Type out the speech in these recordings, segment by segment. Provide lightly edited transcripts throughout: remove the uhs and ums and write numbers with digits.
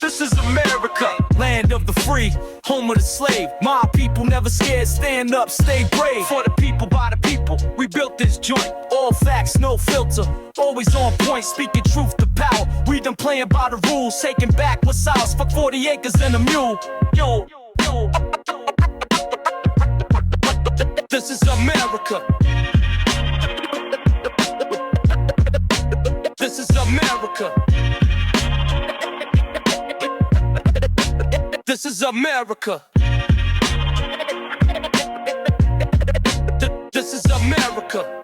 This is America, land of the free, home of the slave. My people never scared, stand up, stay brave. For the people, by the people, we built this joint. All facts, no filter, always on point, speaking truth to power. We done playing by the rules, taking back what's ours. Fuck 40 acres and a mule. Yo, yo. This is America. This is America. This is America. This is America.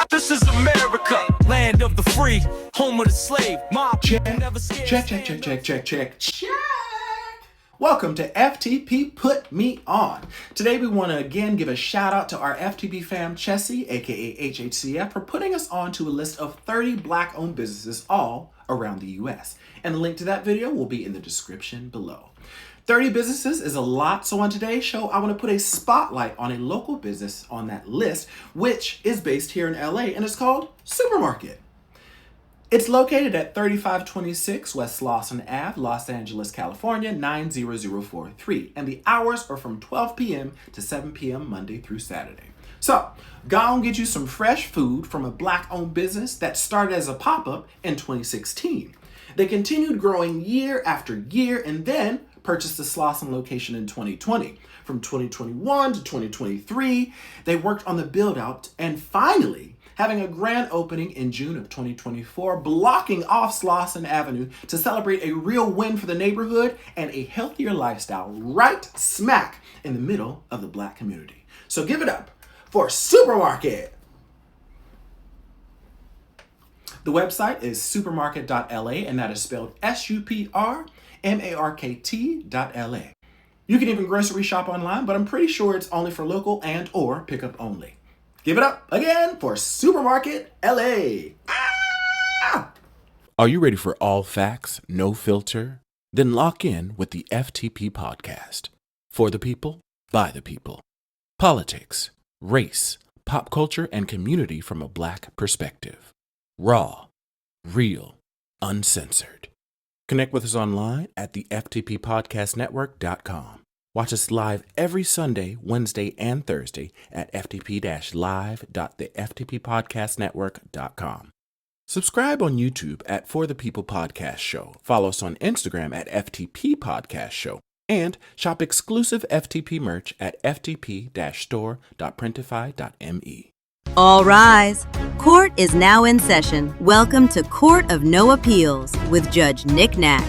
This is America, land of the free, home of the slave. My people never scared. Check. Welcome to FTP Put Me On. Today we want to again give a shout out to our FTP fam Chessie, aka HHCF, for putting us on to a list of 30 black owned businesses all around the US. And the link to that video will be in the description below. 30 businesses is a lot, so on today's show, I want to put a spotlight on a local business on that list, which is based here in LA, and it's called Supermarket. It's located at 3526 West Slauson Ave, Los Angeles, California, 90043, and the hours are from 12 p.m. to 7 p.m. Monday through Saturday. So, go and get you some fresh food from a black-owned business that started as a pop-up in 2016. They continued growing year after year and then purchased the Slauson location in 2020. From 2021 to 2023, they worked on the build-out and finally having a grand opening in June of 2024, blocking off Slauson Avenue to celebrate a real win for the neighborhood and a healthier lifestyle right smack in the middle of the black community. So give it up for Supermarket. The website is supermarket.la, and that is spelled SUPRMARKT.LA. You can even grocery shop online, but I'm pretty sure it's only for local and or pickup only. Give it up again for Supermarket LA. Ah! Are you ready for all facts, no filter? Then lock in with the FTP podcast. For the people, by the people. Politics, race, pop culture, and community from a black perspective. Raw, real, uncensored. Connect with us online at the FTPpodcastnetwork.com. Watch us live every Sunday, Wednesday, and Thursday at ftp-live.theftppodcastnetwork.com. Subscribe on YouTube at For the People Podcast Show. Follow us on Instagram at FTP Podcast Show. And shop exclusive FTP merch at ftp-store.printify.me. All rise. Court is now in session. Welcome to Court of No Appeals with Judge Nick Knack,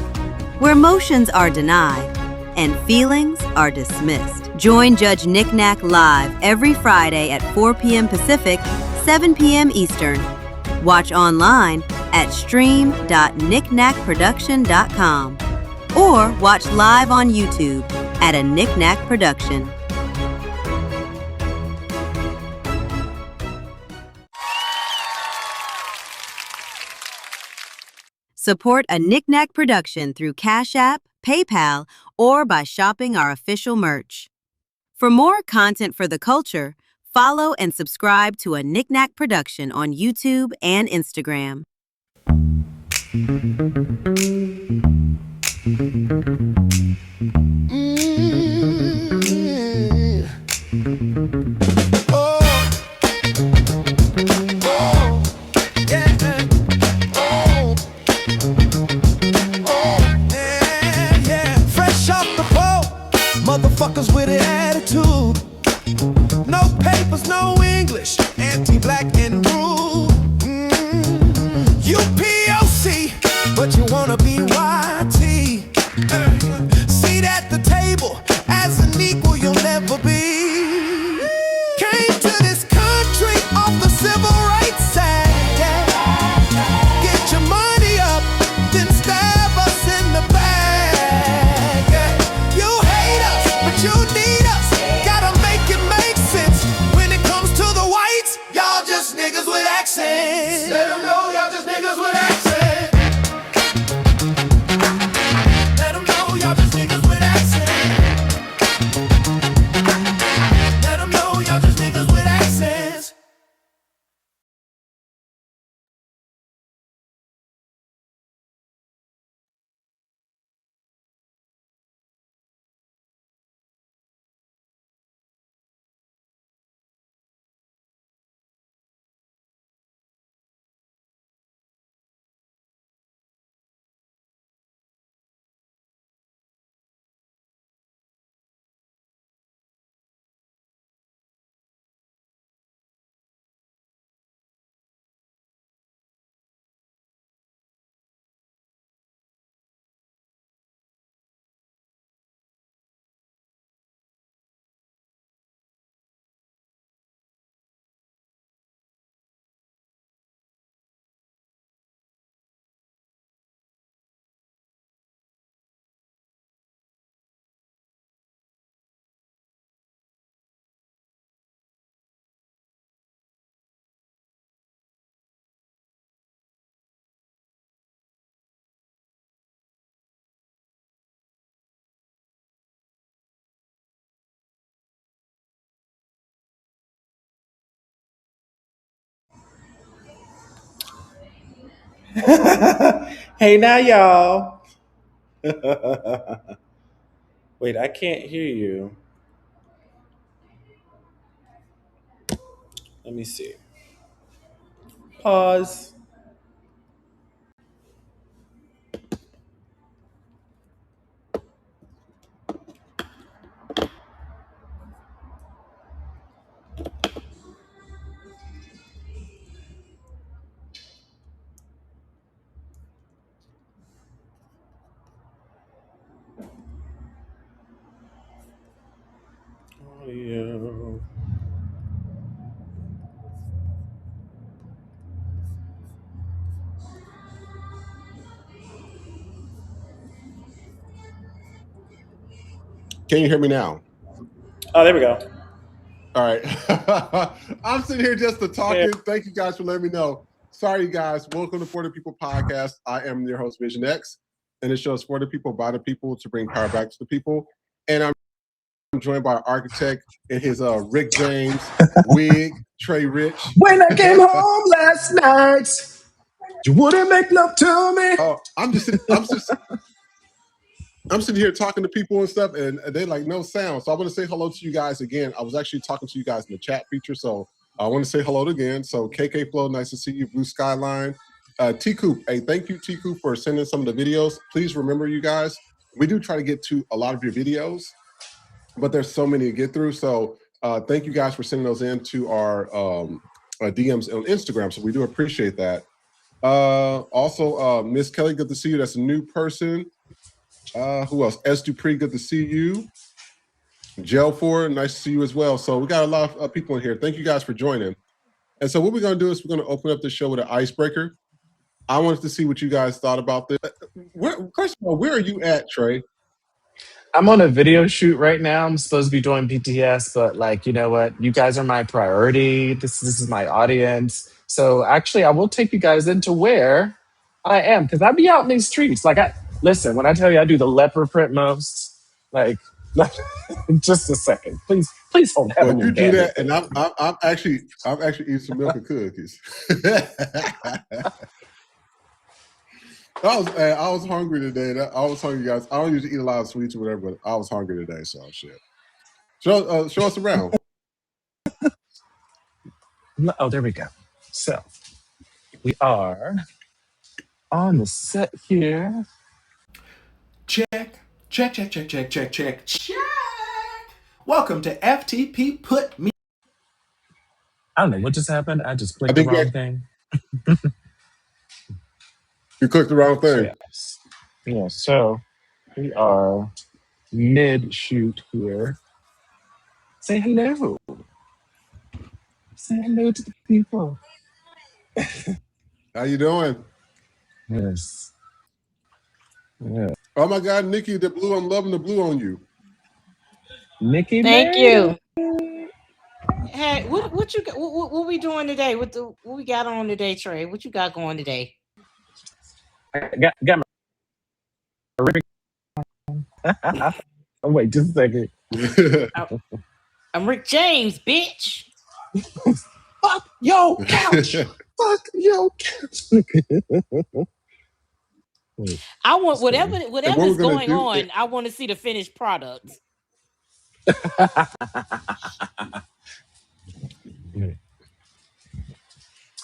where motions are denied and feelings are dismissed. Join Judge Nick Knack live every Friday at 4 p.m. Pacific, 7 p.m. Eastern. Watch online at stream.knickknackproduction.com or watch live on YouTube at a Nick Knack Production. Support a Nick Knack production through Cash App, PayPal, or by shopping our official merch. For more content for the culture, follow and subscribe to a Nick Knack production on YouTube and Instagram. Motherfuckers with an attitude. No papers, no English. Anti-black and rude. You POC, but you wanna be YT. Hey now, y'all. Wait, I can't hear you. Let me see. Pause. Audio. Can you hear me now? Oh, there we go. All right. I'm sitting here just to talking. Thank you guys for letting me know. Sorry, you guys. Welcome to For the People podcast. I am your host, Vision X, and it shows for the people, by the people, to bring power back to the people. And I'm joined by an architect in his Rick James wig, Trey Rich. When I came home last night, you wouldn't make love to me. Oh, I'm sitting here talking to people and stuff, and they like no sound. So I want to say hello to you guys again. I was actually talking to you guys in the chat feature, so I want to say hello again. So KK Flow, nice to see you. Blue Skyline, T Coop. Hey, thank you T Coop for sending some of the videos. Please remember, you guys, we do try to get to a lot of your videos, but there's so many to get through. So thank you guys for sending those in to our DMs on Instagram. So we do appreciate that. Also, Miss Kelly, good to see you. That's a new person. Who else? S. Dupree, good to see you. Gel Ford, nice to see you as well. So we got a lot of people in here. Thank you guys for joining. And so what we're going to do is we're going to open up the show with an icebreaker. I wanted to see what you guys thought about this. First of all, where are you at, Trey? I'm on a video shoot right now. I'm supposed to be doing BTS, but like, you know what? You guys are my priority. This is my audience. So actually, I will take you guys into where I am, because I be out in these streets. Like, listen, when I tell you I do the leopard print most, like just a second, please hold heaven. Well, you do that, and I'm actually eating some milk and cookies. I was hungry today. I was hungry, guys. I don't usually eat a lot of sweets or whatever, but I was hungry today, so shit. Show us around. Oh, there we go. So we are on the set here. Check. Welcome to FTP Put Me. I don't know what just happened. I just clicked the wrong thing. You clicked the wrong thing. Yeah, so we are mid-shoot here. Say hello. Say hello to the people. How you doing? Yes. Yeah. Oh my God, Nikki, the blue, I'm loving the blue on you. Nikki, thank you. Hey, what you got? What we doing today? What we got on today, Trey? What you got going today? I got my oh, wait, just a second. I'm Rick James, bitch. Fuck yo couch. Fuck yo couch. I want whatever's going on. I want to see the finished product.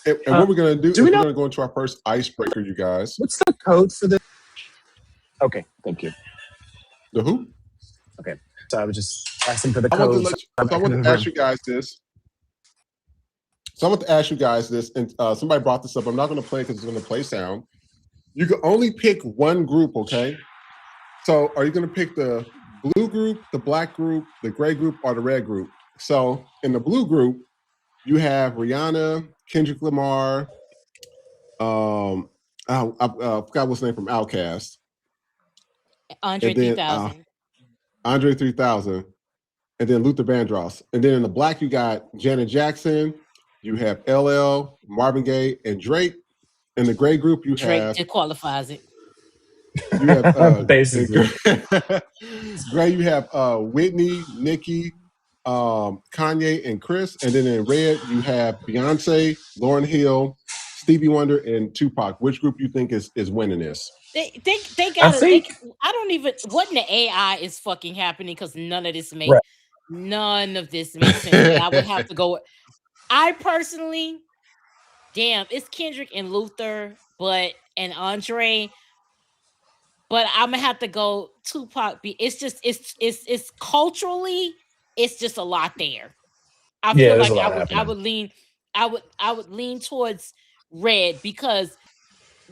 And what we're going to do is we're going to go into our first icebreaker, you guys. What's the code for this? Okay, thank you. The who? Okay, so I was just asking for the code. I want to ask you guys this. And somebody brought this up. I'm not going to play because it's going to play sound. You can only pick one group, okay? So are you going to pick the blue group, the black group, the gray group, or the red group? So in the blue group, you have Rihanna, Kendrick Lamar, I forgot what's the name from Outkast. Andre 3000. Andre 3000. And then Luther Vandross. And then in the black, you got Janet Jackson, you have LL, Marvin Gaye, and Drake. In the gray group, you have... Drake qualifies it. You have... basically. Gray, you have Whitney, Nicki, Kanye, and Chris. And then in red, you have Beyonce, Lauryn Hill, Stevie Wonder and Tupac. Which group you think is winning this? They gotta. I don't even. What in the AI is fucking happening? Because none of this makes sense. But I would have to go. I personally, damn, it's Kendrick and Luther, and Andre. But I'm gonna have to go Tupac. It's just it's culturally, it's just a lot there. I feel like I would lean towards Red because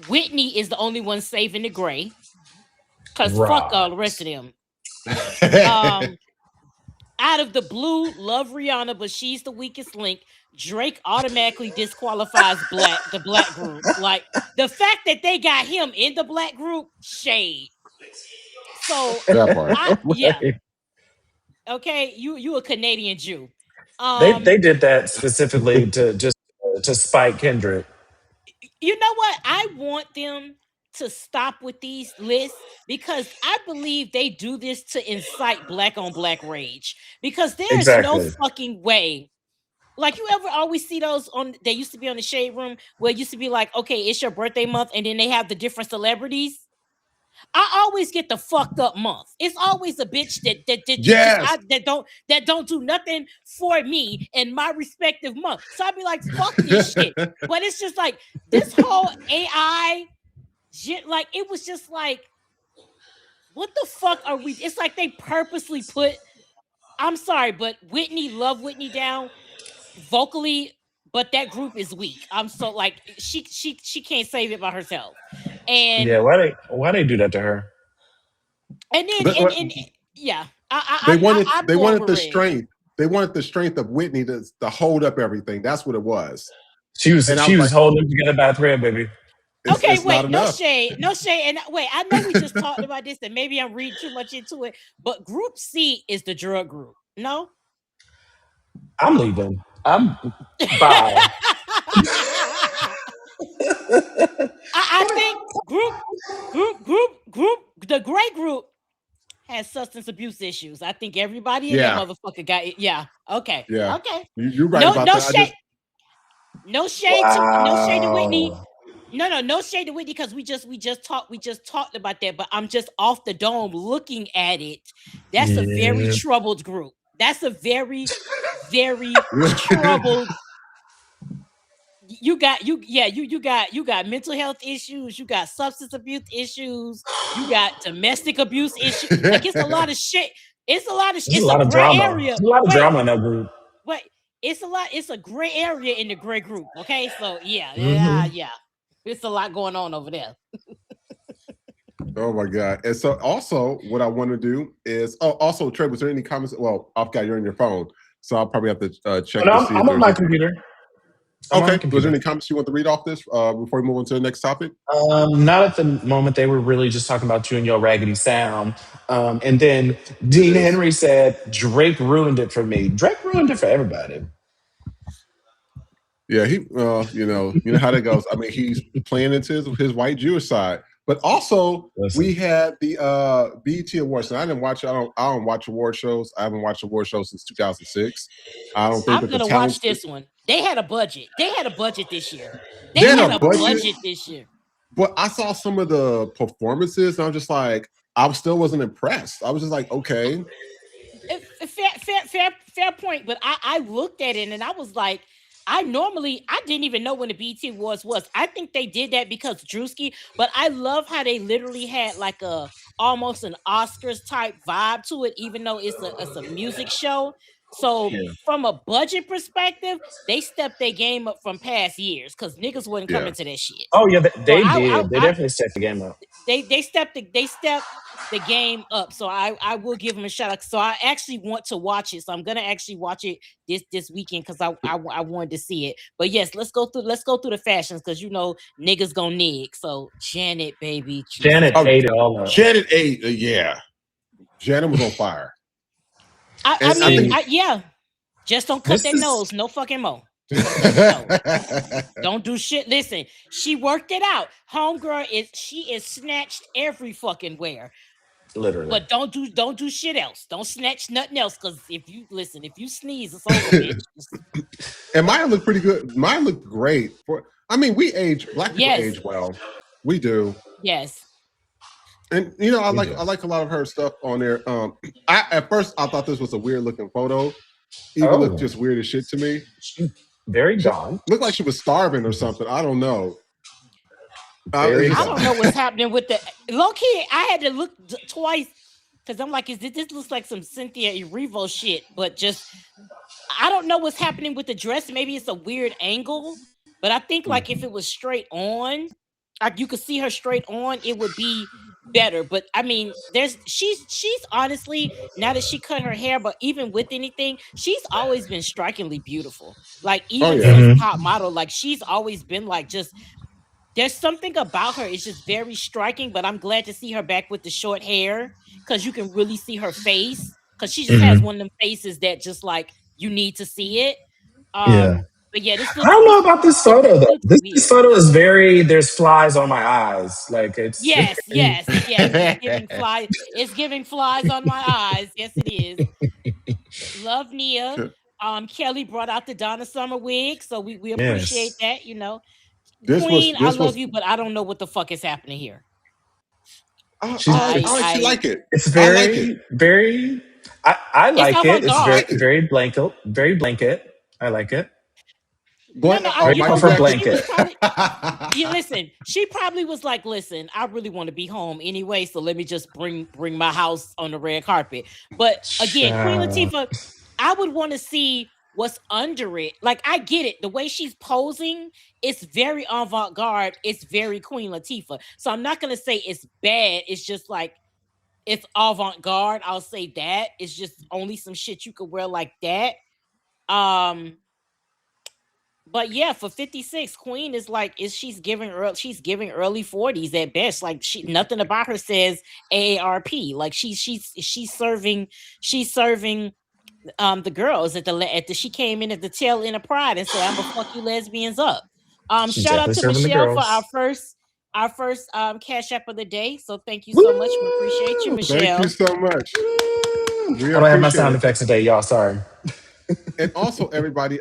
Whitney is the only one saving the gray. Cause fuck all the rest of them. Out of the blue, love Rihanna, but she's the weakest link. Drake automatically disqualifies the black group. Like the fact that they got him in the black group, shade. So that part. yeah. Okay, you a Canadian Jew. They did that specifically to spite Kendrick. You know what? I want them to stop with these lists because I believe they do this to incite black on black rage. Because there's no fucking way. Like you ever always see those they used to be on the Shade Room where it used to be like, okay, it's your birthday month, and then they have the different celebrities. I always get the fucked up month. It's always a bitch that don't do nothing for me in my respective month. So I'd be like, fuck this shit. But it's just like this whole AI shit, like it was just like, what the fuck are we? It's like they purposely put. I'm sorry, but love Whitney down vocally, but that group is weak. I'm so like she can't save it by herself. And yeah, why they do that to her? And then yeah, they wanted the strength. They wanted the strength of Whitney to hold up everything. That's what it was. She was holding them together by a thread, baby. Okay, wait, no shade. And wait, I know we just talked about this, and maybe I'm reading too much into it, but Group C is the drug group. No, I'm leaving. I'm bye. I think the gray group has substance abuse issues. I think everybody in that motherfucker got it. Yeah. Okay. Yeah. Okay. You're right about that. No shade to Whitney. No shade to Whitney because we just talked about that. But I'm just off the dome looking at it. That's a very troubled group. That's a very, very troubled. You got mental health issues, you got substance abuse issues, you got domestic abuse issues. Like it's a lot of shit. It's a lot of gray area. There's a lot of drama in that group. Wait, it's a gray area in the gray group. Okay, so yeah. It's a lot going on over there. Oh my God. And so also what I want to do is also Trey, was there any comments? Well, I've got you're on your phone, so I'll probably have to check to see. I'm on my computer. Okay. Was there any comments you want to read off this before we move on to the next topic? Not at the moment. They were really just talking about you and your raggedy sound. And then Dean Henry said, Drake ruined it for me. Drake ruined it for everybody. Yeah, he you know how that goes. I mean, he's playing into his white Jewish side. But also, we had the BET Awards. And I didn't watch. I don't watch award shows. I haven't watched award shows since 2006. I don't think I'm gonna watch this one. They had a budget. They had a budget this year. They had a budget this year. But I saw some of the performances, and I'm just like, I still wasn't impressed. I was just like, okay. Fair point. But I looked at it and I was like, I didn't even know when the BET Awards was. I think they did that because Drewski, but I love how they literally had like almost an Oscars type vibe to it, even though it's a music show. So from a budget perspective, they stepped their game up from past years because niggas wasn't coming to that shit. Oh yeah, they did. They definitely stepped the game up. They stepped the game up. So I will give them a shout out. So I actually want to watch it. So I'm gonna actually watch it this weekend because I wanted to see it. But yes, let's go through the fashions because niggas gonna nig. So Janet, baby. Janet ate it all up. Janet ate, yeah. Janet was on fire. Yeah. Just don't cut that nose. No fucking more. Don't do shit. Listen, she worked it out. Homegirl is snatched every fucking where. Literally. But don't do shit else. Don't snatch nothing else. Because if you sneeze, it's over, bitch. And mine looked pretty good. Mine looked great. I mean, black people Yes. age well. We do. Yes. And you know, I like a lot of her stuff on there. At first I thought this was a weird looking photo. Even looked just weird as shit to me. Very gone. Looked like she was starving or something. I don't know. I don't know what's happening with the low key. I had to look twice because I'm like, this looks like some Cynthia Erivo shit, but just I don't know what's happening with the dress. Maybe it's a weird angle, but I think like if it was straight on, like you could see her straight on, it would be better. But I mean, she's honestly, now that she cut her hair, but even with anything, she's always been strikingly beautiful. Like even since Top Model, like she's always been like just there's something about her. It's just very striking, but I'm glad to see her back with the short hair because you can really see her face because she just has one of them faces that just like you need to see it. But yeah, I don't know about this photo though. This photo is there's flies on my eyes. Like it's yes. It's giving flies on my eyes. Yes, it is. Love Nia. Kelly brought out the Donna Summer wig, so we appreciate that, you know. Queen, I love you, but I don't know what the fuck is happening here. I actually like it. It's very. I like it. It's very blanket. I like it. Blanket. Listen, she probably was like, listen, I really want to be home anyway, so let me just bring my house on the red carpet. But again, Queen Latifah, I would want to see what's under it. Like, I get it. The way she's posing, it's very avant-garde. It's very Queen Latifah. So I'm not going to say it's bad. It's just like, it's avant-garde. I'll say that. It's just only some shit you could wear like that. But yeah, for 56, Queen is like, she's giving early 40s at best. Like nothing about her says AARP. Like she's serving the girls at the she came in at the tail end of Pride and said, I'm gonna fuck you lesbians up. Shout out to Michelle for our first Cash App of the day. So thank you so much. We appreciate you, Michelle. Thank you so much. I don't have my sound effects today, y'all. Sorry. And also, everybody,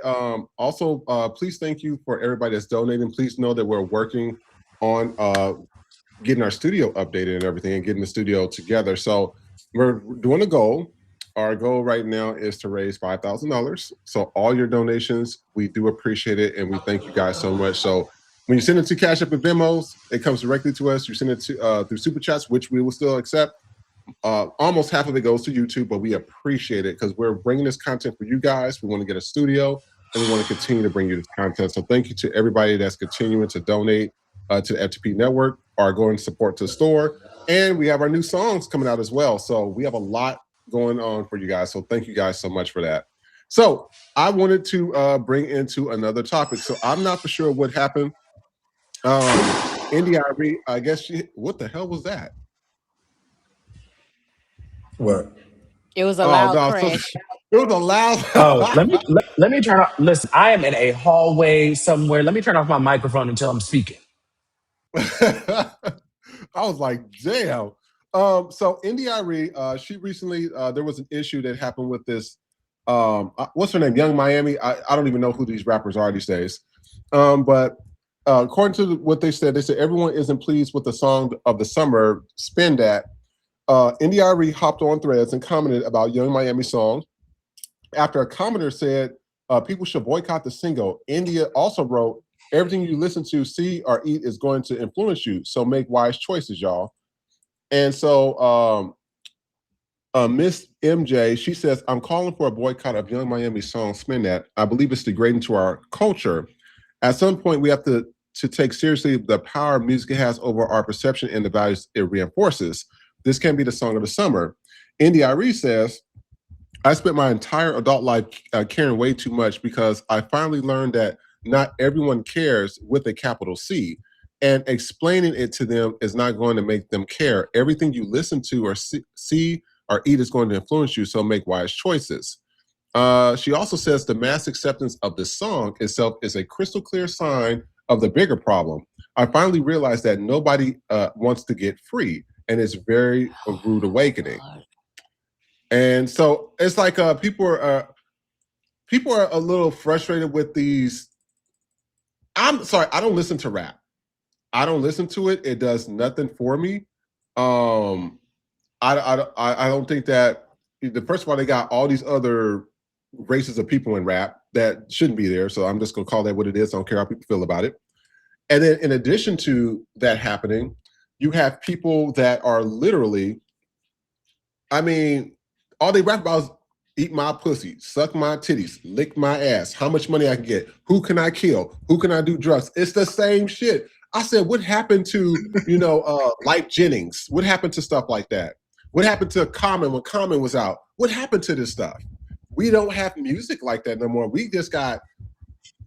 please thank you for everybody that's donating. Please know that we're working on getting our studio updated and everything and getting the studio together. So we're doing a goal. Our goal right now is to raise $5,000. So all your donations, we do appreciate it. And we thank you guys so much. So when you send it to Cash App and Venmos, it comes directly to us. You send it to through Super Chats, which we will still accept. Almost half of it goes to YouTube, but we appreciate it because we're bringing this content for you guys. We want to get a studio and we want to continue to bring you this content. So thank you to everybody that's continuing to donate to the FTP network or going to support to the store. And we have our new songs coming out as well. So we have a lot going on for you guys. So thank you guys so much for that. So I wanted to bring into another topic. So I'm not for sure what happened. India Arie, I guess what the hell was that? What? It was a loud crash. It was a loud. Let me turn off. Listen, I am in a hallway somewhere. Let me turn off my microphone until I'm speaking. I was like, damn. So India Arie, she recently there was an issue that happened with this. What's her name? Young Miami. I don't even know who these rappers are these days. But according to what they said everyone isn't pleased with the song of the summer, Spin That. India Arie hopped on Threads and commented about Young Miami's song. After a commenter said people should boycott the single, India also wrote, everything you listen to, see, or eat is going to influence you, so make wise choices, y'all. And so Miss MJ, she says, I'm calling for a boycott of Young Miami's song, Spin That. I believe it's degrading to our culture. At some point, we have to take seriously the power music has over our perception and the values it reinforces. This can be the song of the summer. India Arie says, I spent my entire adult life caring way too much because I finally learned that not everyone cares with a capital C. And explaining it to them is not going to make them care. Everything you listen to or see or eat is going to influence you, so make wise choices. She also says the mass acceptance of the song itself is a crystal clear sign of the bigger problem. I finally realized that nobody wants to get free. And it's very a rude awakening. And so it's like people are a little frustrated with these. I'm sorry, I don't listen to rap. I don't listen to it. It does nothing for me. I don't think that. First of all, they got all these other races of people in rap that shouldn't be there. So I'm just gonna call that what it is. I don't care how people feel about it. And then in addition to that happening, you have people that are literally, I mean, all they rap about is eat my pussy, suck my titties, lick my ass, how much money I can get, who can I kill, who can I do drugs. It's the same shit. I said, what happened to, Life Jennings? What happened to stuff like that? What happened to Common when Common was out? What happened to this stuff? We don't have music like that no more. We just got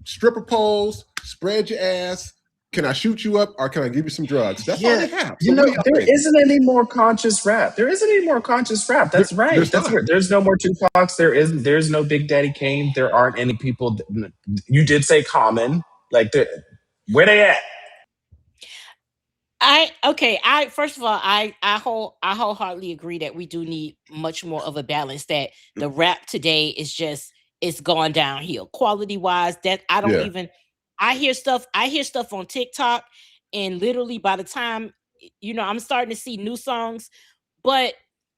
stripper poles, spread your ass. Can I shoot you up or can I give you some drugs? That's all they have. So there isn't any more conscious rap. That's right. There's no more Tupacs. There's no Big Daddy Kane. There aren't any people. You did say Common. Like, where they at? First of all, I wholeheartedly agree that we do need much more of a balance. That the rap today is just, it's gone downhill quality wise. That I don't even. I hear stuff on TikTok, and literally by the time I'm starting to see new songs. But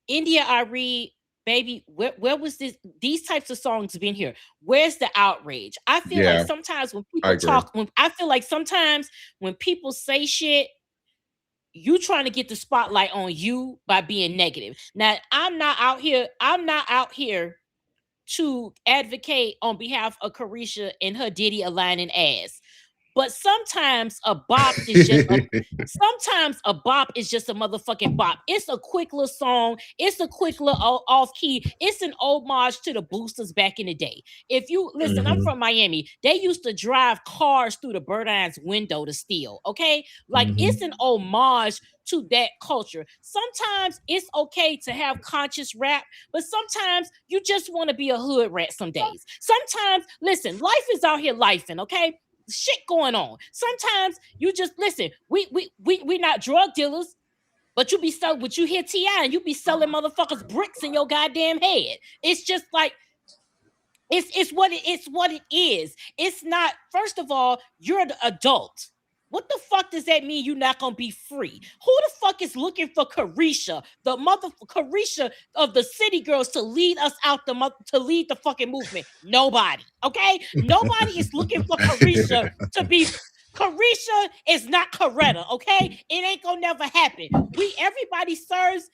India Ari, baby, where was these types of songs been here? Where's the outrage? I feel like sometimes when people talk, sometimes when people say shit, you trying to get the spotlight on you by being negative. Now, I'm not out here to advocate on behalf of Carisha and her Diddy aligning ass. But sometimes a bop is just a motherfucking bop. It's a quick little song. It's a quick little off key. It's an homage to the Boosters back in the day. If you listen, I'm from Miami. They used to drive cars through the Bird Eye's window to steal. Okay, it's an homage to that culture. Sometimes it's okay to have conscious rap, but sometimes you just want to be a hood rat some days. Sometimes, listen, life is out here lifing, okay? Shit going on. Sometimes you just listen. We not drug dealers, but you hear T.I. and you be selling motherfuckers bricks in your goddamn head. It's just like it's what it is. It's not. First of all, you're an adult. What the fuck does that mean? You're not gonna be free? Who the fuck is looking for Carisha, the Carisha of the City Girls, to lead us out to lead the fucking movement? Nobody. Okay, nobody is looking for Carisha to be. Carisha is not Coretta. Okay, it ain't gonna never happen. Everybody serves.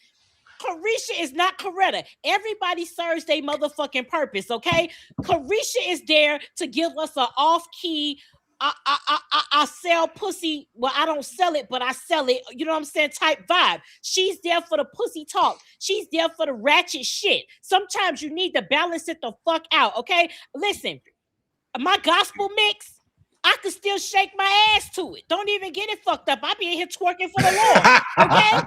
Carisha is not Coretta. Everybody serves their motherfucking purpose. Okay, Carisha is there to give us an off-key. I sell pussy. Well, I don't sell it, but I sell it. You know what I'm saying? Type vibe. She's there for the pussy talk. She's there for the ratchet shit. Sometimes you need to balance it the fuck out. Okay, listen. My gospel mix, I can still shake my ass to it. Don't even get it fucked up. I be in here twerking for the Lord. Okay.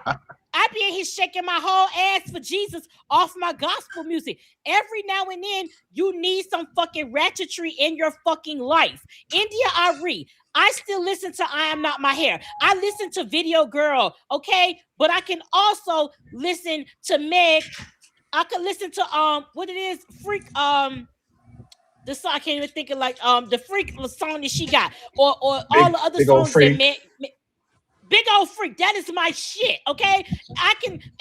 I be in here shaking my whole ass for Jesus off my gospel music. Every now and then, you need some fucking ratchetry in your fucking life. India Ari, I still listen to I Am Not My Hair. I listen to Video Girl, okay? But I can also listen to Meg. I can listen to what it is, Freak, the song I can't even think of, like the Freak song that she got, or all the other songs that Meg. Big old freak, that is my shit, okay?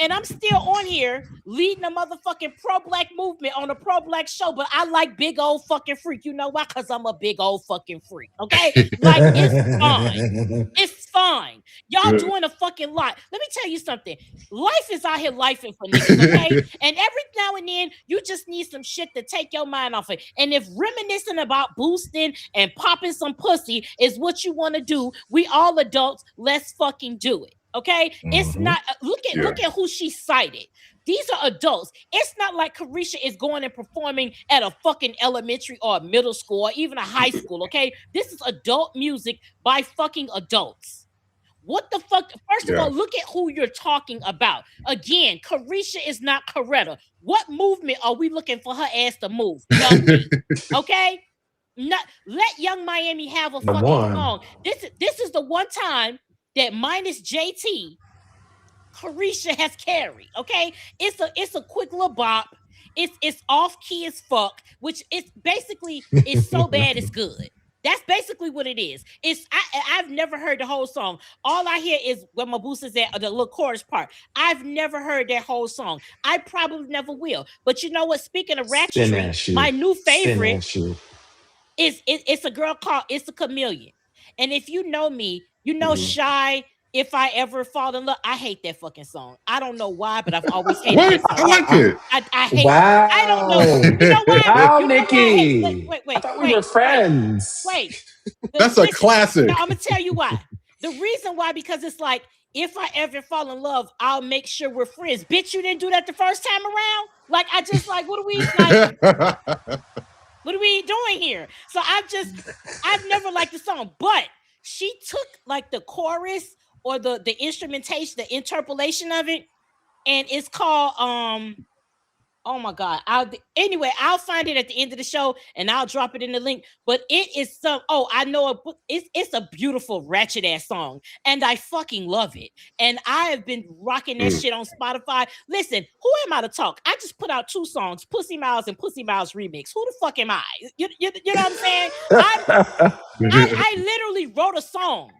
And I'm still on here leading a motherfucking pro-black movement on a pro-black show, but I like big old fucking freak. You know why? Because I'm a big old fucking freak, okay? Like, it's fine. It's fine. Y'all doing a fucking lot. Let me tell you something. Life is out here lifing for niggas, okay? And every now and then, you just need some shit to take your mind off it. And if reminiscing about boosting and popping some pussy is what you want to do, we all adults, let's fucking do it. Okay, it's not. Look at who she cited. These are adults. It's not like Carisha is going and performing at a fucking elementary or a middle school or even a high school. Okay, this is adult music by fucking adults. What the fuck? First of all, look at who you're talking about. Again, Carisha is not Coretta. What movement are we looking for her ass to move? Okay, not let Young Miami have a fucking song. This is the one time that minus JT, Carisha has carried. Okay, it's a quick little bop. It's off key as fuck, which is basically it's so bad it's good. That's basically what it is. I've never heard the whole song. All I hear is where Mabusa's at, the little chorus part. I've never heard that whole song. I probably never will. But you know what? Speaking of ratchetry, my new favorite it's a girl called It's a Chameleon. And if you know me, you know Shy. If I ever fall in love, I hate that fucking song. I don't know why, but I've always hated that song. I like it. I hate. Wow. I don't know. You know why? Wow, you know Nikki. why? I thought we were friends. Wait. That's a classic. No, I'm gonna tell you why. The reason why, because it's like, if I ever fall in love, I'll make sure we're friends. Bitch, you didn't do that the first time around. Like, I just like, what are we like? What are we doing here? So I've never liked the song, but she took like the chorus or the instrumentation, the interpolation of it, and it's called oh my god. I'll find it at the end of the show and I'll drop it in the link. But it is I know it's a beautiful ratchet ass song, and I fucking love it. And I have been rocking that shit on Spotify. Listen, who am I to talk? I just put out 2 songs, Pussy Miles and Pussy Miles Remix. Who the fuck am I? You know what I'm saying? I literally wrote a song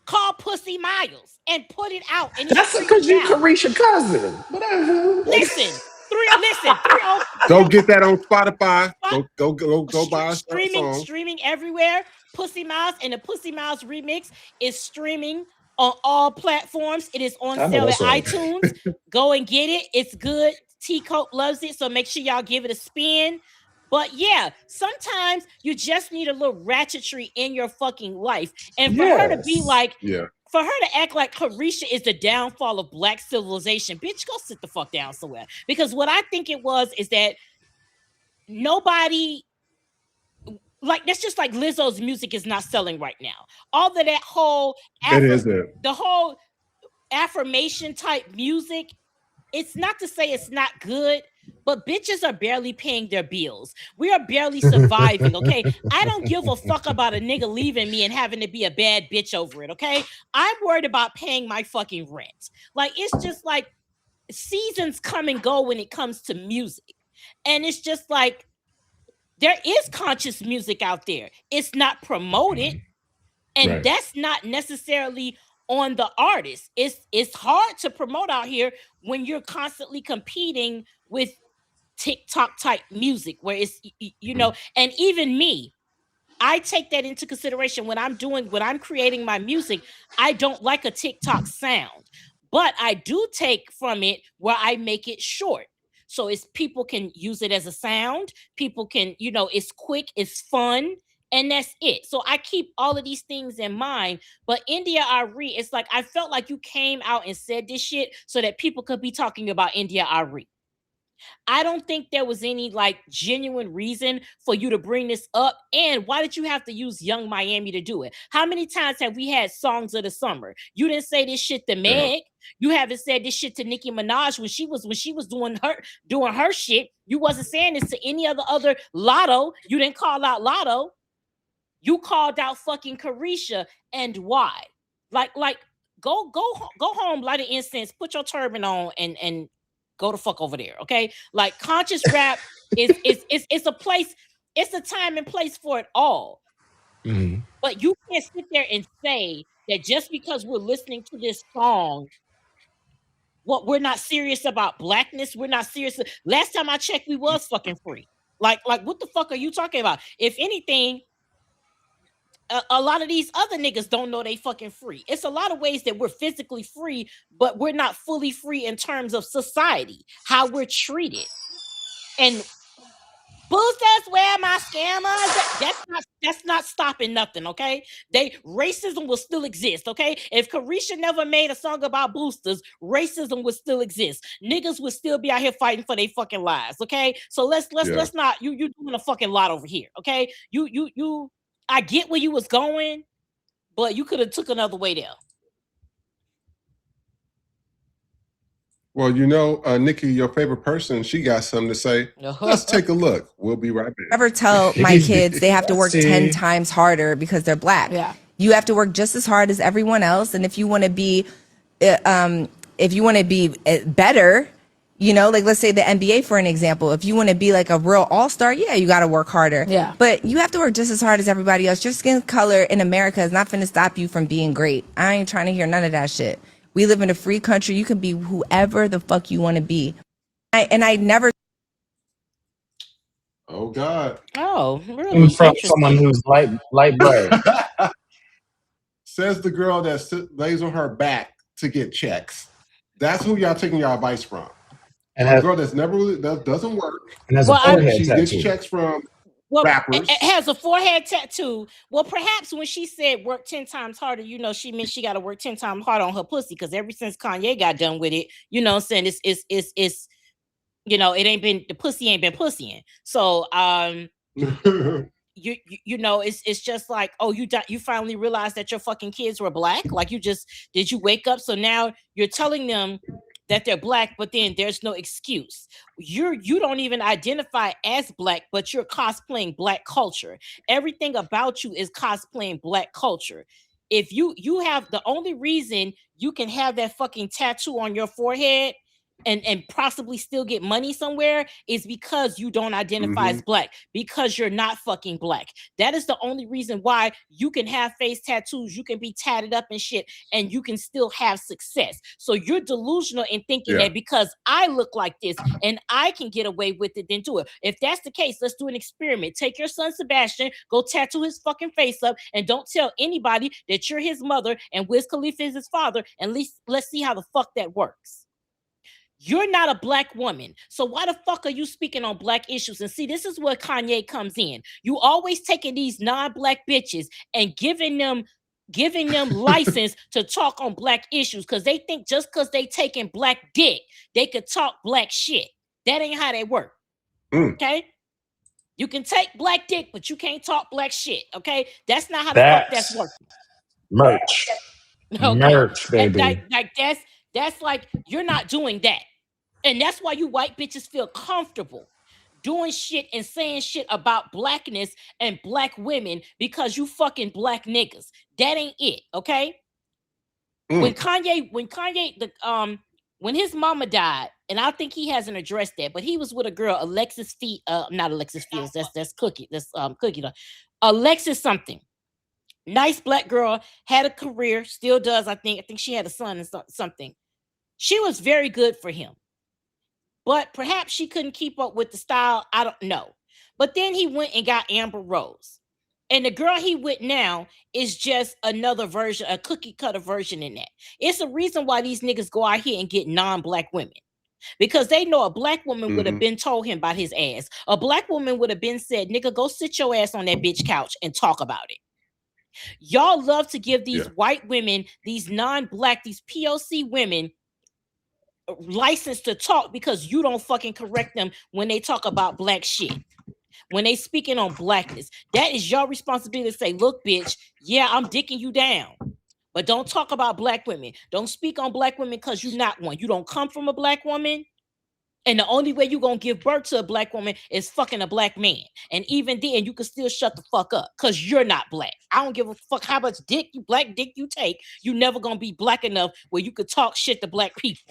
called Pussy Miles and put it out. And that's because you Carisha cousin. Whatever. Listen. Go get that on Spotify. Go buy a song. Streaming everywhere. Pussy Miles, and the Pussy Miles remix is streaming on all platforms. It is on sale at iTunes. Go and get it. It's good. T-Cope loves it, so make sure y'all give it a spin. But yeah, sometimes you just need a little ratchetry in your fucking life. And for her to be like, for her to act like Carisha is the downfall of Black civilization, bitch, go sit the fuck down somewhere. Because what I think it was is that nobody, like, that's just like Lizzo's music is not selling right now. All of that whole, the whole affirmation type music, it's not to say it's not good, but bitches are barely paying their bills. We are barely surviving, okay? I don't give a fuck about a nigga leaving me and having to be a bad bitch over it, okay? I'm worried about paying my fucking rent. Like, it's just like seasons come and go when it comes to music. And it's just like, there is conscious music out there. It's not promoted. And that's not necessarily on the artist. It's hard to promote out here when you're constantly competing with TikTok type music, where it's, you know, and even me, I take that into consideration when I'm creating my music. I don't like a TikTok sound, but I do take from it where I make it short. So it's people can use it as a sound. People can, you know, it's quick, it's fun, and that's it. So I keep all of these things in mind. But India Ari, it's like, I felt like you came out and said this shit so that people could be talking about India Ari. I don't think there was any like genuine reason for you to bring this up. And why did you have to use Young Miami to do it? How many times have we had songs of the summer? You didn't say this shit to Meg. You haven't said this shit to Nicki Minaj when she was doing her shit. You wasn't saying this to any other Lotto. You didn't call out Lotto. You called out fucking Carisha. And why? Like go home, light an incense, put your turban on, and go the fuck over there, okay? Like, conscious rap is a place, it's a time and place for it all. But you can't sit there and say that just because we're listening to this song, we're not serious about blackness. We're not serious. Last time I checked, we was fucking free. Like what the fuck are you talking about? If anything, a lot of these other niggas don't know they fucking free. It's a lot of ways that we're physically free, but we're not fully free in terms of society, how we're treated. And boosters, where my scammers? That's not stopping nothing, okay? Racism will still exist, okay? If Carisha never made a song about boosters, racism would still exist. Niggas would still be out here fighting for their fucking lives, okay? So let's not you doing a fucking lot over here, okay? You I get where you was going, but you could have took another way there. Well, you know, Nikki, your favorite person, she got something to say. Let's take a look. We'll be right back. I never tell my kids they have to work 10 times harder because they're black. Yeah. You have to work just as hard as everyone else. And if you want to be, better, You know, like let's say the NBA for an example. If you want to be like a real all-star, yeah, you got to work harder. Yeah. But you have to work just as hard as everybody else. Your skin color in America is not finna stop you from being great. I ain't trying to hear none of that shit. We live in a free country. You can be whoever the fuck you want to be. I never. Oh God. Oh, really? From someone who's light bright. Says the girl that lays on her back to get checks. That's who y'all taking your advice from. And a girl that's never really doesn't work. And has a forehead she tattoo. gets checks from rappers. It has a forehead tattoo. Well, perhaps when she said work 10 times harder, you know, she meant she got to work 10 times harder on her pussy, because ever since Kanye got done with it, you know what I'm saying, it's you know, it ain't been, the pussy ain't been pussying. So you know, it's just like, oh, you finally realized that your fucking kids were black. Like, did you wake up? So now you're telling them that they're black, but then there's no excuse. You don't even identify as black, but you're cosplaying black culture. Everything about you is cosplaying black culture. If you have, the only reason you can have that fucking tattoo on your forehead and possibly still get money somewhere is because you don't identify as black, because you're not fucking black. That is the only reason why you can have face tattoos, you can be tatted up and shit, and you can still have success. So you're delusional in thinking that because I look like this and I can get away with it, then do it. If that's the case, let's do an experiment. Take your son Sebastian, go tattoo his fucking face up, and don't tell anybody that you're his mother and Wiz Khalifa is his father, and let's see how the fuck that works. You're not a black woman. So why the fuck are you speaking on black issues? And see, this is where Kanye comes in. You always taking these non-black bitches and giving them license to talk on black issues, because they think just because they taking black dick, they could talk black shit. That ain't how they work. Okay? You can take black dick, but you can't talk black shit. Okay? That's not how the fuck that's working. Merch. Okay? Merch, baby. Like that's like, you're not doing that. And that's why you white bitches feel comfortable doing shit and saying shit about blackness and black women, because you fucking black niggas. That ain't it, okay? When his mama died, and I think he hasn't addressed that, but he was with a girl, not Alexis Fields, that's Cookie, Cookie. Alexis something. Nice black girl, had a career, still does, I think she had a son and something. She was very good for him. But perhaps she couldn't keep up with the style. I don't know. But then he went and got Amber Rose. And the girl he with now is just another version, a cookie cutter version in that. It's a reason why these niggas go out here and get non-black women. Because they know a black woman would have been told him about his ass. A black woman would have been said, nigga, go sit your ass on that bitch couch and talk about it. Y'all love to give these white women, these non-black, these POC women, license to talk because you don't fucking correct them when they talk about black shit. When they speaking on blackness, that is your responsibility to say, look, bitch, yeah, I'm dicking you down, but don't talk about black women. Don't speak on black women because you're not one. You don't come from a black woman. And the only way you're going to give birth to a black woman is fucking a black man. And even then, you can still shut the fuck up because you're not black. I don't give a fuck how much black dick you take. You're never going to be black enough where you could talk shit to black people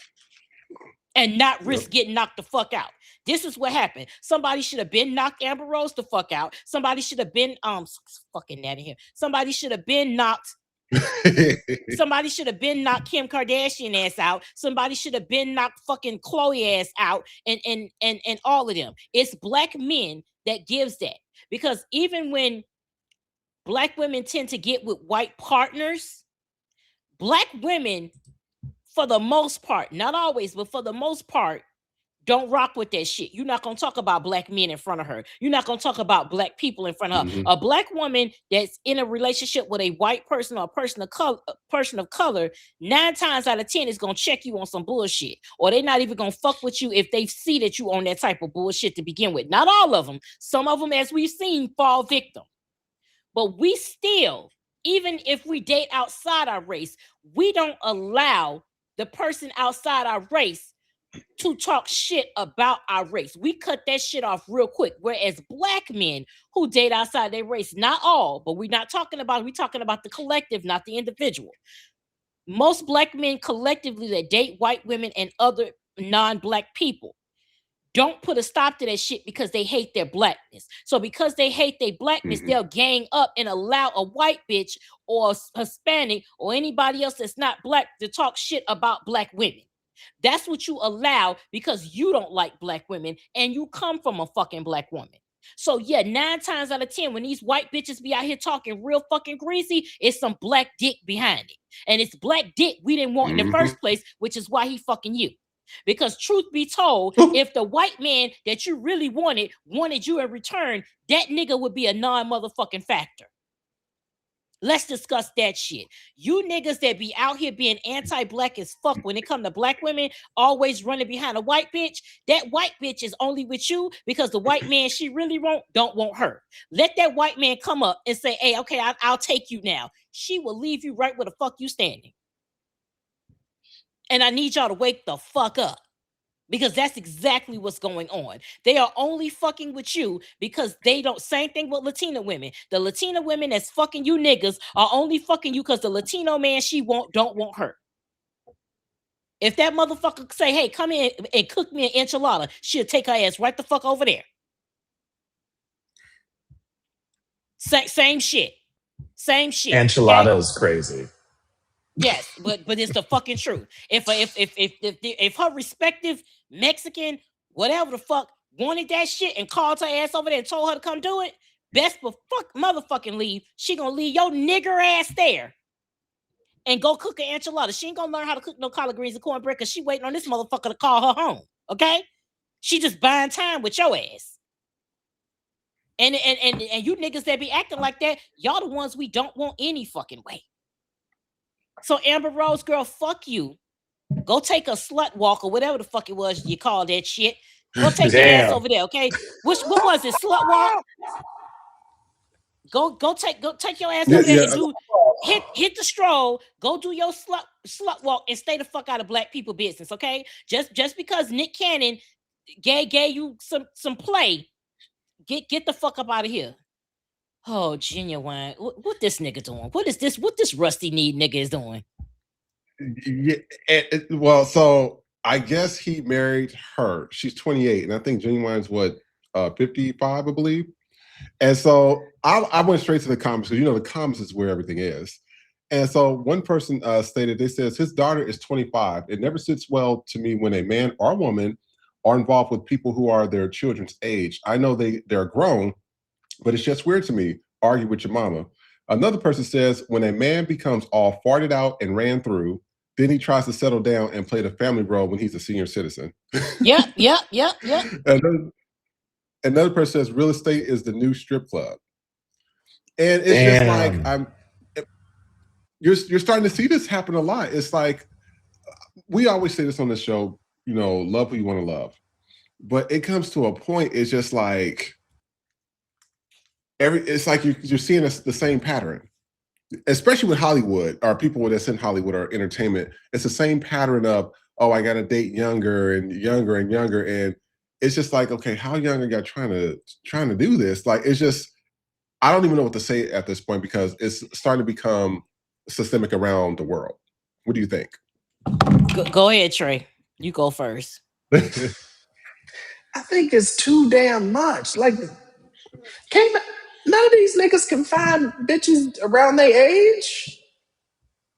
and not risk getting knocked the fuck out. This is what happened. Somebody should have been knocked Amber Rose the fuck out. Somebody should have been fucking that in here. Somebody should have been knocked somebody should have been knocked Kim Kardashian ass out. Somebody should have been knocked fucking Chloe ass out, and all of them. It's black men that gives that. Because even when black women tend to get with white partners, black women, for the most part, not always, but for the most part, don't rock with that shit. You're not going to talk about black men in front of her. You're not going to talk about black people in front of her. A black woman that's in a relationship with a white person or a person of color, 9 times out of 10 is going to check you on some bullshit. Or they're not even going to fuck with you if they see that you on that type of bullshit to begin with. Not all of them. Some of them, as we've seen, fall victim. But we still, even if we date outside our race, we don't allow the person outside our race to talk shit about our race. We cut that shit off real quick. Whereas black men who date outside their race, not all, but we're talking about the collective, not the individual. Most black men collectively that date white women and other non-black people. Don't put a stop to that shit because they hate their blackness. So because they hate their blackness, they'll gang up and allow a white bitch or Hispanic or anybody else that's not black to talk shit about black women. That's what you allow because you don't like black women and you come from a fucking black woman. So yeah, 9 times out of 10, when these white bitches be out here talking real fucking greasy, it's some black dick behind it. And it's black dick we didn't want in the first place, which is why he fucking you. Because truth be told, if the white man that you really wanted you in return, that nigga would be a non-motherfucking factor. Let's discuss that shit. You niggas that be out here being anti-black as fuck when it come to black women, always running behind a white bitch, that white bitch is only with you because the white man she really don't want her. Let that white man come up and say, hey, okay, I'll take you now. She will leave you right where the fuck you standing. And I need y'all to wake the fuck up. Because that's exactly what's going on. They are only fucking with you because they don't. Same thing with Latina women. The Latina women that's fucking you niggas are only fucking you because the Latino man she don't want her. If that motherfucker say, hey, come in and cook me an enchilada, she'll take her ass right the fuck over there. Same shit. Same shit. Enchilada is crazy. Yes, but it's the fucking truth. If her respective Mexican, whatever the fuck, wanted that shit and called her ass over there and told her to come do it, best but fuck motherfucking leave. She gonna leave your nigger ass there and go cook an enchilada. She ain't gonna learn how to cook no collard greens and cornbread because she waiting on this motherfucker to call her home. Okay, she just buying time with your ass. And you niggas that be acting like that, y'all the ones we don't want any fucking way. So Amber Rose, girl, fuck you. Go take a slut walk or whatever the fuck it was you call that shit. Go take your ass over there, okay? What was it? Slut walk? Go take your ass over there and do hit the stroll. Go do your slut walk and stay the fuck out of black people business, okay? Just because Nick Cannon gave you some play, get the fuck up out of here. Oh, Ginuwine. What this nigga doing? What is this? What this rusty knee nigga is doing? Yeah, well, so I guess he married her. She's 28, and I think Ginuwine's 55, I believe. And so I went straight to the comments because the comments is where everything is. And so one person stated, they says his daughter is 25. It never sits well to me when a man or woman are involved with people who are their children's age. I know they're grown, but it's just weird to me. Argue with your mama. Another person says, when a man becomes all farted out and ran through, then he tries to settle down and play the family role when he's a senior citizen. Yep. Another person says, real estate is the new strip club. And it's just like, you're starting to see this happen a lot. It's like, we always say this on the show, love who you want to love. But it comes to a point, it's just like, it's like you're seeing the same pattern, especially with Hollywood or people that's in Hollywood or entertainment. It's the same pattern of, oh, I got to date younger and younger and younger. And it's just like, okay, how young are you trying to do this? Like, it's just, I don't even know what to say at this point because it's starting to become systemic around the world. What do you think? Go ahead, Trey. You go first. I think it's too damn much. Like, none of these niggas can find bitches around their age.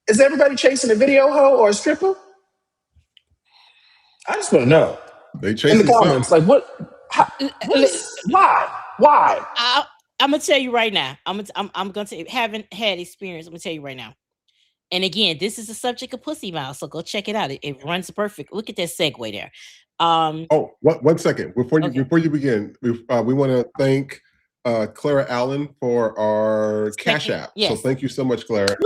Is everybody chasing a video hoe or a stripper? I just want to know. They chasing in the comments, something. like why? I'm gonna tell you right now. I'm gonna tell you, haven't had experience. I'm gonna tell you right now. And again, this is the subject of Pussy Mouse, so go check it out. It runs perfect. Look at that segue there. One second before you begin. We want to thank Clara Allen for our Cash App. Yes. So thank you so much, Clara.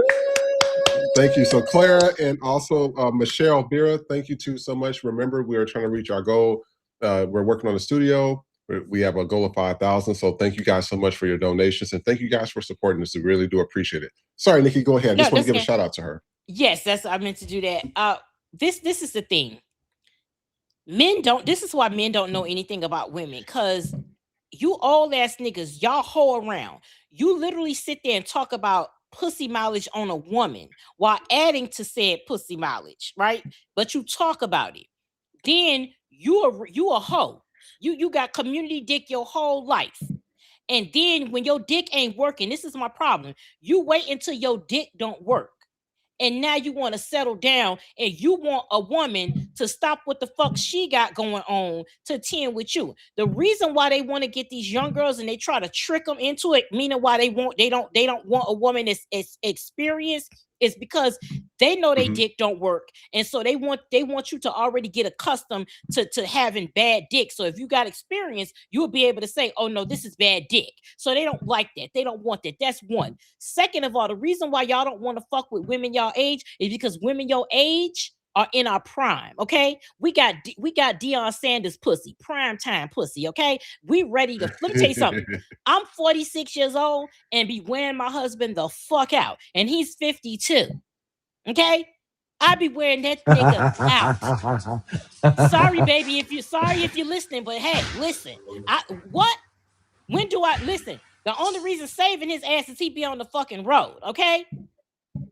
Thank you. So Clara and also Michelle Vera, thank you too so much. Remember, we are trying to reach our goal. We're working on the studio. We have a goal of 5,000. So thank you guys so much for your donations. And thank you guys for supporting us. We really do appreciate it. Sorry, Nikki, go ahead. I just want to give a shout out to her. Yes, I meant to do that. This is the thing. This is why men don't know anything about women, because you old ass niggas, y'all hoe around. You literally sit there and talk about pussy mileage on a woman while adding to said pussy mileage, right? But you talk about it. then you a hoe. You got community dick your whole life. And then when your dick ain't working, this is my problem. You wait until your dick don't work. And now you want to settle down and you want a woman to stop what the fuck she got going on to tend with you. The reason why they want to get these young girls and they try to trick them into it, meaning why they don't want a woman that's experienced, is because they know they dick don't work. And so they want you to already get accustomed to having bad dick. So if you got experience, you'll be able to say, oh no, this is bad dick. So they don't like that. They don't want that. That's one. Second of all, the reason why y'all don't want to fuck with women y'all age is because women your age are in our prime. Okay, we got Deion Sanders pussy, prime time pussy. Okay, we ready to. Let me tell you something. I'm 46 years old and be wearing my husband the fuck out, and he's 52. Okay, I be wearing that nigga out. Sorry, baby, if you're listening, but hey, listen. When do I listen? The only reason saving his ass is he be on the fucking road. Okay.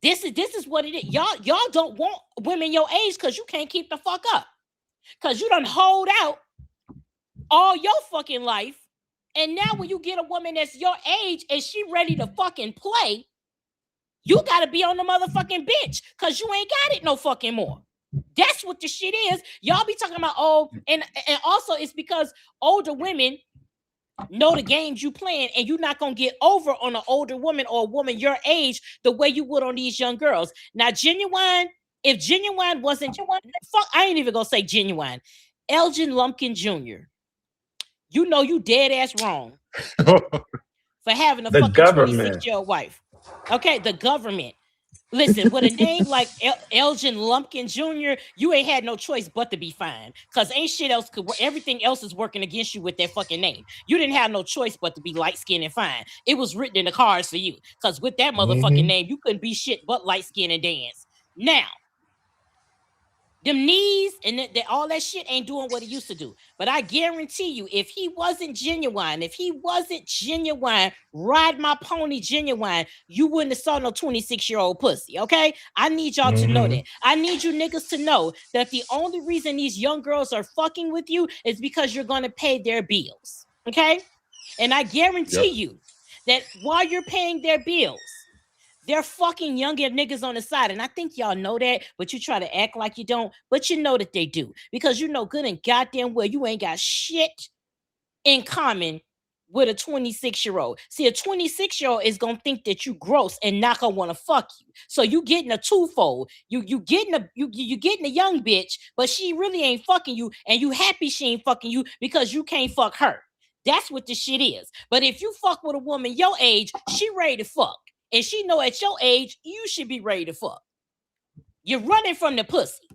This is what it is. Y'all don't want women your age because you can't keep the fuck up. Because you done hold out all your fucking life. And now when you get a woman that's your age and she ready to fucking play, you gotta be on the motherfucking bench because you ain't got it no fucking more. That's what the shit is. Y'all be talking about, oh, and also it's because older women know the games you playing, and you're not gonna get over on an older woman or a woman your age the way you would on these young girls. Now, Ginuwine, if Ginuwine wasn't, fuck, I ain't even gonna say Ginuwine. Elgin Lumpkin Jr., you know you dead ass wrong for having a fucking 26-year-old wife. Okay, the government. Listen, with a name like Elgin Lumpkin Jr., you ain't had no choice but to be fine. Because ain't shit else everything else is working against you with that fucking name. You didn't have no choice but to be light-skinned and fine. It was written in the cards for you. Because with that motherfucking name, you couldn't be shit but light-skinned and dance. Now, them knees and all that shit ain't doing what it used to do. But I guarantee you, if he wasn't Ginuwine, ride my pony Ginuwine, you wouldn't have saw no 26-year-old pussy, okay? I need y'all to know that. I need you niggas to know that the only reason these young girls are fucking with you is because you're going to pay their bills, okay? And I guarantee you that while you're paying their bills, they're fucking younger niggas on the side. And I think y'all know that, but you try to act like you don't. But you know that they do. Because you know good and goddamn well you ain't got shit in common with a 26-year-old. See, a 26-year-old is going to think that you gross and not going to want to fuck you. So you getting a twofold. You getting a young bitch, but she really ain't fucking you. And you happy she ain't fucking you because you can't fuck her. That's what the shit is. But if you fuck with a woman your age, she ready to fuck. And she know at your age, you should be ready to fuck. You're running from the pussy.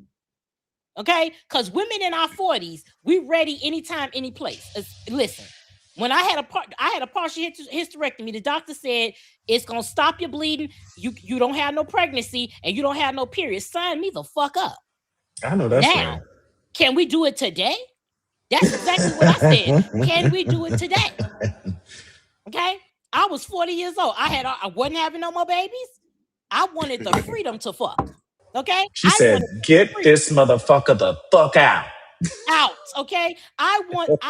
Okay? Because women in our 40s, we ready anytime, any place. Listen, when I had a partial hysterectomy, the doctor said, it's going to stop your bleeding. You don't have no pregnancy and you don't have no period. Sign me the fuck up. I know that's now, right. Can we do it today? That's exactly what I said. Can we do it today? Okay? I was 40 years old. I wasn't having no more babies. I wanted the freedom to fuck. Okay? She said, get this motherfucker the fuck out. Out. Okay? I want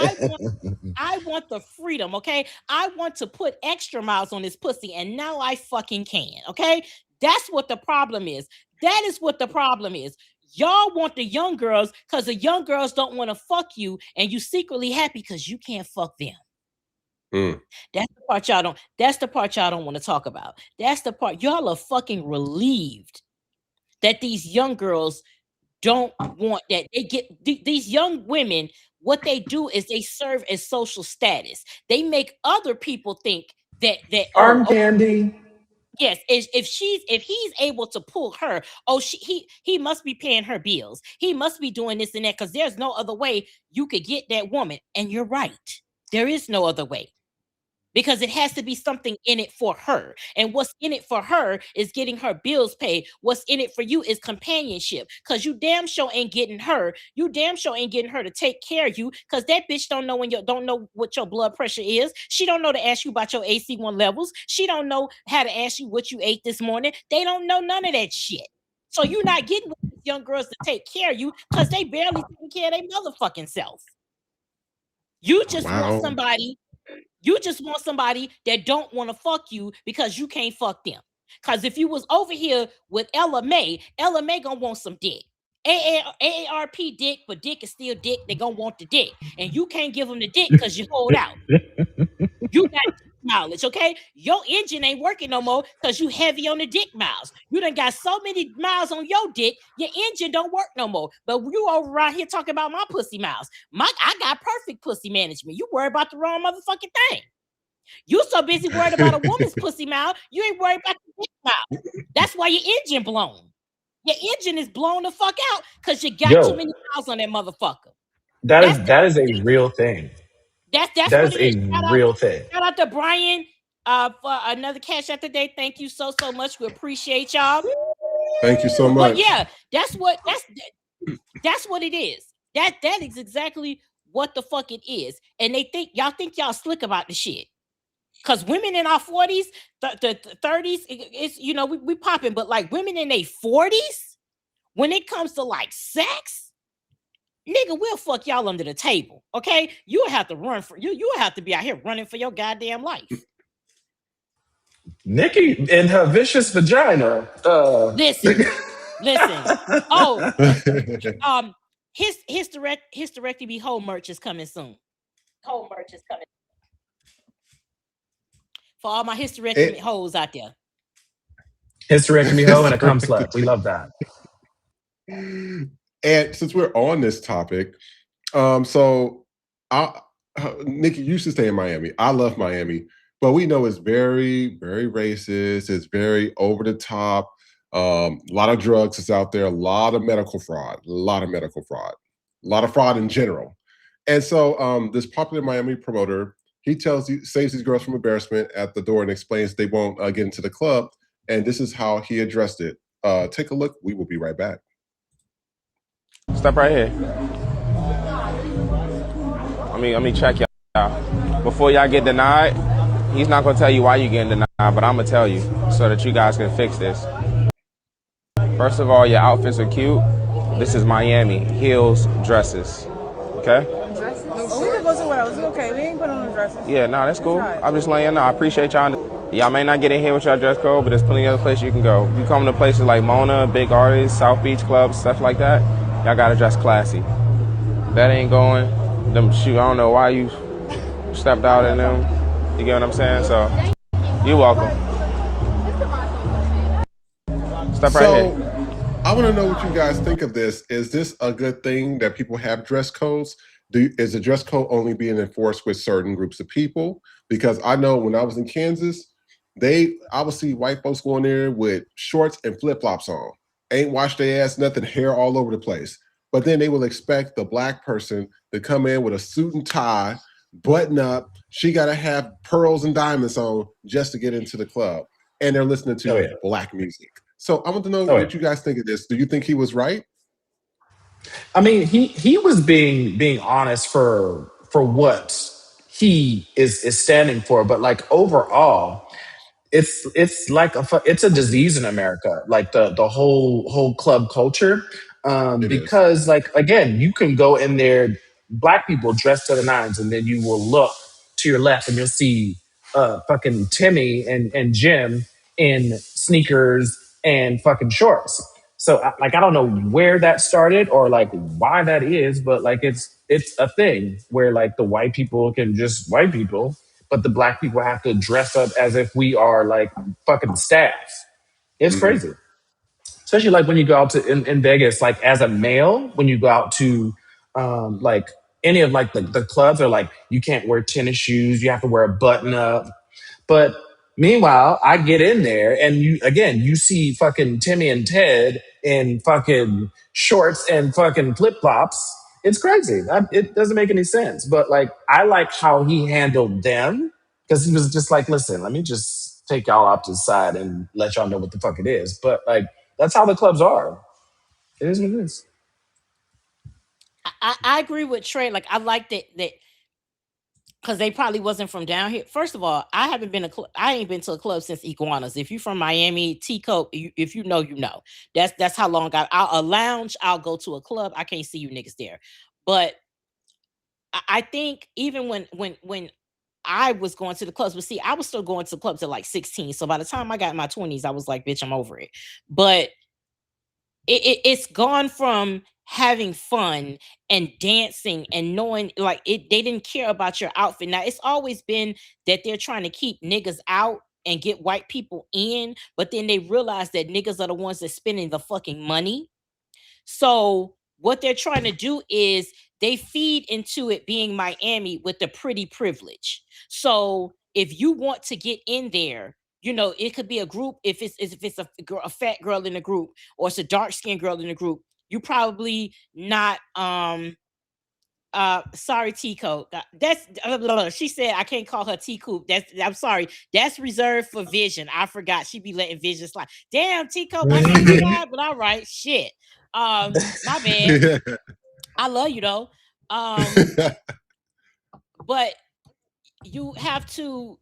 the freedom. Okay? I want to put extra miles on this pussy, and now I fucking can. Okay? That's what the problem is. That is what the problem is. Y'all want the young girls because the young girls don't want to fuck you, and you secretly happy because you can't fuck them. That's the part y'all don't want to talk about. That's the part y'all are fucking relieved that these young girls don't want that. They get these young women. What they do is they serve as social status. They make other people think that arm candy. Yes, if he's able to pull her, he must be paying her bills. He must be doing this and that because there's no other way you could get that woman. And you're right. There is no other way. Because it has to be something in it for her. And what's in it for her is getting her bills paid. What's in it for you is companionship. Because you damn sure ain't getting her. You damn sure ain't getting her to take care of you. Because that bitch don't know what your blood pressure is. She don't know to ask you about your AC1 levels. She don't know how to ask you what you ate this morning. They don't know none of that shit. So you're not getting with this young girls to take care of you because they barely taking care of their motherfucking self. You just want somebody. You just want somebody that don't want to fuck you because you can't fuck them. Because if you was over here with Ella May gonna want some dick. AARP dick, but dick is still dick. They gonna want the dick, and you can't give them the dick because you hold out. You got dick mileage, okay? Your engine ain't working no more because you heavy on the dick miles. You done got so many miles on your dick, your engine don't work no more. But you over right here talking about my pussy miles. I got perfect pussy management. You worry about the wrong motherfucking thing. You so busy worried about a woman's pussy mouth, you ain't worried about the dick mouth. That's why your engine blown. Your engine is blown the fuck out because you got too many miles on that motherfucker. That is a real thing. That's what it is. Real thing. Shout out to Brian for another cash out today. Thank you so much. We appreciate y'all. Thank you so much. But yeah, that's what it is. That is exactly what the fuck it is. And they think y'all slick about the shit. Because women in our 40s, the 30s, it's we popping, but like women in their 40s, when it comes to like sex, nigga, we'll fuck y'all under the table. Okay, you'll have to run for you'll have to be out here running for your goddamn life. Nikki and her vicious vagina. Listen. Oh, hysterectomy whole merch is coming soon. For all my hysterectomy hoes out there. Hysterectomy hoe and a cum slut. We love that. And since we're on this topic, Nikki used to stay in Miami. I love Miami, but we know it's very, very racist. It's very over the top. A lot of drugs is out there. A lot of medical fraud. A lot of fraud in general. And so this popular Miami promoter, he saves these girls from embarrassment at the door and explains they won't get into the club. And this is how he addressed it. Take a look. We will be right back. Step right here. Let me check y'all. Before y'all get denied, he's not gonna tell you why you're getting denied, but I'm gonna tell you so that you guys can fix this. First of all, your outfits are cute. This is Miami. Heels, dresses. Okay? Dresses? Oh, we can go somewhere else. It's okay. We ain't put on the dresses. Yeah, no, that's cool. I'm just letting you know. I appreciate y'all. Y'all may not get in here with your dress code, but there's plenty of other places you can go. If you come to places like Mona, Big Artists, South Beach Club, stuff like that, y'all gotta dress classy. That ain't going. Them shoes, I don't know why you stepped out in them. You get what I'm saying? So, you're welcome. Step right here. I want to know what you guys think of this. Is this a good thing that people have dress codes? Is the dress code only being enforced with certain groups of people? Because I know when I was in Kansas, I would see white folks going there with shorts and flip-flops on. Ain't washed their ass, nothing, hair all over the place. But then they will expect the black person to come in with a suit and tie, button up. She got to have pearls and diamonds on just to get into the club. And they're listening to black music. So I want to know what you guys think of this. Do you think he was right? I mean, he was being honest for what he is standing for, but like overall, it's like it's a disease in America, like the whole club culture. Because like again, you can go in there, black people dressed to the nines, and then you will look to your left and you'll see fucking Timmy and Jim in sneakers and fucking shorts. So I don't know where that started or like why that is, but like it's a thing where like the white people can just white people, but the black people have to dress up as if we are like fucking staff. It's crazy. Especially like when you go out to in Vegas, like as a male, when you go out to like any of like the clubs are like, you can't wear tennis shoes, you have to wear a button up. But meanwhile, I get in there and you see fucking Timmy and Ted in fucking shorts and fucking flip-flops. It's crazy. It doesn't make any sense. But like, I like how he handled them because he was just like, listen, let me just take y'all off to the side and let y'all know what the fuck it is. But like, that's how the clubs are. It is what it is. I agree with Trey. Like, I like that Because they probably wasn't from down here. First of all, I ain't been to a club since Iguanas. If you from Miami, Tico, if you know, you know. That's how long a lounge. I'll go to a club. I can't see you niggas there. But I think even when I was going to the clubs, but see, I was still going to the clubs at like 16. So by the time I got in my 20s, I was like, bitch, I'm over it. But it's gone from having fun and dancing and knowing like they didn't care about your outfit. Now it's always been that they're trying to keep niggas out and get white people in, but then they realize that niggas are the ones that's spending the fucking money. So what they're trying to do is they feed into it being Miami with the pretty privilege. So if you want to get in there, you know, it could be a group. If it's a fat girl in the group, or it's a dark skinned girl in the group, you probably not sorry Tico. That's she said I can't call her T Coop. I'm sorry. That's reserved for Vision. I forgot she be letting Vision slide. Damn Tico, I can't slide, but all right, shit. My bad. I love you though. But you have to,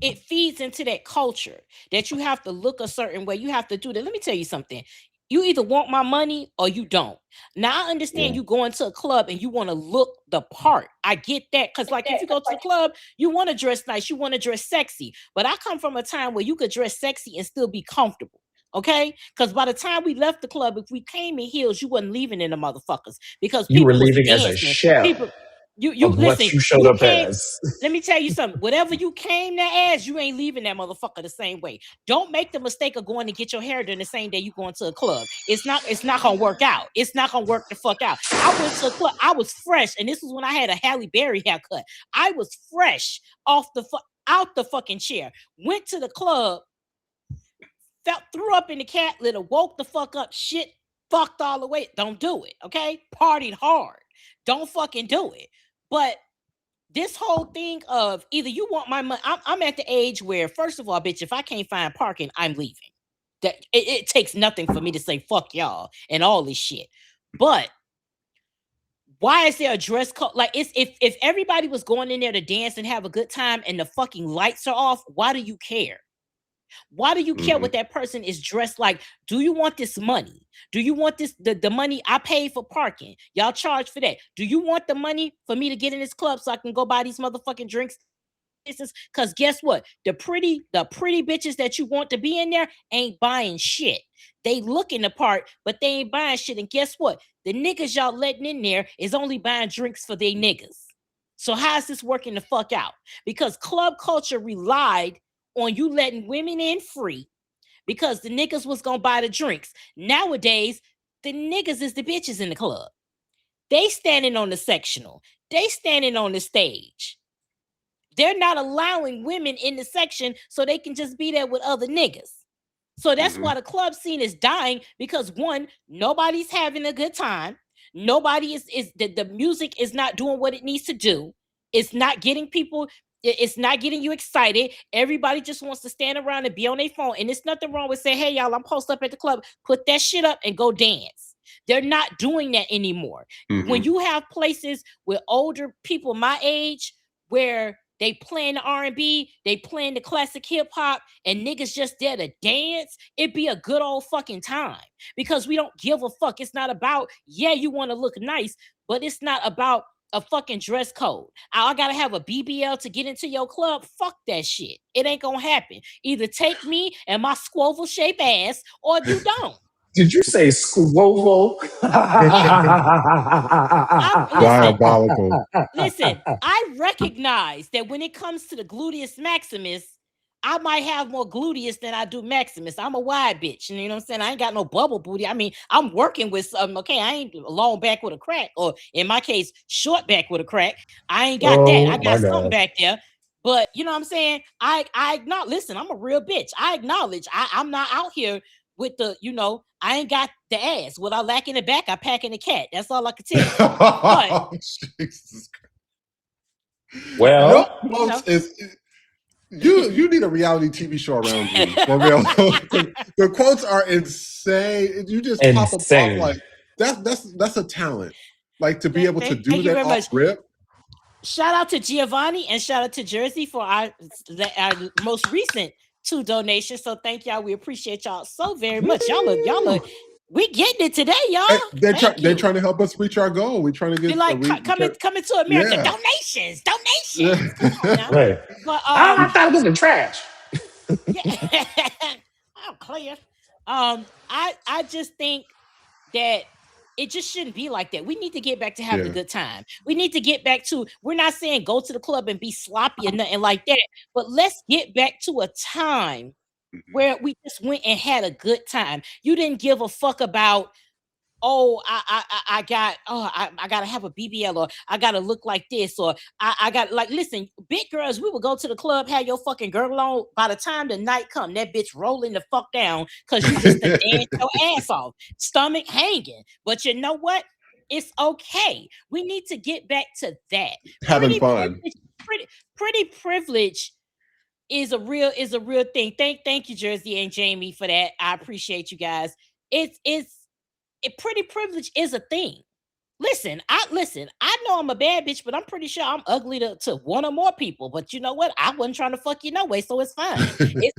it feeds into that culture that you have to look a certain way. You have to do that. Let me tell you something. You either want my money or you don't. Now I understand you go into a club and you want to look the part. I get that. Because like if you go to the club, you want to dress nice, you want to dress sexy. But I come from a time where you could dress sexy and still be comfortable. Okay, because by the time we left the club, if we came in heels, you wasn't leaving in the motherfuckers because You people were was leaving as a dancing. shell People, you of what listen. you showed You up came. as. Let me tell you something. Whatever you came there as, you ain't leaving that motherfucker the same way. Don't make the mistake of going to get your hair done the same day you going to a club. It's not gonna work out. It's not gonna work the fuck out. I went to a club. I was fresh, and this was when I had a Halle Berry haircut. I was fresh out the fucking chair. Went to the club. Threw up in the cat litter, woke the fuck up, shit, fucked all the way. Don't do it, okay? Partied hard. Don't fucking do it. But this whole thing of either you want my money, I'm at the age where, first of all, bitch, if I can't find parking, I'm leaving. That it takes nothing for me to say fuck y'all and all this shit. But why is there a dress code? Like, if everybody was going in there to dance and have a good time and the fucking lights are off, why do you care? Why do you care what that person is dressed like? Do you want this money? Do you want this the money I paid for parking? Y'all charge for that. Do you want the money for me to get in this club so I can go buy these motherfucking drinks? Because guess what? The pretty bitches that you want to be in there ain't buying shit. They looking the part, but they ain't buying shit. And guess what? The niggas y'all letting in there is only buying drinks for they niggas. So how is this working the fuck out? Because club culture relied on you letting women in free because the niggas was gonna buy the drinks. Nowadays, the niggas is the bitches in the club. They standing on the sectional. They standing on the stage. They're not allowing women in the section so they can just be there with other niggas. So that's why the club scene is dying, because one, nobody's having a good time. Nobody is the music is not doing what it needs to do. It's not getting people. It's not getting you excited. Everybody just wants to stand around and be on their phone. And there's nothing wrong with saying, hey, y'all, I'm posted up at the club. Put that shit up and go dance. They're not doing that anymore. When you have places with older people my age where they playing the R&B, they playing the classic hip hop, and niggas just there to dance, it'd be a good old fucking time. Because we don't give a fuck. It's not about, yeah, you want to look nice, but it's not about a fucking dress code. I gotta have a BBL to get into your club. Fuck that shit. It ain't gonna happen. Either take me and my squoval shape ass, or you don't. Did you say squoval? Diabolical. Listen, I recognize that when it comes to the gluteus maximus, I might have more gluteus than I do maximus. I'm a wide bitch. You know what I'm saying? I ain't got no bubble booty. I mean, I'm working with something. Okay, I ain't long back with a crack, or in my case, short back with a crack. I ain't got that. I got something back there. But you know what I'm saying? I acknowledge, listen, I'm a real bitch. I acknowledge I'm not out here with the, I ain't got the ass. What I lack in the back, I pack in the cat. That's all I can tell you. But Jesus Christ. Well, you need a reality TV show around you. For real. The quotes are insane. You just pop them off like that's a talent. Like to be able to do that off rip. Shout out to Giovanni and shout out to Jersey for our most recent 2 donations. So thank y'all. We appreciate y'all so very much. Y'all are we getting it today, y'all. They're trying to help us reach our goal. We're trying to get coming to America. Yeah. Donations. Come on now. Right. But I thought it was in trash. Yeah. I'm clear. I just think that it just shouldn't be like that. We need to get back to having a good time. We need to get back to, we're not saying go to the club and be sloppy and nothing like that, but let's get back to a time where we just went and had a good time. You didn't give a fuck about, oh, I gotta have a BBL, or I gotta look like this, or I got, like, listen, big girls, we would go to the club, have your fucking girl on. By the time the night come, that bitch rolling the fuck down because you just dance your ass off, stomach hanging. But you know what? It's okay. We need to get back to that. Having fun. Pretty privilege is a real thing. Thank you, Jersey and Jamie, for that. I appreciate you guys. Pretty privilege is a thing. Listen, I know I'm a bad bitch, but I'm pretty sure I'm ugly to one or more people. But you know what? I wasn't trying to fuck you no way, so it's fine.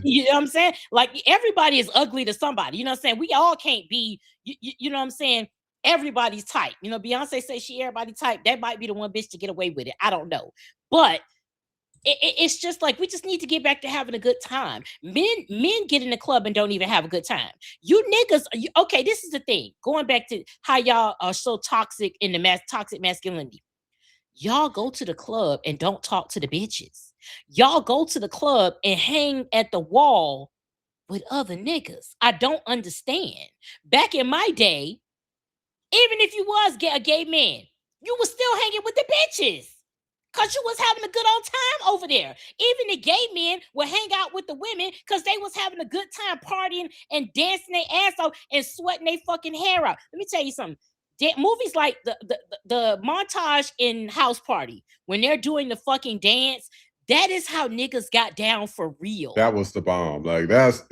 You know what I'm saying? Like, everybody is ugly to somebody. You know what I'm saying? We all can't be, you know what I'm saying? Everybody's type. You know, Beyonce says she everybody type. That might be the one bitch to get away with it. I don't know. But it's just like, we just need to get back to having a good time. Men get in the club and don't even have a good time. You niggas, okay, this is the thing. Going back to how y'all are so toxic in the toxic masculinity. Y'all go to the club and don't talk to the bitches. Y'all go to the club and hang at the wall with other niggas. I don't understand. Back in my day, even if you was a gay man, you was still hanging with the bitches. Because you was having a good old time over there. Even the gay men would hang out with the women because they was having a good time partying and dancing their ass off and sweating their fucking hair out. Let me tell you something. Movies like the montage in House Party, when they're doing the fucking dance, that is how niggas got down for real. That was the bomb. Like, that was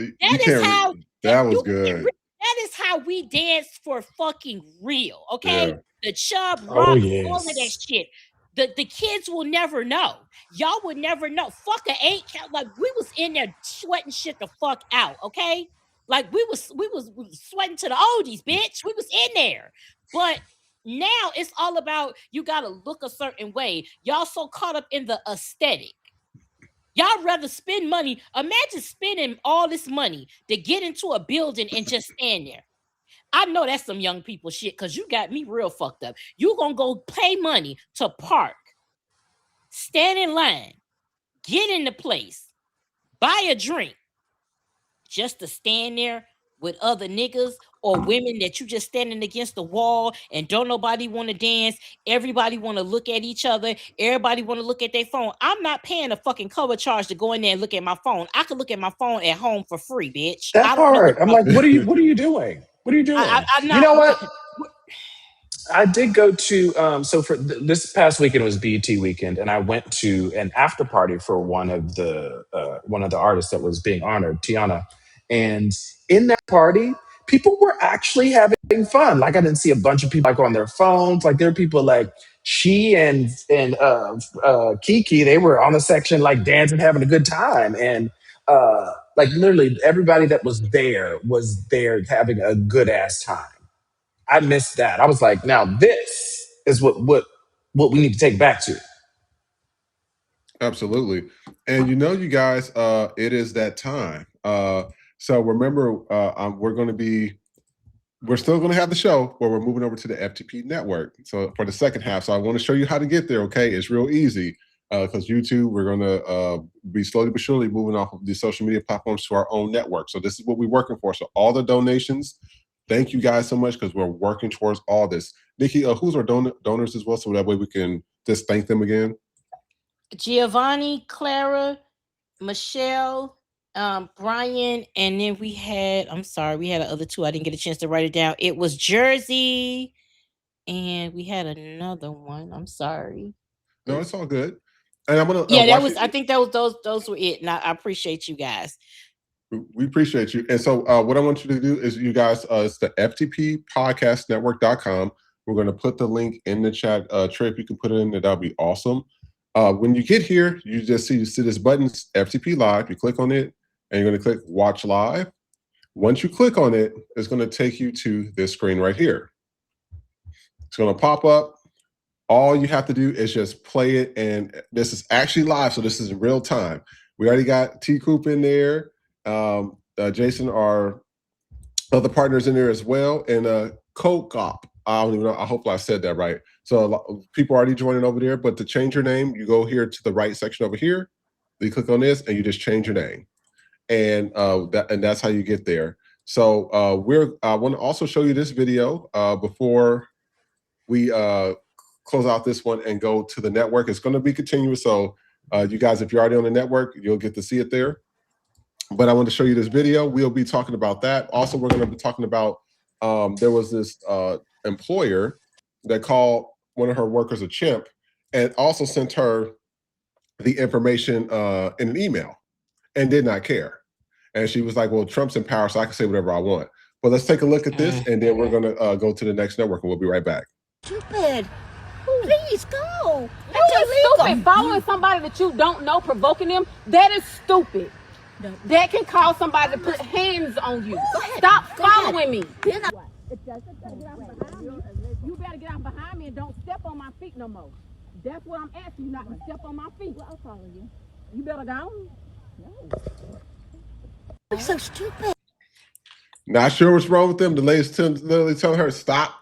good. That is how we danced for fucking real, okay? Yeah. The chub rock, all of that shit. The kids will never know. Y'all would never know. Fuck a 8 count. Like, we was in there sweating shit the fuck out, okay? Like, we was sweating to the oldies, bitch. We was in there. But now it's all about, you gotta look a certain way. Y'all so caught up in the aesthetic. Y'all rather spend money. Imagine spending all this money to get into a building and just stand there. I know that's some young people shit, because you got me real fucked up. You gonna go pay money to park, stand in line, get in the place, buy a drink, just to stand there with other niggas or women that you just standing against the wall and don't nobody want to dance. Everybody want to look at each other. Everybody want to look at their phone. I'm not paying a fucking cover charge to go in there and look at my phone. I could look at my phone at home for free, bitch. That part. I'm like, what are you doing? What are you doing? You know what? I did go to so for this past weekend was BET weekend, and I went to an after party for one of the artists that was being honored, Tiana. And in that party, people were actually having fun. Like, I didn't see a bunch of people like on their phones. Like, there were people like she and Kiki. They were on the section like dancing, having a good time, and like literally everybody that was there having a good ass time. I missed that. I was like, now this is what we need to take back to. Absolutely. And you guys, it is that time. So remember, we're still going to have the show, but we're moving over to the FTP network. So for the second half, so I want to show you how to get there. Okay. It's real easy. Because YouTube, we're going to be slowly but surely moving off of the social media platforms to our own network. So this is what we're working for. So all the donations, thank you guys so much, because we're working towards all this. Nikki, who's our donors as well? So that way we can just thank them again. Giovanni, Clara, Michelle, Brian, and then we had the other 2. I didn't get a chance to write it down. It was Jersey, and we had another one. I'm sorry. No, it's all good. And I'm gonna I think those were it. And I appreciate you guys. We appreciate you. And so what I want you to do is, you guys, it's the FTPpodcastnetwork.com. We're going to put the link in the chat. Trey, if you can put it in there, that'll be awesome. When you get here, you just see this button, FTP Live. You click on it, and you're going to click Watch Live. Once you click on it, it's going to take you to this screen right here. It's going to pop up. All you have to do is just play it, and this is actually live, so this is in real time. We already got T Coop in there. Jason, our other partners in there as well, and Cop. I don't even know. I hope I said that right. So people are already joining over there, but to change your name, you go here to the right section over here. You click on this, and you just change your name, and that's how you get there. So I want to also show you this video before we close out this one and go to the network. It's going to be continuous, so you guys, if you're already on the network, you'll get to see it there. But I want to show you this video. We'll be talking about that. Also, we're going to be talking about there was this employer that called one of her workers a chimp and also sent her the information in an email and did not care. And she was like, well, Trump's in power, so I can say whatever I want. But let's take a look at this, and then we're going to go to the next network, and we'll be right back. Stupid. Please go. That's stupid. Following somebody that you don't know, provoking them, that is stupid. That can cause somebody to put hands on you. Stop following me. You better get out behind me and don't step on my feet no more. That's what I'm asking you, not to step on my feet. Well, I'll follow you. You better go. No. You're so stupid. Not sure what's wrong with them. The lady's literally telling her, stop,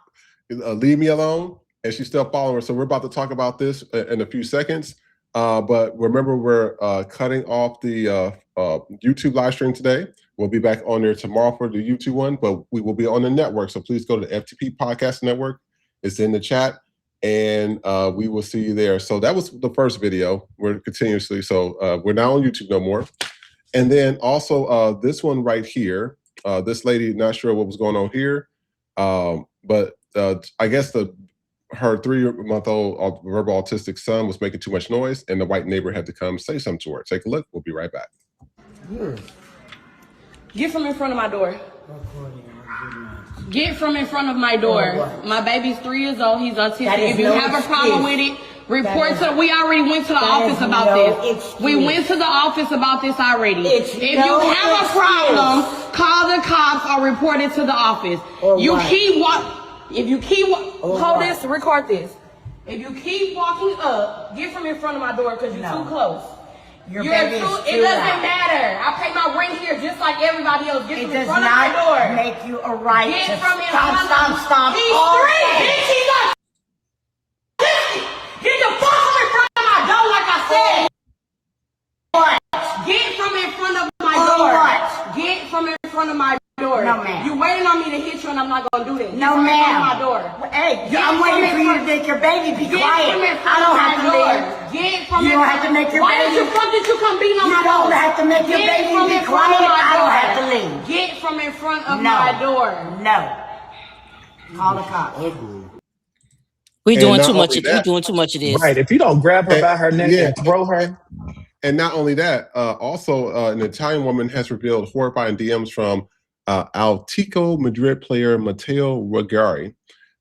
leave me alone. And she's still following her. So we're about to talk about this in a few seconds. But remember, we're cutting off the YouTube live stream today. We'll be back on there tomorrow for the YouTube one, but we will be on the network. So please go to the FTP Podcast Network. It's in the chat, and we will see you there. So that was the first video. We're continuously, so we're not on YouTube no more. And then also this one right here, this lady, not sure what was going on here, but I guess her 3-month-old verbal autistic son was making too much noise, and the white neighbor had to come say something to her. Take a look. We'll be right back. Get from in front of my door. Get from in front of my door. My baby's 3 years old. He's autistic. If you have a problem with it, report to. We already went to the office about this. We went to the office about this already. If you have a problem, call the cops or report it to the office. You keep If you keep hold this, record this. If you keep walking up, get from in front of my door because you're too close. It doesn't matter. I pay my rent here just like everybody else. Get from in front of my door. It does not make you a right Get to from in front of stop. He's 3. Bitch, he's autistic. Get the fuck from in front of my door like I said. What? Get from in front of my door. What? Get from in front of my door. No, ma'am. You waiting on me to hit you and I'm not going to do that. No, Get from in front of ma'am. my door. Hey, I'm waiting for you to make your baby be quiet. I don't have to leave. Get from You don't have to make your Why baby. did you come beating on You my door? don't have to make your Get baby from be in front of quiet. my I don't door. have to leave. Get from in front of No. my door. No. Call the cops. We And doing not too much. only We that- doing too much of this. Right. If you don't grab her by her neck yeah. and throw her. And not only that, also an Italian woman has revealed horrifying DMs from Atletico Madrid player Matteo Regari.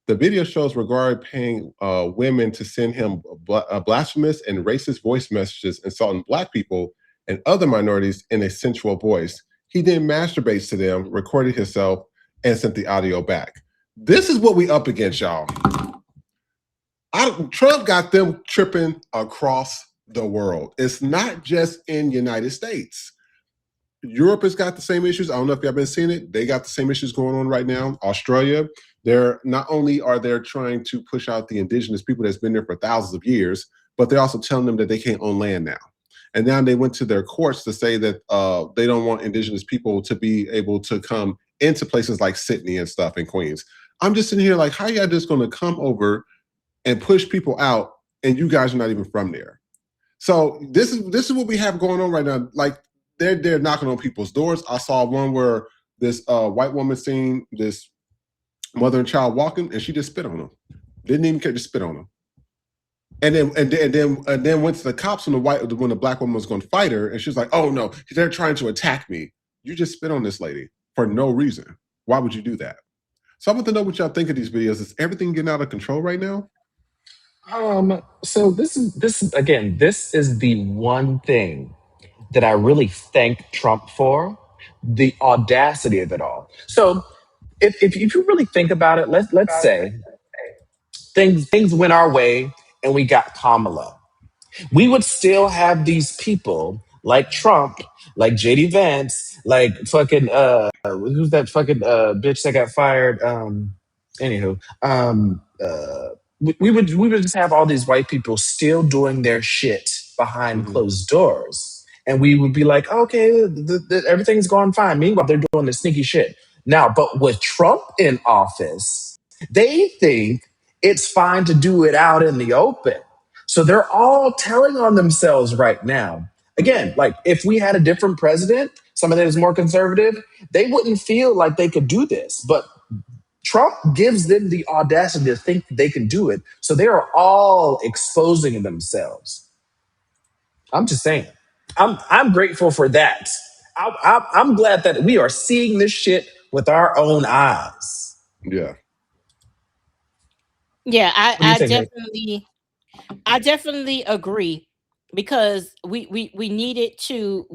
The video shows Regari paying women to send him blasphemous and racist voice messages insulting Black people and other minorities in a sensual voice. He then masturbates to them, recorded himself, and sent the audio back. This is what we up against, y'all. Trump got them tripping across the world. It's not just in the United States. Europe has got the same issues. I don't know if y'all been seeing it. They got the same issues going on right now. Australia, they're not only are they trying to push out the indigenous people that's been there for thousands of years, but they're also telling them that they can't own land now. And now they went to their courts to say that they don't want indigenous people to be able to come into places like Sydney and stuff in Queens. I'm just sitting here like, how y'all just going to come over and push people out and you guys are not even from there? So this is what we have going on right now. Like they're knocking on people's doors. I saw one where this white woman seen this mother and child walking, and she just spit on them. Didn't even care to spit on them. And then went to the cops when the Black woman was going to fight her, and she was like, "Oh no, they're trying to attack me." You just spit on this lady for no reason. Why would you do that? So I want to know what y'all think of these videos. Is everything getting out of control right now? So this is again, this is the one thing that I really thank Trump for, the audacity of it all. So if you really think about it, let's say things went our way and we got Kamala, we would still have these people like Trump, like JD Vance, like fucking who's that fucking bitch that got fired? Anywho, we would just have all these white people still doing their shit behind closed doors, and we would be like, okay, everything's going fine. Meanwhile, they're doing the sneaky shit now. But with Trump in office, they think it's fine to do it out in the open. So they're all telling on themselves right now. Again, like if we had a different president, somebody that is more conservative, they wouldn't feel like they could do this. But Trump gives them the audacity to think they can do it. So they are all exposing themselves. I'm just saying. I'm grateful for that. I'm glad that we are seeing this shit with our own eyes. Yeah. Yeah, What do you think, Hank? I definitely agree because we needed to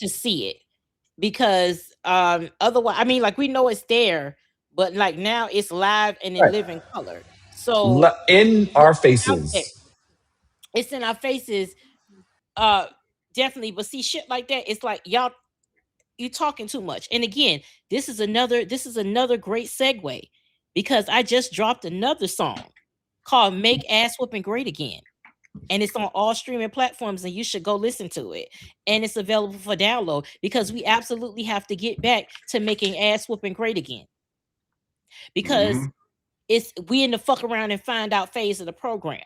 see it because otherwise, I mean, like we know it's there, but like now it's live and in Right. living color. So In our out there. faces. It's in our faces, definitely. But see, shit like that, it's like y'all, you talking too much. And again, this is another great segue because I just dropped another song called "Make Ass Whooping Great Again." And it's on all streaming platforms, and you should go listen to it. And it's available for download because we absolutely have to get back to making ass whooping great again. Because we in the fuck around and find out phase of the program.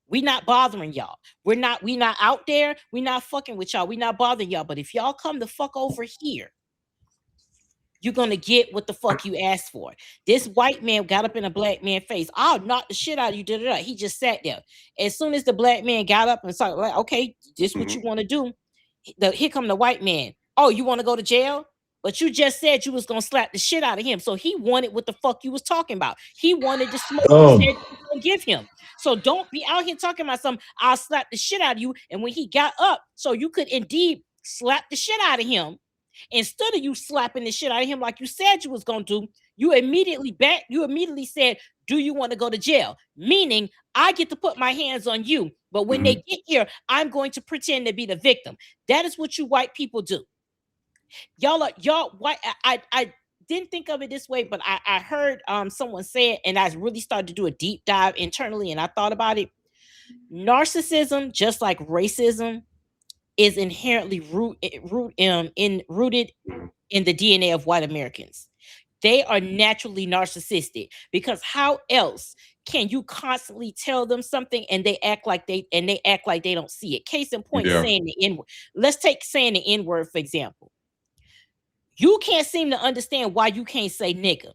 We not bothering y'all. We not out there. We not fucking with y'all. We not bothering y'all. But if y'all come the fuck over here, you're gonna get what the fuck you asked for. This white man got up in a black man's face. I'll knock the shit out of you. He just sat there. As soon as the black man got up and started like, okay, this what you want to do. Here come the white man. Oh, you want to go to jail? But you just said you was gonna slap the shit out of him. So he wanted what the fuck you was talking about. He wanted the smoke you said you was gonna give him. So don't be out here talking about something. I'll slap the shit out of you. And when he got up, so you could indeed slap the shit out of him. Instead of you slapping the shit out of him like you said you was gonna do, you immediately said, do you want to go to jail? Meaning I get to put my hands on you, but when they get here, I'm going to pretend to be the victim. That is what you white people do. Y'all white. I didn't think of it this way, but I heard someone say it, and I really started to do a deep dive internally, and I thought about it. Narcissism, just like racism, is inherently rooted in the DNA of white Americans. They are naturally narcissistic because how else can you constantly tell them something and they act like they don't see it? Case in point, saying the N-word. Let's take saying the N-word, for example. You can't seem to understand why you can't say nigga,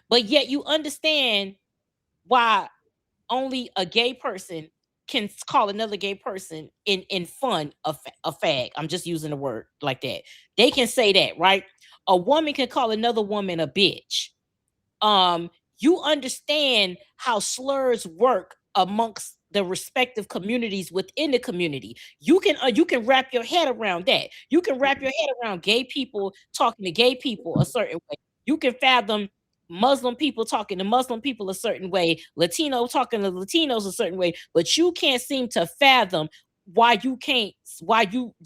but yet you understand why only a gay person can call another gay person in fun a fag. I'm just using the word like that. They can say that, right? A woman can call another woman a bitch. You understand how slurs work amongst the respective communities within the community. You can wrap your head around that. You can wrap your head around gay people talking to gay people a certain way. You can fathom Muslim people talking to Muslim people a certain way, Latino talking to Latinos a certain way, but you can't seem to fathom why you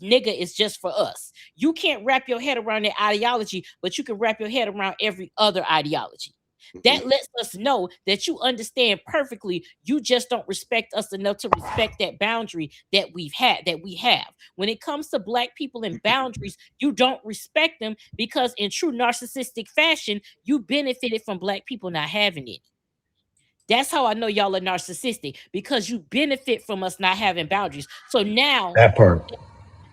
nigga is just for us. You can't wrap your head around that ideology, but you can wrap your head around every other ideology. That lets us know that you understand perfectly. You just don't respect us enough to respect that boundary that we have. When it comes to black people and boundaries, you don't respect them because in true narcissistic fashion, you benefited from black people not having it. That's how I know y'all are narcissistic, because you benefit from us not having boundaries. So now That part.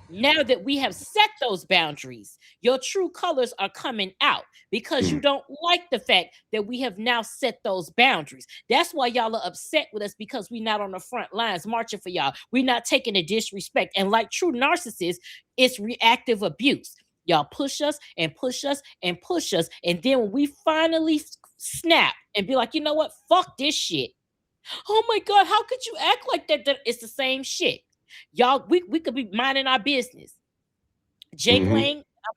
now that we have set those boundaries, your true colors are coming out because you don't like the fact that we have now set those boundaries. That's why y'all are upset with us, because we're not on the front lines marching for y'all. We're not taking the disrespect. And like true narcissists, it's reactive abuse. Y'all push us and push us and push us. And then when we finally snap and be like, you know what? Fuck this shit. Oh my God, how could you act like that? It's the same shit. Y'all, we could be minding our business. Jake Mm-hmm. Lang, I'm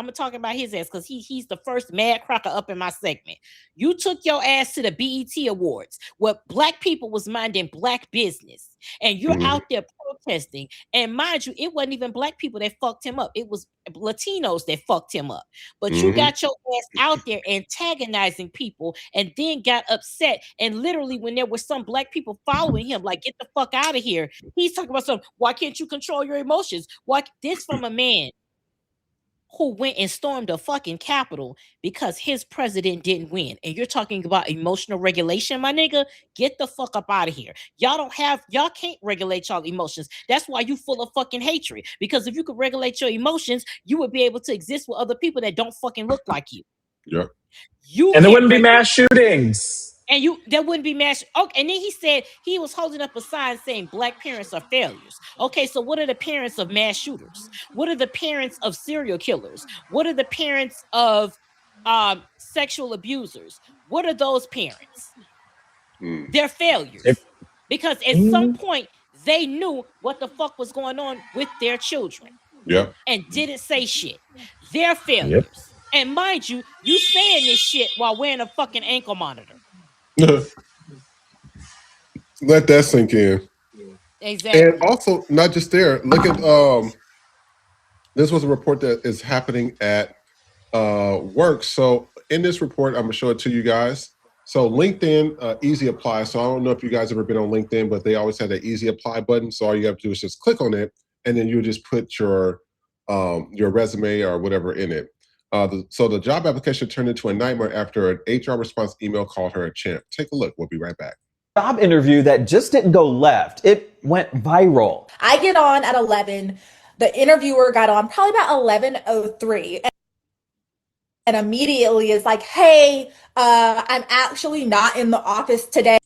gonna talk about his ass because he's the first mad cracker up in my segment. You took your ass to the BET Awards where black people was minding black business, and you're Mm-hmm. out there protesting. And mind you, it wasn't even black people that fucked him up; it was Latinos that fucked him up. But you Mm-hmm. got your ass out there antagonizing people, and then got upset. And literally, when there were some black people following him, like get the fuck out of here. He's talking about something. Why can't you control your emotions? Why this from a man who went and stormed the fucking Capitol because his president didn't win. And you're talking about emotional regulation, my nigga? Get the fuck up out of here. Y'all can't regulate y'all emotions. That's why you full of fucking hatred. Because if you could regulate your emotions, you would be able to exist with other people that don't fucking look like you. Yep. And there wouldn't be mass shootings. And there wouldn't be mass. Okay, and then he said he was holding up a sign saying black parents are failures. Okay, so what are the parents of mass shooters? What are the parents of serial killers? What are the parents of sexual abusers? What are those parents? They're failures. Because at some point they knew what the fuck was going on with their children. Yeah. And didn't say shit. They're failures. And mind you, you saying this shit while wearing a fucking ankle monitor. Let that sink in. Exactly. And also, not just there. Look at this was a report that is happening at work. So in this report, I'm gonna show it to you guys. So LinkedIn easy apply. So I don't know if you guys ever been on LinkedIn, but they always had that easy apply button. So all you have to do is just click on it, and then you just put your resume or whatever in it. So the job application turned into a nightmare after an HR response email called her a champ. Take a look. We'll be right back. Job interview that just didn't go left. It went viral. I get on at 11. The interviewer got on probably about 11:03. And immediately is like, hey, I'm actually not in the office today.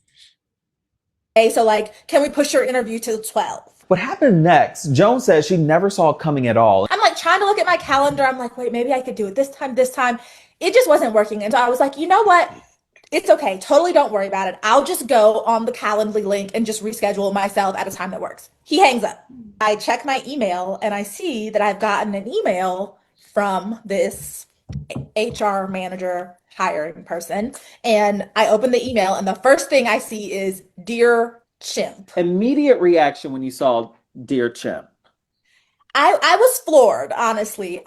So like, can we push your interview till 12? What happened next? Joan says she never saw it coming at all. I'm like trying to look at my calendar. I'm like, wait, maybe I could do it this time. It just wasn't working. And so I was like, you know what? It's okay. Totally don't worry about it. I'll just go on the Calendly link and just reschedule myself at a time that works. He hangs up. I check my email and I see that I've gotten an email from this HR manager hiring person. And I open the email and the first thing I see is Dear Chimp. Immediate reaction when you saw Dear Chimp. I was floored, honestly.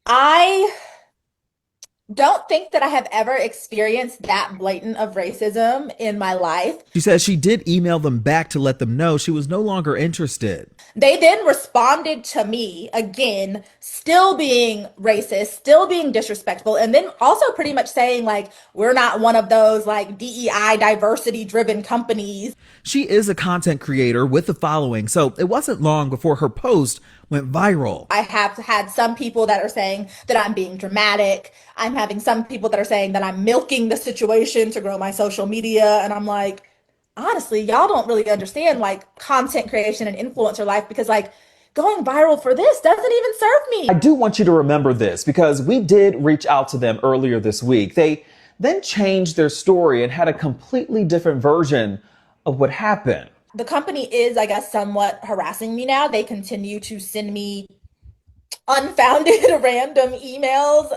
I don't think that I have ever experienced that blatant of racism in my life. She says she did email them back to let them know she was no longer interested. They then responded to me again, still being racist, still being disrespectful, and then also pretty much saying like, we're not one of those like DEI diversity driven companies. She is a content creator with a following, so it wasn't long before her post went viral. I have had some people that are saying that I'm being dramatic. I'm having some people that are saying that I'm milking the situation to grow my social media. And I'm like, honestly, y'all don't really understand like content creation and influencer life, because like going viral for this doesn't even serve me. I do want you to remember this because we did reach out to them earlier this week. They then changed their story and had a completely different version of what happened. The company is, I guess, somewhat harassing me now. They continue to send me unfounded random emails.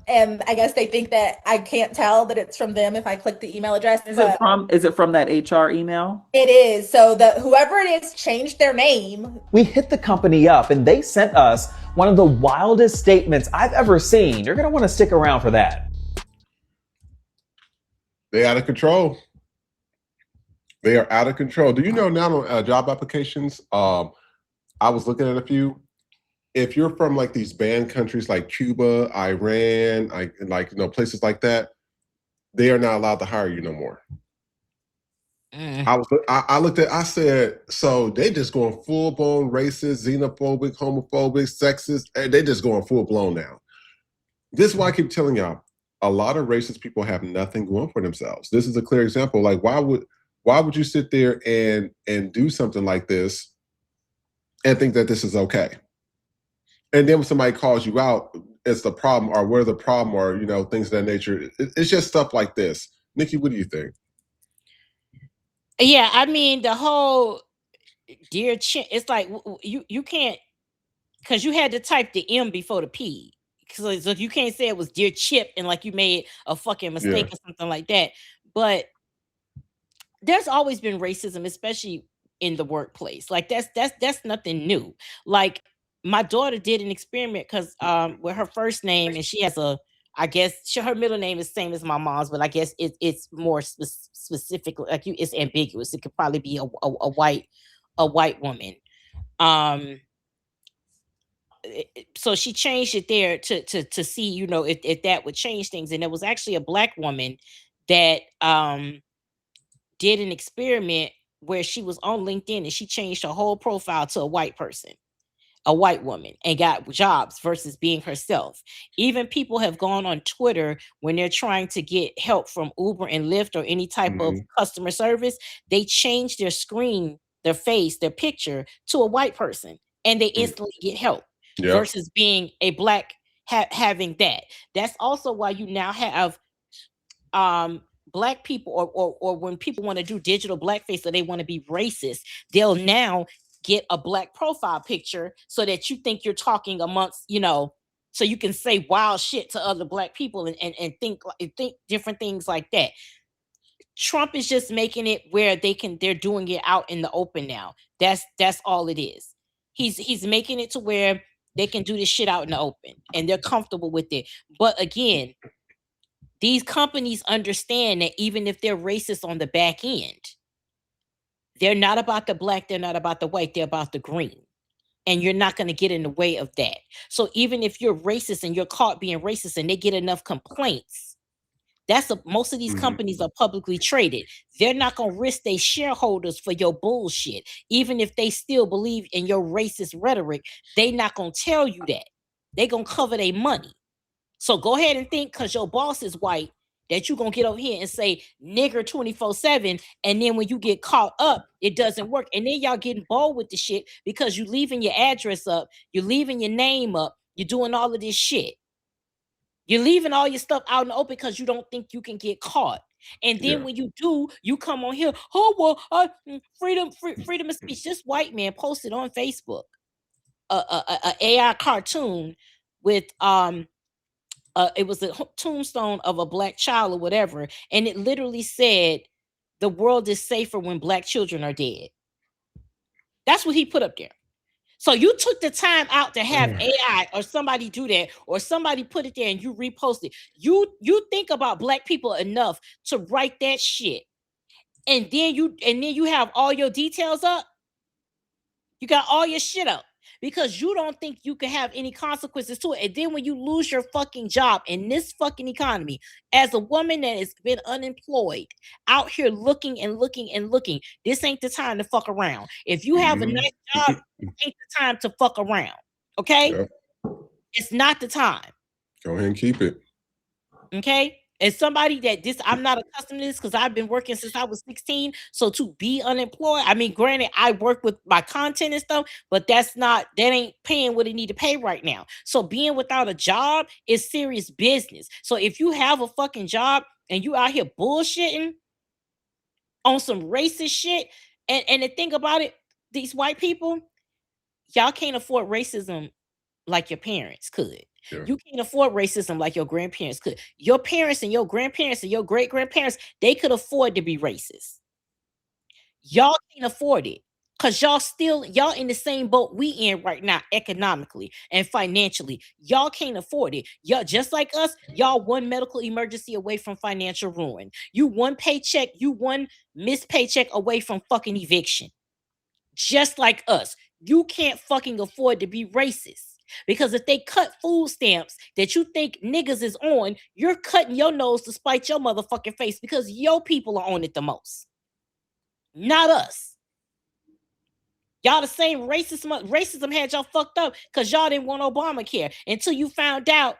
And I guess they think that I can't tell that it's from them if I click the email address. Is it from that HR email? It is. So whoever it is changed their name. We hit the company up and they sent us one of the wildest statements I've ever seen. You're going to want to stick around for that. They're out of control. They are out of control. Do you know now on job applications, I was looking at a few. If you're from like these banned countries like Cuba, Iran, places like that, they are not allowed to hire you no more. I said, so they just going full blown racist, xenophobic, homophobic, sexist. They just going full blown now. This is why I keep telling y'all, a lot of racist people have nothing going for themselves. This is a clear example. Like, why would you sit there and do something like this and think that this is okay? And then when somebody calls you out, it's the problem, or we're the problem, or things of that nature. It's just stuff like this. Nikki, what do you think? Yeah, I mean the whole dear Chip. It's like you can't, because you had to type the M before the P. So you can't say it was dear Chip and like you made a fucking mistake or something like that. But there's always been racism, especially in the workplace. Like that's nothing new. Like my daughter did an experiment because with her first name, and she has I guess her middle name is same as my mom's, but I guess it's more specific. Like it's ambiguous. It could probably be a white woman. So she changed it there to see, you know, if that would change things. And there was actually a black woman that did an experiment where she was on LinkedIn and she changed her whole profile to a white person, a white woman, and got jobs versus being herself. Even people have gone on Twitter when they're trying to get help from Uber and Lyft or any type of customer service. They change their screen, their face, their picture to a white person, and they instantly get help versus being a black having that. That's also why you now have black people or when people want to do digital blackface or they want to be racist, they'll now get a black profile picture so that you think you're talking amongst, you know, so you can say wild shit to other black people and think different things like that. Trump is just making it where they're doing it out in the open now. That's all it is. He's making it to where they can do this shit out in the open and they're comfortable with it. But again, these companies understand that even if they're racist on the back end, they're not about the black, they're not about the white, they're about the green. And you're not going to get in the way of that. So even if you're racist and you're caught being racist and they get enough complaints, most of these companies are publicly traded. They're not going to risk their shareholders for your bullshit. Even if they still believe in your racist rhetoric, they not going to tell you that. They're going to cover their money. So go ahead and think because your boss is white that you're going to get over here and say nigger 24/7. And then when you get caught up, it doesn't work. And then y'all getting bold with the shit because you leaving your address up. You're leaving your name up. You're doing all of this shit. You're leaving all your stuff out in the open because you don't think you can get caught. And then when you do, you come on here. Oh, well, freedom of speech. This white man posted on Facebook a AI cartoon with it was a tombstone of a black child or whatever, and it literally said the world is safer when black children are dead. That's what he put up there. So you took the time out to have AI or somebody do that, or somebody put it there and you repost it. You think about black people enough to write that shit, and then you have all your details up. You got all your shit up because you don't think you can have any consequences to it. And then when you lose your fucking job in this fucking economy, as a woman that has been unemployed, out here looking and looking and looking, this ain't the time to fuck around. If you have a nice job, it ain't the time to fuck around. Okay? It's not the time. Go ahead and keep it. Okay? As somebody I'm not accustomed to this because I've been working since I was 16. So to be unemployed, I mean, granted, I work with my content and stuff, but that ain't paying what it need to pay right now. So being without a job is serious business. So if you have a fucking job and you out here bullshitting on some racist shit, and the thing about it, these white people, y'all can't afford racism like your parents could. You can't afford racism like your grandparents could. Your parents and your grandparents and your great-grandparents, they could afford to be racist. Y'all can't afford it because y'all in the same boat we in right now economically and financially. Y'all can't afford it. Y'all just like us, y'all one medical emergency away from financial ruin. You one missed paycheck away from fucking eviction. Just like us. You can't fucking afford to be racist. Because if they cut food stamps that you think niggas is on, you're cutting your nose to spite your motherfucking face because your people are on it the most. Not us. Y'all the same racism had y'all fucked up because y'all didn't want Obamacare until you found out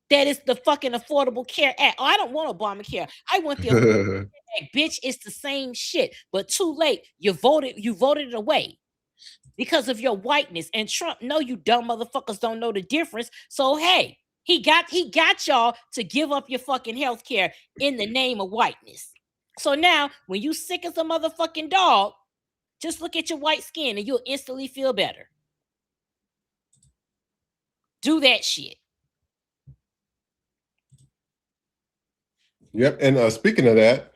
that it's the fucking Affordable Care Act. Oh, I don't want Obamacare. I want the Affordable Care Act. Bitch, it's the same shit. But too late. You voted it away. Because of your whiteness. And Trump, no, you dumb motherfuckers don't know the difference. So hey, he got y'all to give up your fucking health care in the name of whiteness. So now, when you sick as a motherfucking dog, just look at your white skin and you'll instantly feel better. Do that shit. Yep. And speaking of that,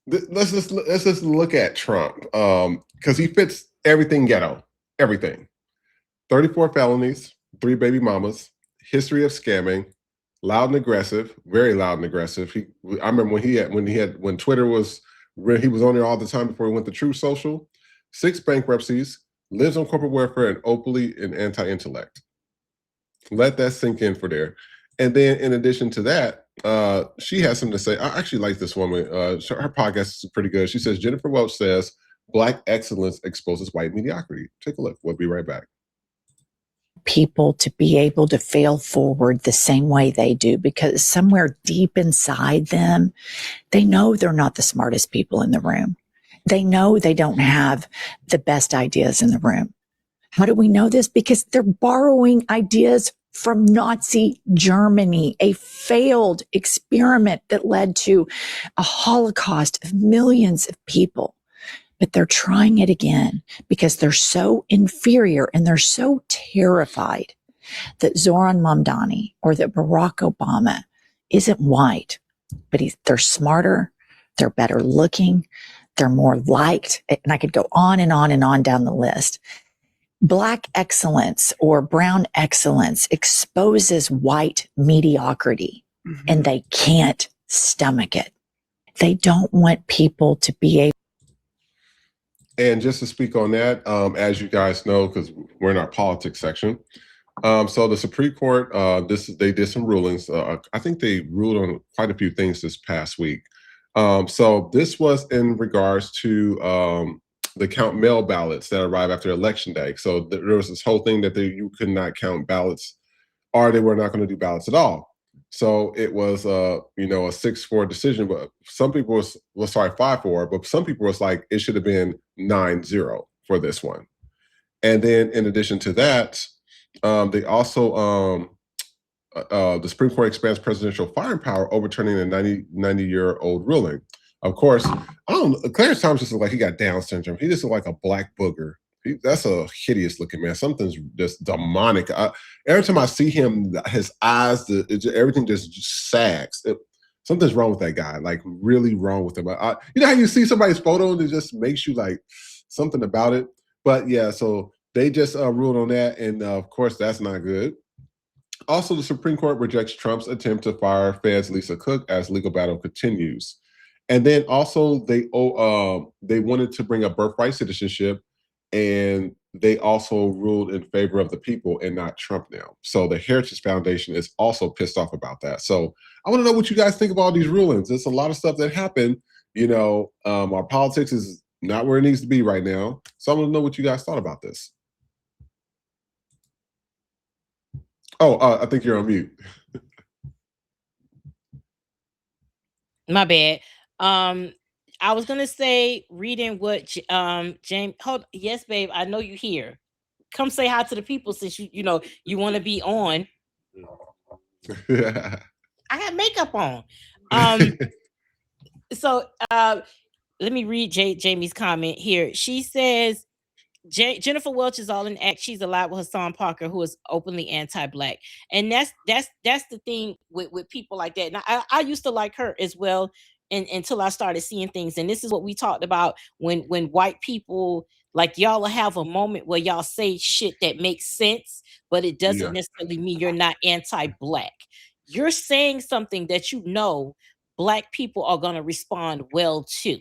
let's just look at Trump, because he fits everything ghetto, everything. 34 felonies, 3 baby mamas, history of scamming, loud and aggressive, very loud and aggressive. I remember when Twitter was, where he was on there all the time before he went to Truth Social. 6 bankruptcies, lives on corporate welfare, and openly an anti-intellect. Let that sink in for there. And then in addition to that, she has something to say. I actually like this woman. Her podcast is pretty good. She says, Jennifer Welch says, Black excellence exposes white mediocrity. Take a look. We'll be right back. People to be able to fail forward the same way they do, because somewhere deep inside them, they know they're not the smartest people in the room. They know they don't have the best ideas in the room. How do we know this? Because they're borrowing ideas from Nazi Germany, a failed experiment that led to a Holocaust of millions of people. But they're trying it again because they're so inferior and they're so terrified that Zoran Mamdani or that Barack Obama isn't white, but they're smarter, they're better looking, they're more liked. And I could go on and on and on down the list. Black excellence or brown excellence exposes white mediocrity, and they can't stomach it. They don't want people to be able. And just to speak on that, as you guys know, because we're in our politics section, so the Supreme Court, they did some rulings. I think they ruled on quite a few things this past week. So this was in regards to the count mail ballots that arrive after Election Day. So there was this whole thing that you could not count ballots, or they were not going to do ballots at all. So it was a 6-4 decision, but some people was 5-4, but some people was like, it should have been 9-0 for this one. And then in addition to that, they also, the Supreme Court expands presidential firing power, overturning a 90-year-old ruling. Of course, Clarence Thomas just looked like he got Down syndrome. He just looked like a black booger. That's a hideous looking man. Something's just demonic. Every time I see him, his eyes, everything just sags. Something's wrong with that guy, like really wrong with him. You know how you see somebody's photo and it just makes you like something about it? But yeah, so they just ruled on that. And of course, that's not good. Also, the Supreme Court rejects Trump's attempt to fire Fed's Lisa Cook as legal battle continues. And then also they wanted to bring up birthright citizenship, and they also ruled in favor of the people and not Trump now. So the Heritage Foundation is also pissed off about that. So I want to know what you guys think about all these rulings. There's a lot of stuff that happened. Our politics is not where it needs to be right now. So I want to know what you guys thought about this. Oh, I think you're on mute. My bad. I was gonna say, reading what James. Yes, babe. I know you here. Come say hi to the people since you want to be on. I got makeup on. So let me read Jamie's comment here. She says, Jennifer Welch is all in act. She's allied with Hassan Parker, who is openly anti-black, and that's the thing with people like that. Now, I used to like her as well, until I started seeing things. And this is what we talked about when white people, like, y'all will have a moment where y'all say shit that makes sense, but it doesn't necessarily mean you're not anti-black. You're saying something that black people are going to respond well to.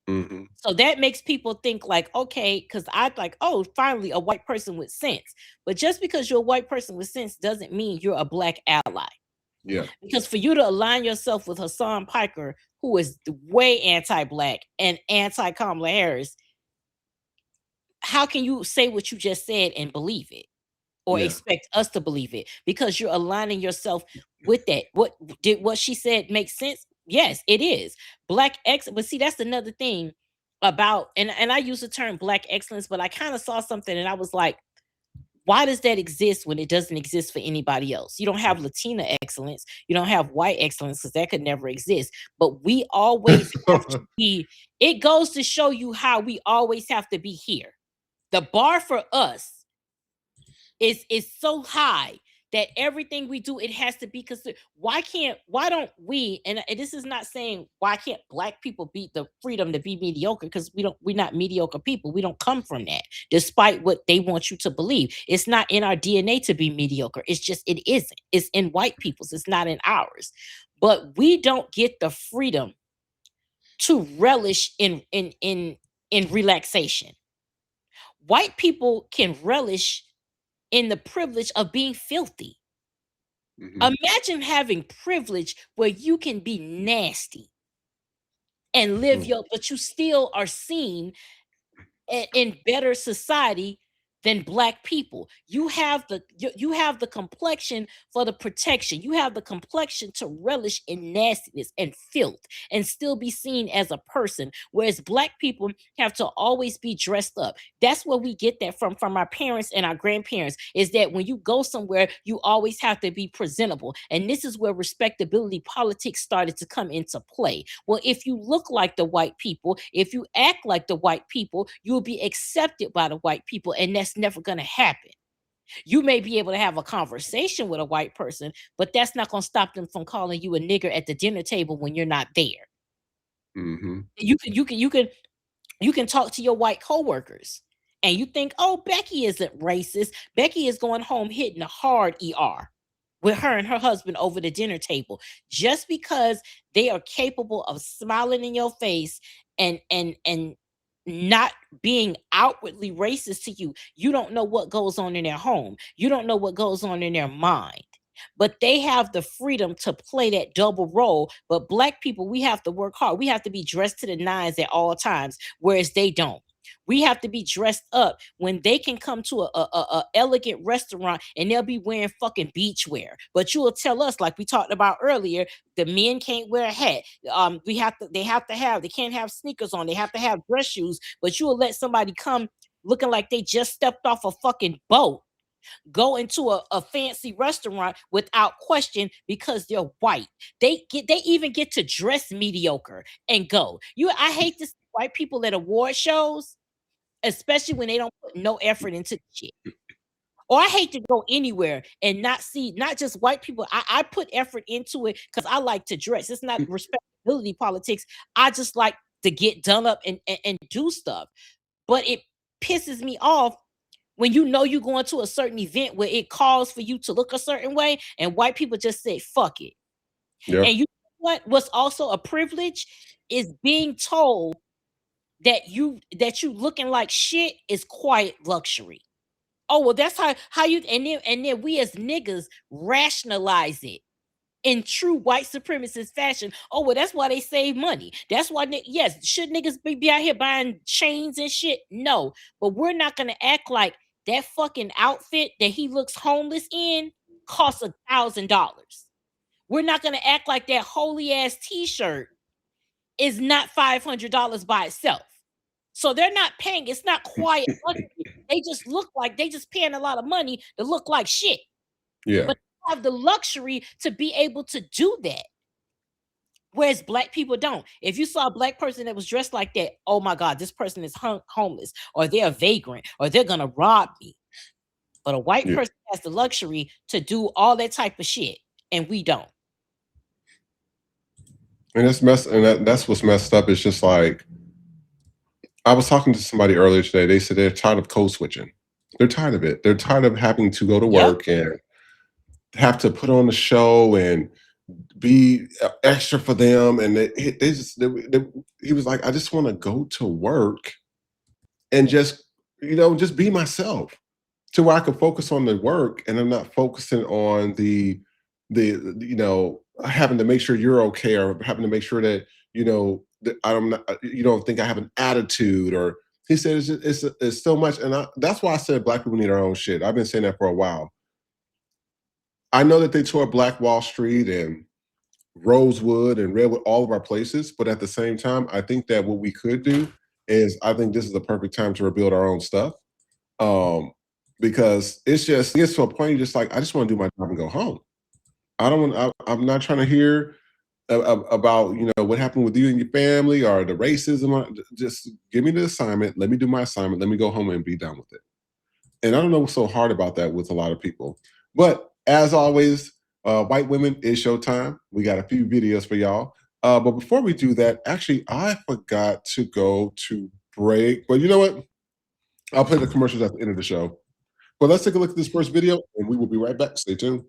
Mm-hmm. So that makes people think like, okay, because I'd like, oh, finally a white person with sense. But just because you're a white person with sense doesn't mean you're a black ally. Yeah. Because for you to align yourself with Hassan Piker, who is way anti-black and anti-Kamala Harris, how can you say what you just said and believe it? Or expect us to believe it? Because you're aligning yourself with that. What she said make sense? Yes, it is. Black excellence. But see, that's another thing about, and I use the term black excellence, but I kind of saw something and I was like, Why does that exist when it doesn't exist for anybody else? You don't have Latina excellence. You don't have white excellence because that could never exist. But we always have to be, it goes to show you how we always have to be here. The bar for us is so high that everything we do, it has to be considered. Why don't we, and this is not saying why can't black people be the freedom to be mediocre, because we're not mediocre people. We don't come from that, despite what they want you to believe. It's not in our DNA to be mediocre. It's just, it isn't. It's in white people's, it's not in ours. But we don't get the freedom to relish in relaxation. White people can relish in the privilege of being filthy. Imagine having privilege where you can be nasty and live but you still are seen in better society than black people. You have the complexion for the protection. You have the complexion to relish in nastiness and filth and still be seen as a person, whereas black people have to always be dressed up. That's where we get that from our parents and our grandparents, is that when you go somewhere, you always have to be presentable. And this is where respectability politics started to come into play. Well, if you look like the white people, if you act like the white people, you'll be accepted by the white people, and that's never going to happen. You may be able to have a conversation with a white person, but that's not going to stop them from calling you a nigger at the dinner table when you're not there. You can talk to your white coworkers and you think, oh, Becky isn't racist. Becky is going home hitting a hard ER with her and her husband over the dinner table. Just because they are capable of smiling in your face and not being outwardly racist to you, you don't know what goes on in their home. You don't know what goes on in their mind. But they have the freedom to play that double role. But black people, we have to work hard. We have to be dressed to the nines at all times, whereas they don't. We have to be dressed up when they can come to a elegant restaurant and they'll be wearing fucking beachwear. But you will tell us, like we talked about earlier, the men can't wear a hat. They can't have sneakers on. They have to have dress shoes. But you will let somebody come looking like they just stepped off a fucking boat go into a fancy restaurant without question because they're white. They even get to dress mediocre and go. I hate to see white people at award shows, especially when they don't put no effort into the shit. Or I hate to go anywhere and not see, not just white people. I put effort into it because I like to dress. It's not respectability politics. I just like to get done up and do stuff. But it pisses me off when you know you're going to a certain event where it calls for you to look a certain way and white people just say, fuck it. Yep. And you know what's also a privilege is being told that you looking like shit is quiet luxury. Oh, well, that's how you, and then we as niggas rationalize it in true white supremacist fashion. Oh, well, that's why they save money. That's why, yes, should niggas be out here buying chains and shit? No, but we're not going to act like that fucking outfit that he looks homeless in costs $1,000. We're not going to act like that holy ass t-shirt is not $500 by itself. So they're not paying. It's not quiet luxury. They just look like they just paying a lot of money to look like shit. Yeah. But they have the luxury to be able to do that. Whereas black people don't. If you saw a black person that was dressed like that, oh my God, this person is homeless, or they're a vagrant, or they're gonna rob me. But a white person has the luxury to do all that type of shit, and we don't. And that's what's messed up. It's just like, I was talking to somebody earlier today. They said they're tired of code switching. They're tired of it. They're tired of having to go to work and have to put on a show and be extra for them. And he was like, I just want to go to work and just be myself, to where I can focus on the work and I'm not focusing on the having to make sure you're okay, or having to make sure that that I'm not, you don't think I have an attitude. Or he said it's so much. And that's why I said black people need our own shit. I've been saying that for a while. I know that they tore Black Wall Street and Rosewood and Redwood, all of our places. But at the same time, I think that what we could do is, I think this is the perfect time to rebuild our own stuff. because it gets to a point you're just like, I just want to do my job and go home. I'm not trying to hear about what happened with you and your family or the racism. Just give me the assignment. Let me do my assignment. Let me go home and be done with it. And I don't know what's so hard about that with a lot of people. But as always, white women, it's showtime. We got a few videos for y'all. But before we do that, actually, I forgot to go to break. But you know what? I'll play the commercials at the end of the show. But let's take a look at this first video, and we will be right back. Stay tuned.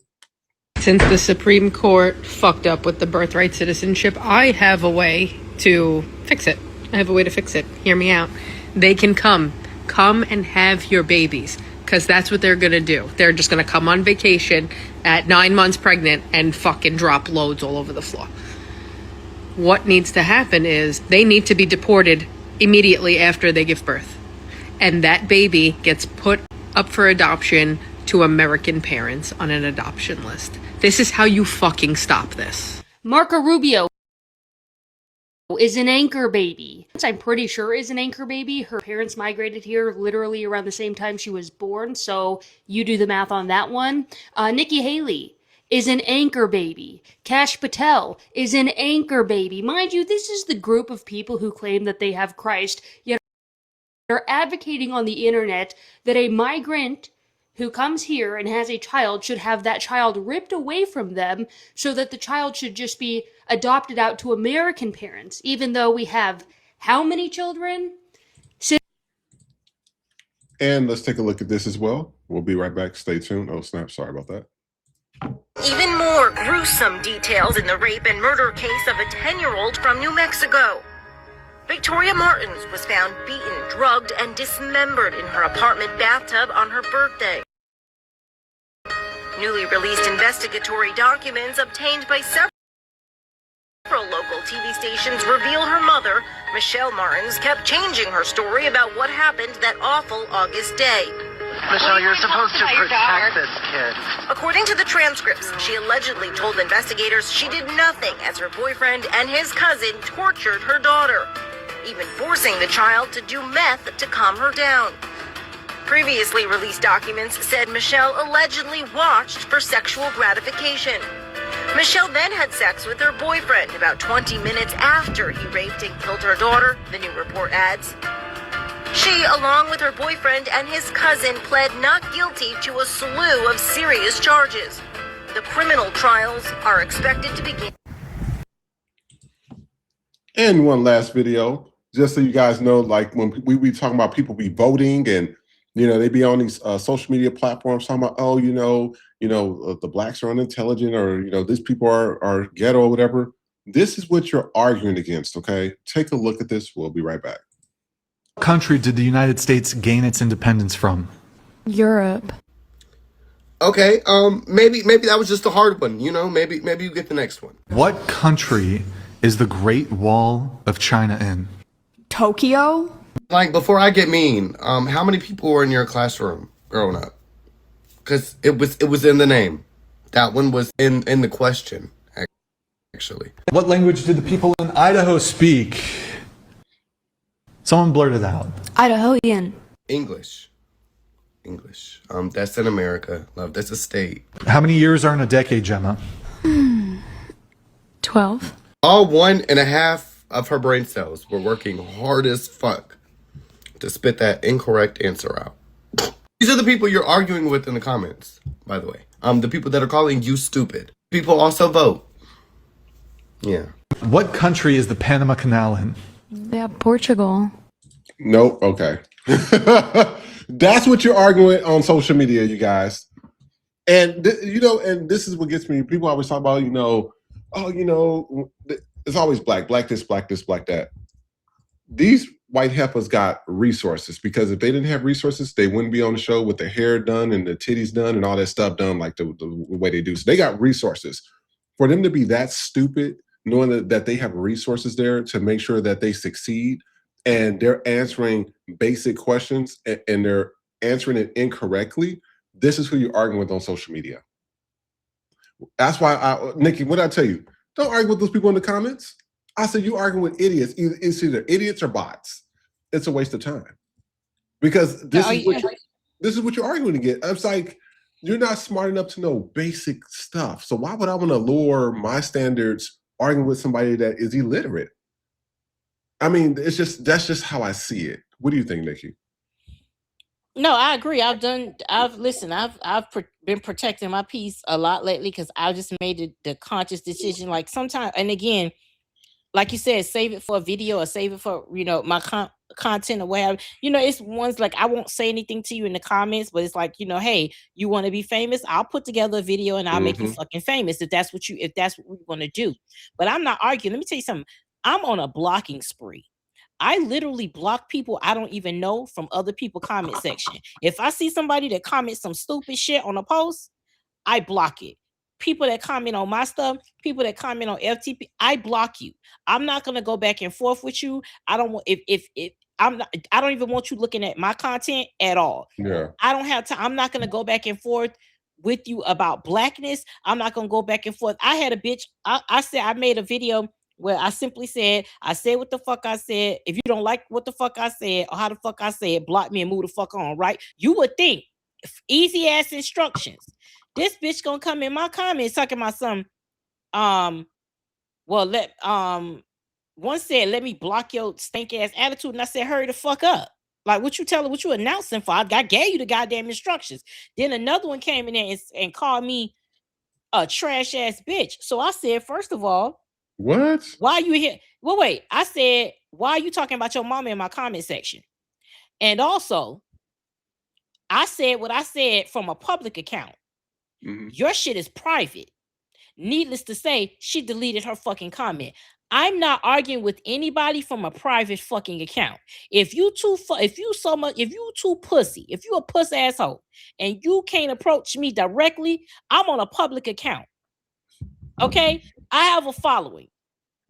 Since the Supreme Court fucked up with the birthright citizenship, I have a way to fix it. Hear me out. They can come and have your babies, because that's what they're gonna do. They're just gonna come on vacation at 9 months pregnant and fucking drop loads all over the floor. What needs to happen is they need to be deported immediately after they give birth, and that baby gets put up for adoption to American parents on an adoption list. This is how you fucking stop this. Marco Rubio is an anchor baby. I'm pretty sure is an anchor baby. Her parents migrated here literally around the same time she was born, so you do the math on that one. Nikki Haley is an anchor baby. Kash Patel is an anchor baby. Mind you, this is the group of people who claim that they have Christ, yet are advocating on the internet that a migrant who comes here and has a child should have that child ripped away from them so that the child should just be adopted out to American parents, even though we have how many children? And let's take a look at this as well. We'll be right back. Stay tuned. Oh, snap. Sorry about that. Even more gruesome details in the rape and murder case of a 10-year-old from New Mexico. Victoria Martins was found beaten, drugged, and dismembered in her apartment bathtub on her birthday. Newly released investigatory documents obtained by several local TV stations reveal her mother, Michelle Martins, kept changing her story about what happened that awful August day. Michelle, you're supposed to protect this kid. According to the transcripts, she allegedly told investigators she did nothing as her boyfriend and his cousin tortured her daughter, even forcing the child to do meth to calm her down. Previously released documents said Michelle allegedly watched for sexual gratification. Michelle then had sex with her boyfriend about 20 minutes after he raped and killed her daughter, the new report adds. She, along with her boyfriend and his cousin, pled not guilty to a slew of serious charges. The criminal trials are expected to begin. And one last video, just so you guys know, like when we be talking about people be voting and they be on these social media platforms talking about, the blacks are unintelligent or, these people are ghetto or whatever. This is what you're arguing against, okay? Take a look at this. We'll be right back. What country did the United States gain its independence from? Europe. Okay, maybe that was just a hard one, maybe you get the next one. What country is the Great Wall of China in? Tokyo? Like, before I get mean, how many people were in your classroom growing up? Because it was in the name. That one was in the question, actually. What language did the people in Idaho speak? Someone blurted out. Idahoan. English. That's in America, love. That's a state. How many years are in a decade, Gemma? 12. All 1.5 of her brain cells were working hard as fuck to spit that incorrect answer out. These are the people you're arguing with in the comments, by the way. The people that are calling you stupid. People also vote. Yeah. What country is the Panama Canal in? Yeah, Portugal. Nope. Okay. That's what you're arguing on social media, you guys. And and this is what gets me. People always talk about, it's always black this, black this, black that. These white heifers got resources, because if they didn't have resources, they wouldn't be on the show with their hair done and the titties done and all that stuff done like the way they do. So they got resources. For them to be that stupid, knowing that they have resources there to make sure that they succeed, and they're answering basic questions and they're answering it incorrectly, this is who you're arguing with on social media. That's why, Nikki, what did I tell you? Don't argue with those people in the comments. I said, you arguing with idiots. It's either idiots or bots. It's a waste of time. Because this is what This is what you're arguing against. It's like you're not smart enough to know basic stuff. So why would I want to lower my standards arguing with somebody that is illiterate? I mean, that's just how I see it. What do you think, Nikki? No, I agree. I've been protecting my peace a lot lately because I just made the conscious decision. Like sometimes, and again, like you said, save it for a video or save it for my content or whatever. It's ones like I won't say anything to you in the comments, but it's like hey, you want to be famous? I'll put together a video and I'll make you fucking famous if that's what we want to do. But I'm not arguing. Let me tell you something. I'm on a blocking spree. I literally block people I don't even know from other people comment section. If I see somebody that comments some stupid shit on a post, I block it. People that comment on my stuff, people that comment on FTP, I block you. I'm not gonna go back and forth with you. I don't want if I'm not. I don't even want you looking at my content at all. Yeah. I don't have time. I'm not gonna go back and forth with you about blackness. I'm not gonna go back and forth. I had a bitch. I said I made a video where I simply said, I said what the fuck I said. If you don't like what the fuck I said or how the fuck I said, block me and move the fuck on, right? You would think easy ass instructions. This bitch gonna come in my comments talking about some one said, let me block your stink ass attitude. And I said, hurry the fuck up. Like what you announcing for? I gave you the goddamn instructions. Then another one came in there and called me a trash ass bitch. So I said, first of all, what? Why are you here? Well, wait. I said, why are you talking about your mama in my comment section? And also, I said what I said from a public account. Your shit is private. Needless to say, she deleted her fucking comment. I'm not arguing with anybody from a private fucking account. If you too pussy, if you a puss asshole, and you can't approach me directly, I'm on a public account. Okay, I have a following.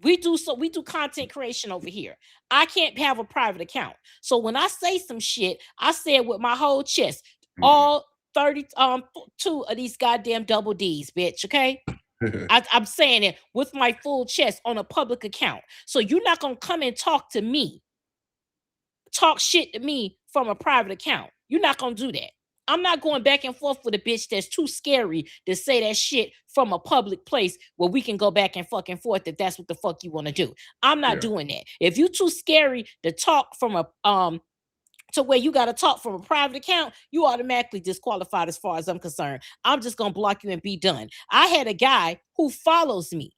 We do content creation over here. I can't have a private account. So when I say some shit, I say it with my whole chest. All 32 of these goddamn double D's, bitch. Okay. I'm saying it with my full chest on a public account. So you're not gonna come and talk shit to me from a private account. You're not gonna do that. I'm not going back and forth with a bitch that's too scary to say that shit from a public place where we can go back and fucking forth if that's what the fuck you want to do. I'm not doing that. If you too scary to talk from a to where you got to talk from a private account, you automatically disqualified as far as I'm concerned. I'm just gonna block you and be done. I had a guy who follows me.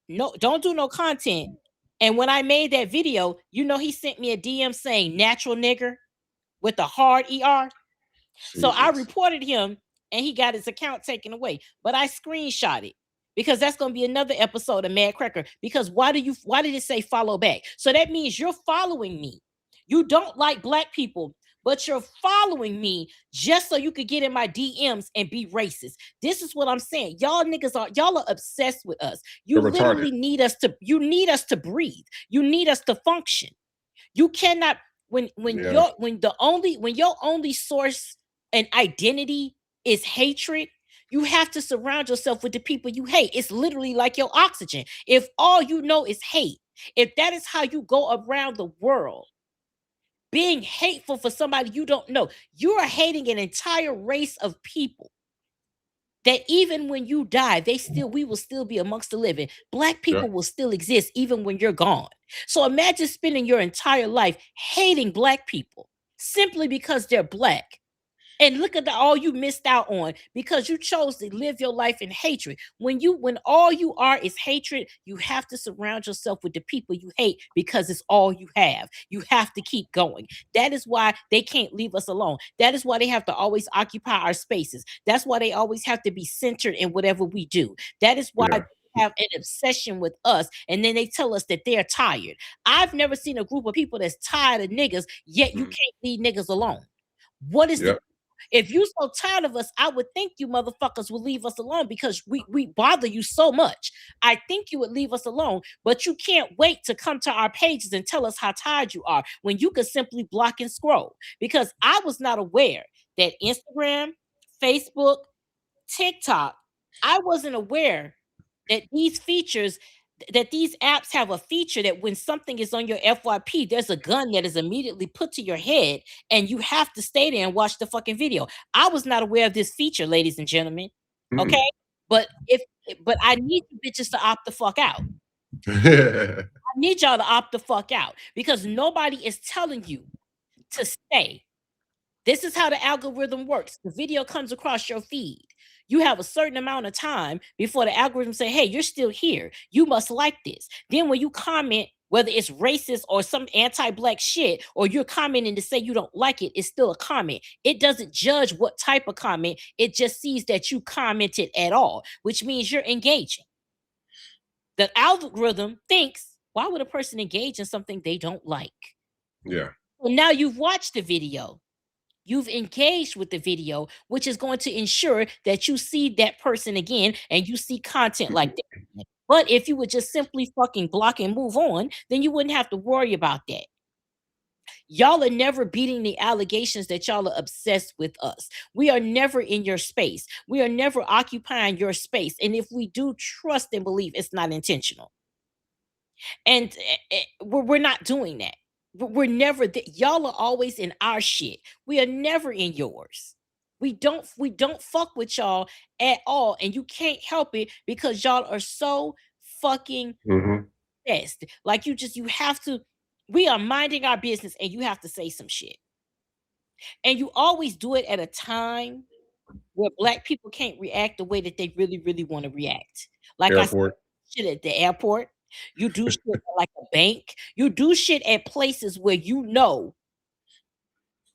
No, don't do no content. And when I made that video, he sent me a DM saying natural nigger with a hard ER. So I reported him and he got his account taken away. But I screenshot it because that's going to be another episode of Mad Cracker. Because why did it say follow back? So that means you're following me. You don't like black people, but you're following me just so you could get in my DMs and be racist. This is what I'm saying. Y'all are obsessed with us. You literally need us to breathe. You need us to function. You cannot when your only source and identity is hatred, you have to surround yourself with the people you hate. It's literally like your oxygen. If all you know is hate, if that is how you go around the world, being hateful for somebody you don't know, you are hating an entire race of people that even when you die, we will still be amongst the living. Black people will still exist even when you're gone. So imagine spending your entire life hating black people simply because they're black. And look at all you missed out on because you chose to live your life in hatred. When all you are is hatred, you have to surround yourself with the people you hate because it's all you have. You have to keep going. That is why they can't leave us alone. That is why they have to always occupy our spaces. That's why they always have to be centered in whatever we do. That is why they have an obsession with us, and then they tell us that they're tired. I've never seen a group of people that's tired of niggas, yet you can't leave niggas alone. What is if you so tired of us, I would think you motherfuckers will leave us alone because we bother you so much. I think you would leave us alone, but you can't wait to come to our pages and tell us how tired you are when you could simply block and scroll. Because I was not aware that Instagram, Facebook, TikTok, I wasn't aware that these features that these apps have a feature that when something is on your FYP, there's a gun that is immediately put to your head, and you have to stay there and watch the fucking video. I was not aware of this feature, ladies and gentlemen. Okay, but I need you bitches to opt the fuck out. I need y'all to opt the fuck out because nobody is telling you to stay. This is how the algorithm works. The video comes across your feed. You have a certain amount of time before the algorithm say, hey, you're still here. You must like this. Then when you comment, whether it's racist or some anti-black shit, or you're commenting to say you don't like it, it's still a comment. It doesn't judge what type of comment. It just sees that you commented at all, which means you're engaging. The algorithm thinks, why would a person engage in something they don't like? Yeah. Well, now you've watched the video. You've engaged with the video, which is going to ensure that you see that person again and you see content like that. But if you would just simply fucking block and move on, then you wouldn't have to worry about that. Y'all are never beating the allegations that y'all are obsessed with us. We are never in your space. We are never occupying your space. And if we do, trust and believe it's not intentional. And we're not doing that. We're never y'all are always in our shit. We are never in yours. We don't fuck with y'all at all, and you can't help it because y'all are so fucking obsessed. Like you have to. We are minding our business, and you have to say some shit. And you always do it at a time where Black people can't react the way that they really, really want to react. Like Airport. I said, shit at the airport. You do shit at like a bank. You do shit at places where you know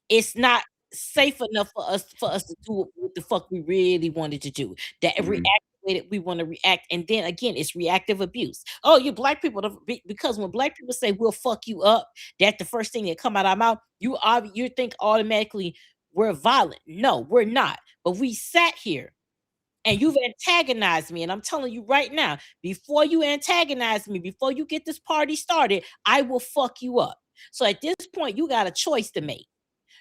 it's not safe enough for us to do what the fuck we really wanted to do. That react the way that we want to react. And then again, it's reactive abuse. Oh, you Black people, because when Black people say we'll fuck you up, that's the first thing that come out of our mouth. You think automatically we're violent. No, we're not. But we sat here. And you've antagonized me. And I'm telling you right now, before you antagonize me, before you get this party started, I will fuck you up. So at this point, you got a choice to make.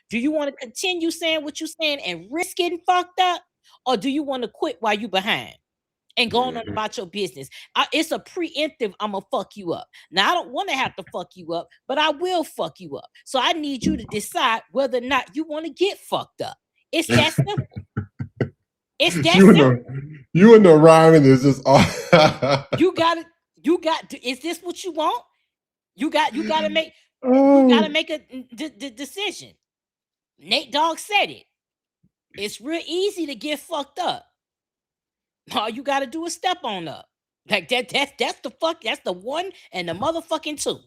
Do you want to continue saying what you're saying and risk getting fucked up? Or do you want to quit while you behind and going on about your business? It's a preemptive, I'm going to fuck you up. Now, I don't want to have to fuck you up, but I will fuck you up. So I need you to decide whether or not you want to get fucked up. It's that simple. It's that you and the rhyming is just all you got is this what you want? You got to make a decision. Nate Dogg said it. It's real easy to get fucked up. All you got to do is step on up. Like that's the one and the motherfucking two.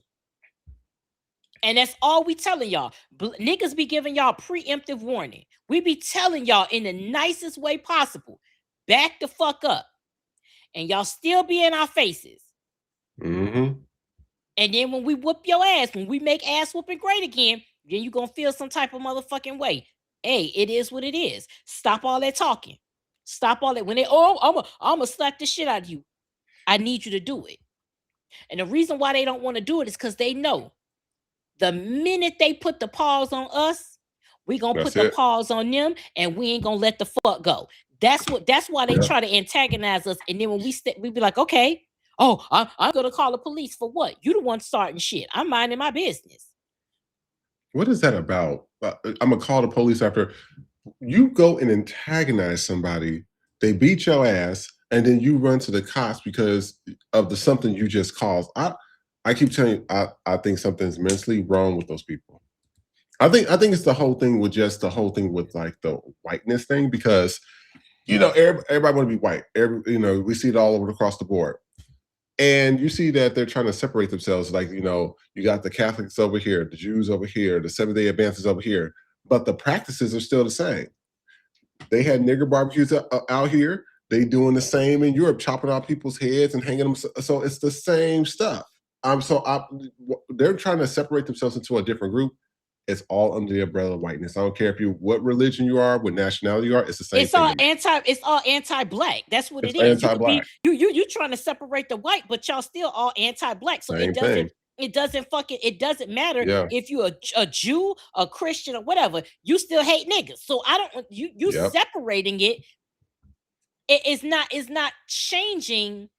And that's all we telling y'all. Niggas be giving y'all preemptive warning. We be telling y'all in the nicest way possible, back the fuck up. And y'all still be in our faces. And then when we whoop your ass, when we make ass whooping great again, then you gonna feel some type of motherfucking way. Hey, it is what it is. Stop all that talking. Stop all that. When they, I'm gonna slap the shit out of you. I need you to do it. And the reason why they don't want to do it is because they know the minute they put the pause on us, we gonna put the pause on them, and we ain't gonna let the fuck go. That's why they try to antagonize us. And then when we be like, okay, I'm gonna call the police for what? You the one starting shit. I'm minding my business. What is that about? I'm gonna call the police after you go and antagonize somebody. They beat your ass, and then you run to the cops because of the something you just caused. I keep telling you, I think something's mentally wrong with those people. I think it's the whole thing with like the whiteness thing, because everybody want to be white. We see it all over across the board. And you see that they're trying to separate themselves. Like, you got the Catholics over here, the Jews over here, the Seventh-day Adventists over here, but the practices are still the same. They had nigger barbecues out here. They doing the same in Europe, chopping out people's heads and hanging them. So it's the same stuff. They're trying to separate themselves into a different group. It's all under the umbrella of whiteness. I don't care what religion you are, what nationality you are. It's the same. It's all anti-black. That's what it is. Anti-black. You trying to separate the white, but y'all still all anti-black. So it doesn't matter if you're a Jew, a Christian, or whatever. You still hate niggas. So separating it is not changing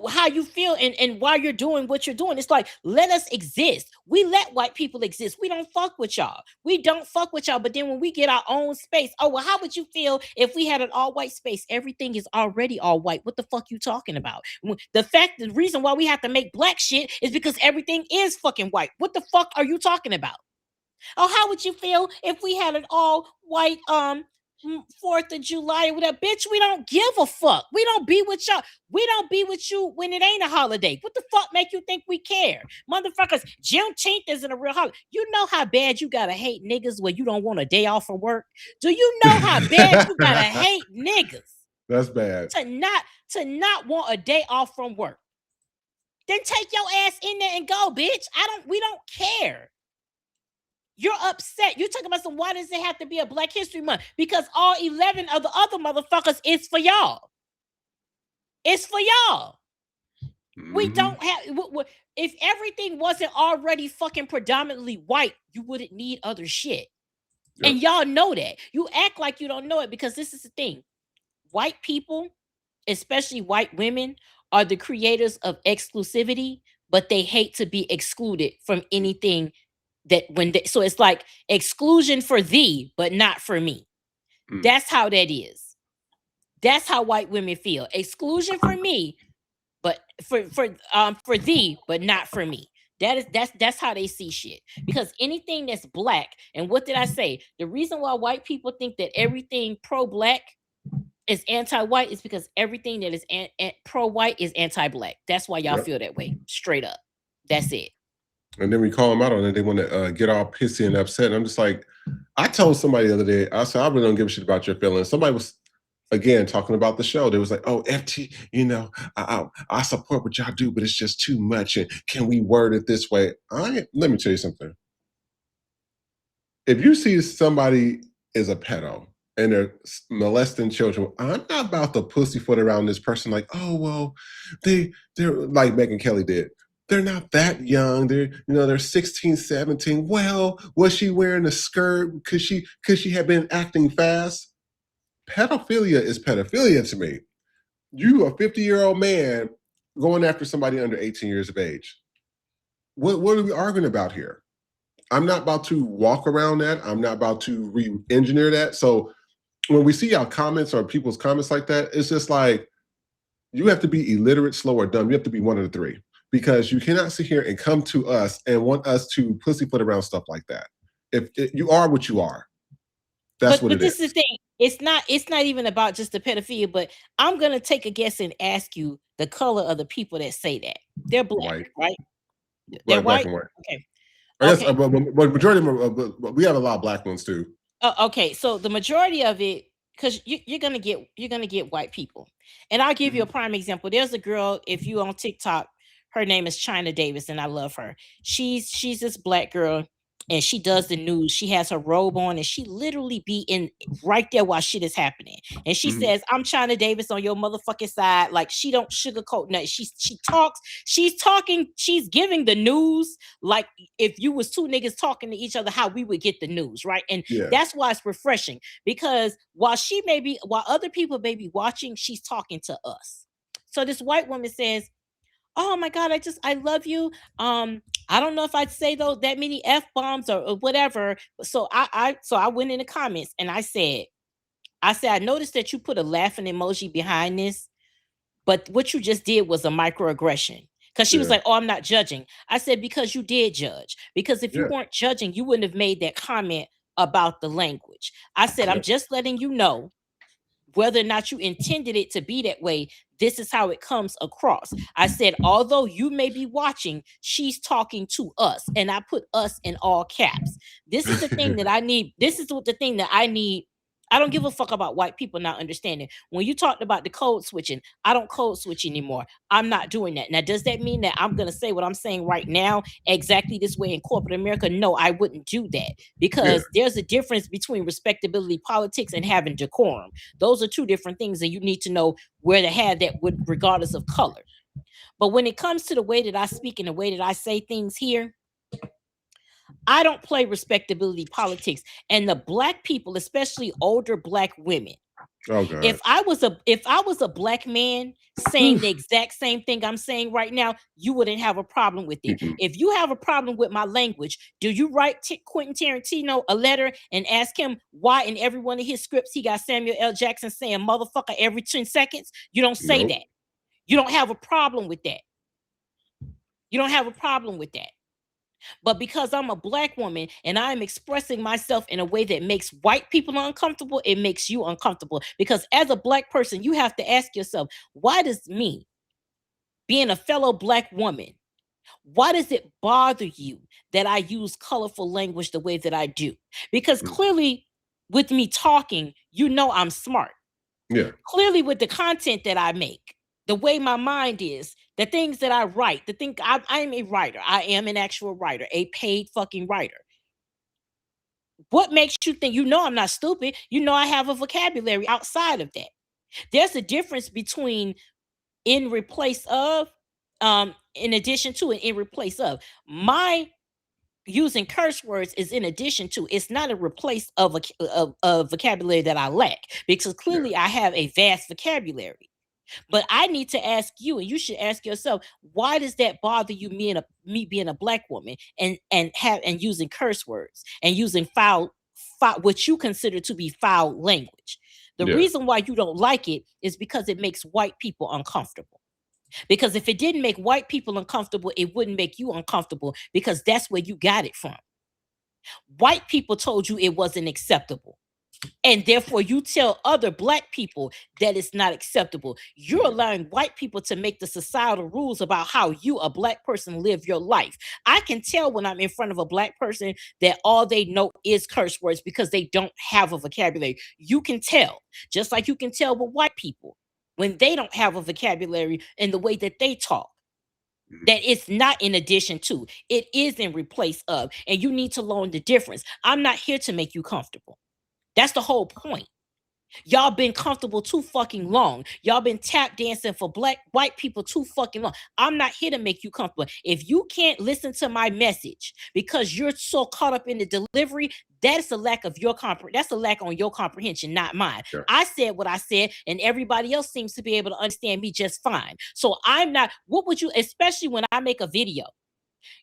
how you feel and why you're doing what you're doing. It's like, let us exist. We let white people exist. We don't fuck with y'all. But then when we get our own space, oh well, how would you feel if we had an all white space? Everything is already all white. What the fuck you talking about? The reason why we have to make black shit is because everything is fucking white. What the fuck are you talking about? Oh, how would you feel if we had an all white 4th of July or whatever? Bitch, we don't give a fuck. We don't be with y'all. We don't be with you when it ain't a holiday. What the fuck make you think we care? Motherfuckers, Juneteenth isn't a real holiday. You know how bad you gotta hate niggas when you don't want a day off from work? Do you know how bad you gotta hate niggas? That's bad. To not want a day off from work. Then take your ass in there and go, bitch. We don't care. You're upset. You're talking about why does it have to be a Black History Month? Because all 11 of the other motherfuckers is for y'all. It's for y'all. We don't have, if everything wasn't already fucking predominantly white, you wouldn't need other shit. Yep. And y'all know that. You act like you don't know it because this is the thing. White people, especially white women, are the creators of exclusivity, but they hate to be excluded from anything so it's like exclusion for thee, but not for me. That's how that is. That's how white women feel. Exclusion for me, but for thee, but not for me. That's how they see shit. Because anything that's black, and what did I say? The reason why white people think that everything pro-black is anti-white is because everything that is pro-white is anti-black. That's why y'all feel that way. Straight up. That's it. And then we call them out on it. They want to get all pissy and upset. And I'm just like, I told somebody the other day, I said, I really don't give a shit about your feelings. Somebody was, again, talking about the show. They was like, oh, FT, I support what y'all do, but it's just too much. And can we word it this way? Let me tell you something. If you see somebody is a pedo and they're molesting children, I'm not about to pussyfoot around this person like, oh, well, they're like Megyn Kelly did. They're not that young. They're 16, 17. Well, was she wearing a skirt because she had been acting fast? Pedophilia is pedophilia to me. You, a 50-year-old man, going after somebody under 18 years of age. What are we arguing about here? I'm not about to walk around that. I'm not about to re-engineer that. So when we see our comments or people's comments like that, it's just like, you have to be illiterate, slow, or dumb. You have to be one of the three. Because you cannot sit here and come to us and want us to pussyfoot around stuff like that. If you are what you are, that's what it is. But this is the thing. It's not even about just the pedophilia, but I'm gonna take a guess and ask you the color of the people that say that. They're black, right? They're white. Black and white. Okay. I guess, but majority of them, but we have a lot of black ones too. Okay, so the majority of it, because you're gonna get white people, and I'll give you a prime example. There's a girl, if you on TikTok. Her name is China Davis, and I love her. She's this black girl, and she does the news. She has her robe on, and she literally be in right there while shit is happening. And she says, "I'm China Davis on your motherfucking side." Like, she don't sugarcoat nothing. She's talking. She's giving the news like if you was two niggas talking to each other, how we would get the news, right? And that's why it's refreshing, because while other people may be watching, she's talking to us. So this white woman says, oh my God, I love you. I don't know if I'd say that many F-bombs or whatever. So I went in the comments and I said, I noticed that you put a laughing emoji behind this, but what you just did was a microaggression. Because she was like, oh, I'm not judging. I said, because you did judge. Because if you weren't judging, you wouldn't have made that comment about the language. I said, I'm just letting you know, whether or not you intended it to be that way, this is how it comes across. I said, although you may be watching, she's talking to us. And I put us in all caps. This is the thing that I need. This is the thing that I need. I don't give a fuck about white people not understanding. When you talked about the code switching, I don't code switch anymore. I'm not doing that. Now, does that mean that I'm going to say what I'm saying right now exactly this way in corporate America? No, I wouldn't do that, because there's a difference between respectability politics and having decorum. Those are two different things, and you need to know where to have that regardless of color. But when it comes to the way that I speak and the way that I say things here, I don't play respectability politics. And the black people, especially older black women, Oh God. If I was a black man saying the exact same thing I'm saying right now, you wouldn't have a problem with it. If you have a problem with my language, do you write Quentin Tarantino a letter and ask him why in every one of his scripts he got Samuel L. Jackson saying motherfucker every 10 seconds? You don't say that. You don't have a problem with that. You don't have a problem with that. But because I'm a black woman and I'm expressing myself in a way that makes white people uncomfortable, it makes you uncomfortable. Because as a black person, you have to ask yourself, why does me, being a fellow black woman, why does it bother you that I use colorful language the way that I do? Because clearly with me talking, you know I'm smart. Yeah. Clearly with the content that I make, the way my mind is, the things that I write, I'm a writer. I am an actual writer, a paid fucking writer. What makes you think, you know I'm not stupid? You know I have a vocabulary outside of that. There's a difference between in replace of, in addition to, and in replace of. My using curse words is in addition to, it's not a replace of a vocabulary that I lack, because clearly I have a vast vocabulary. But I need to ask you, and you should ask yourself, why does that bother you, me being a black woman and using curse words and using foul what you consider to be foul language? The reason why you don't like it is because it makes white people uncomfortable. Because if it didn't make white people uncomfortable, it wouldn't make you uncomfortable, because that's where you got it from. White people told you it wasn't acceptable. And therefore, you tell other black people that it's not acceptable. You're allowing white people to make the societal rules about how you, a black person, live your life. I can tell when I'm in front of a black person that all they know is curse words because they don't have a vocabulary. You can tell, just like you can tell with white people when they don't have a vocabulary in the way that they talk. That it's not in addition to, it is in replace of, and you need to learn the difference. I'm not here to make you comfortable. That's the whole point. Y'all been comfortable too fucking long. Y'all been tap dancing for white people too fucking long. I'm not here to make you comfortable. If you can't listen to my message because you're so caught up in the delivery, that's a lack of your that's a lack on your comprehension, not mine. Sure. I said what I said, and everybody else seems to be able to understand me just fine. So I'm not, what would you, especially when I make a video,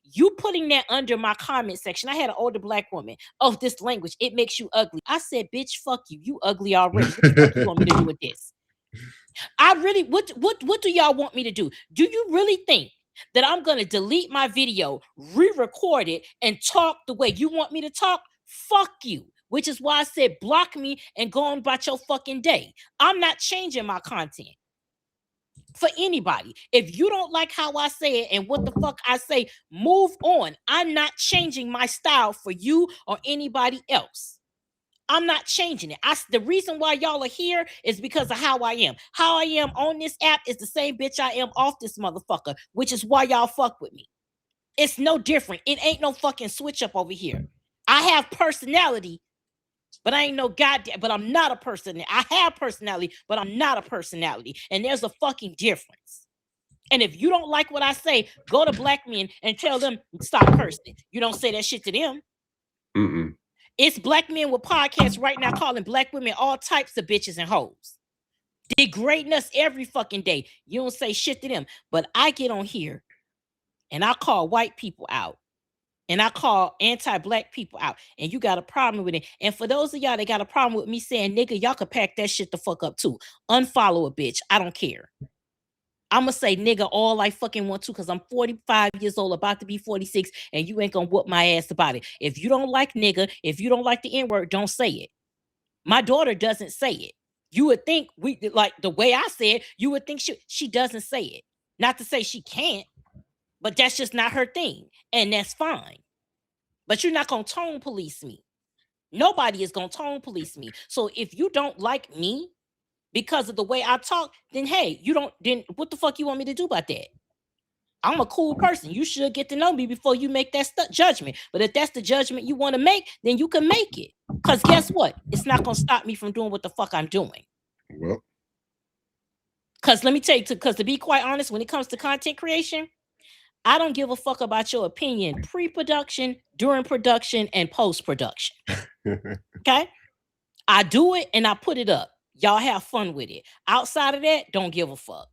you putting that under my comment section. I had an older black woman. Oh, this language, it makes you ugly. I said, bitch, fuck you. You ugly already. What the fuck you want me to do with this? I really, what do y'all want me to do? Do you really think that I'm going to delete my video, re-record it, and talk the way you want me to talk? Fuck you. Which is why I said block me and go on about your fucking day. I'm not changing my content for anybody. If you don't like how I say it and what the fuck I say, move on. I'm not changing my style for you or anybody else. I'm not changing it. The reason why y'all are here is because of how I am. How I am on this app is the same bitch I am off this motherfucker, which is why y'all fuck with me. It's no different. It ain't no fucking switch up over here. I have personality, but I ain't no goddamn, but I'm not a person. I have personality, but I'm not a personality. And there's a fucking difference. And if you don't like what I say, go to black men and tell them, stop cursing. You don't say that shit to them. Mm-mm. It's black men with podcasts right now calling black women all types of bitches and hoes. Degrading us every fucking day. You don't say shit to them. But I get on here and I call white people out. And I call anti-black people out. And you got a problem with it. And for those of y'all that got a problem with me saying nigga, y'all could pack that shit the fuck up too. Unfollow a bitch. I don't care. I'm going to say nigga all I fucking want to, because I'm 45 years old, about to be 46, and you ain't going to whoop my ass about it. If you don't like nigga, if you don't like the N-word, don't say it. My daughter doesn't say it. You would think, like the way I said, you would think she doesn't say it. Not to say she can't, but that's just not her thing. And that's fine. But you're not going to tone police me. Nobody is going to tone police me. So if you don't like me because of the way I talk, then hey, then what the fuck you want me to do about that? I'm a cool person. You should get to know me before you make that judgment. But if that's the judgment you want to make, then you can make it. Because guess what? It's not going to stop me from doing what the fuck I'm doing. Well, because let me tell you, because to be quite honest, when it comes to content creation, I don't give a fuck about your opinion pre-production, during production, and post-production. Okay? I do it and I put it up. Y'all have fun with it. Outside of that, don't give a fuck.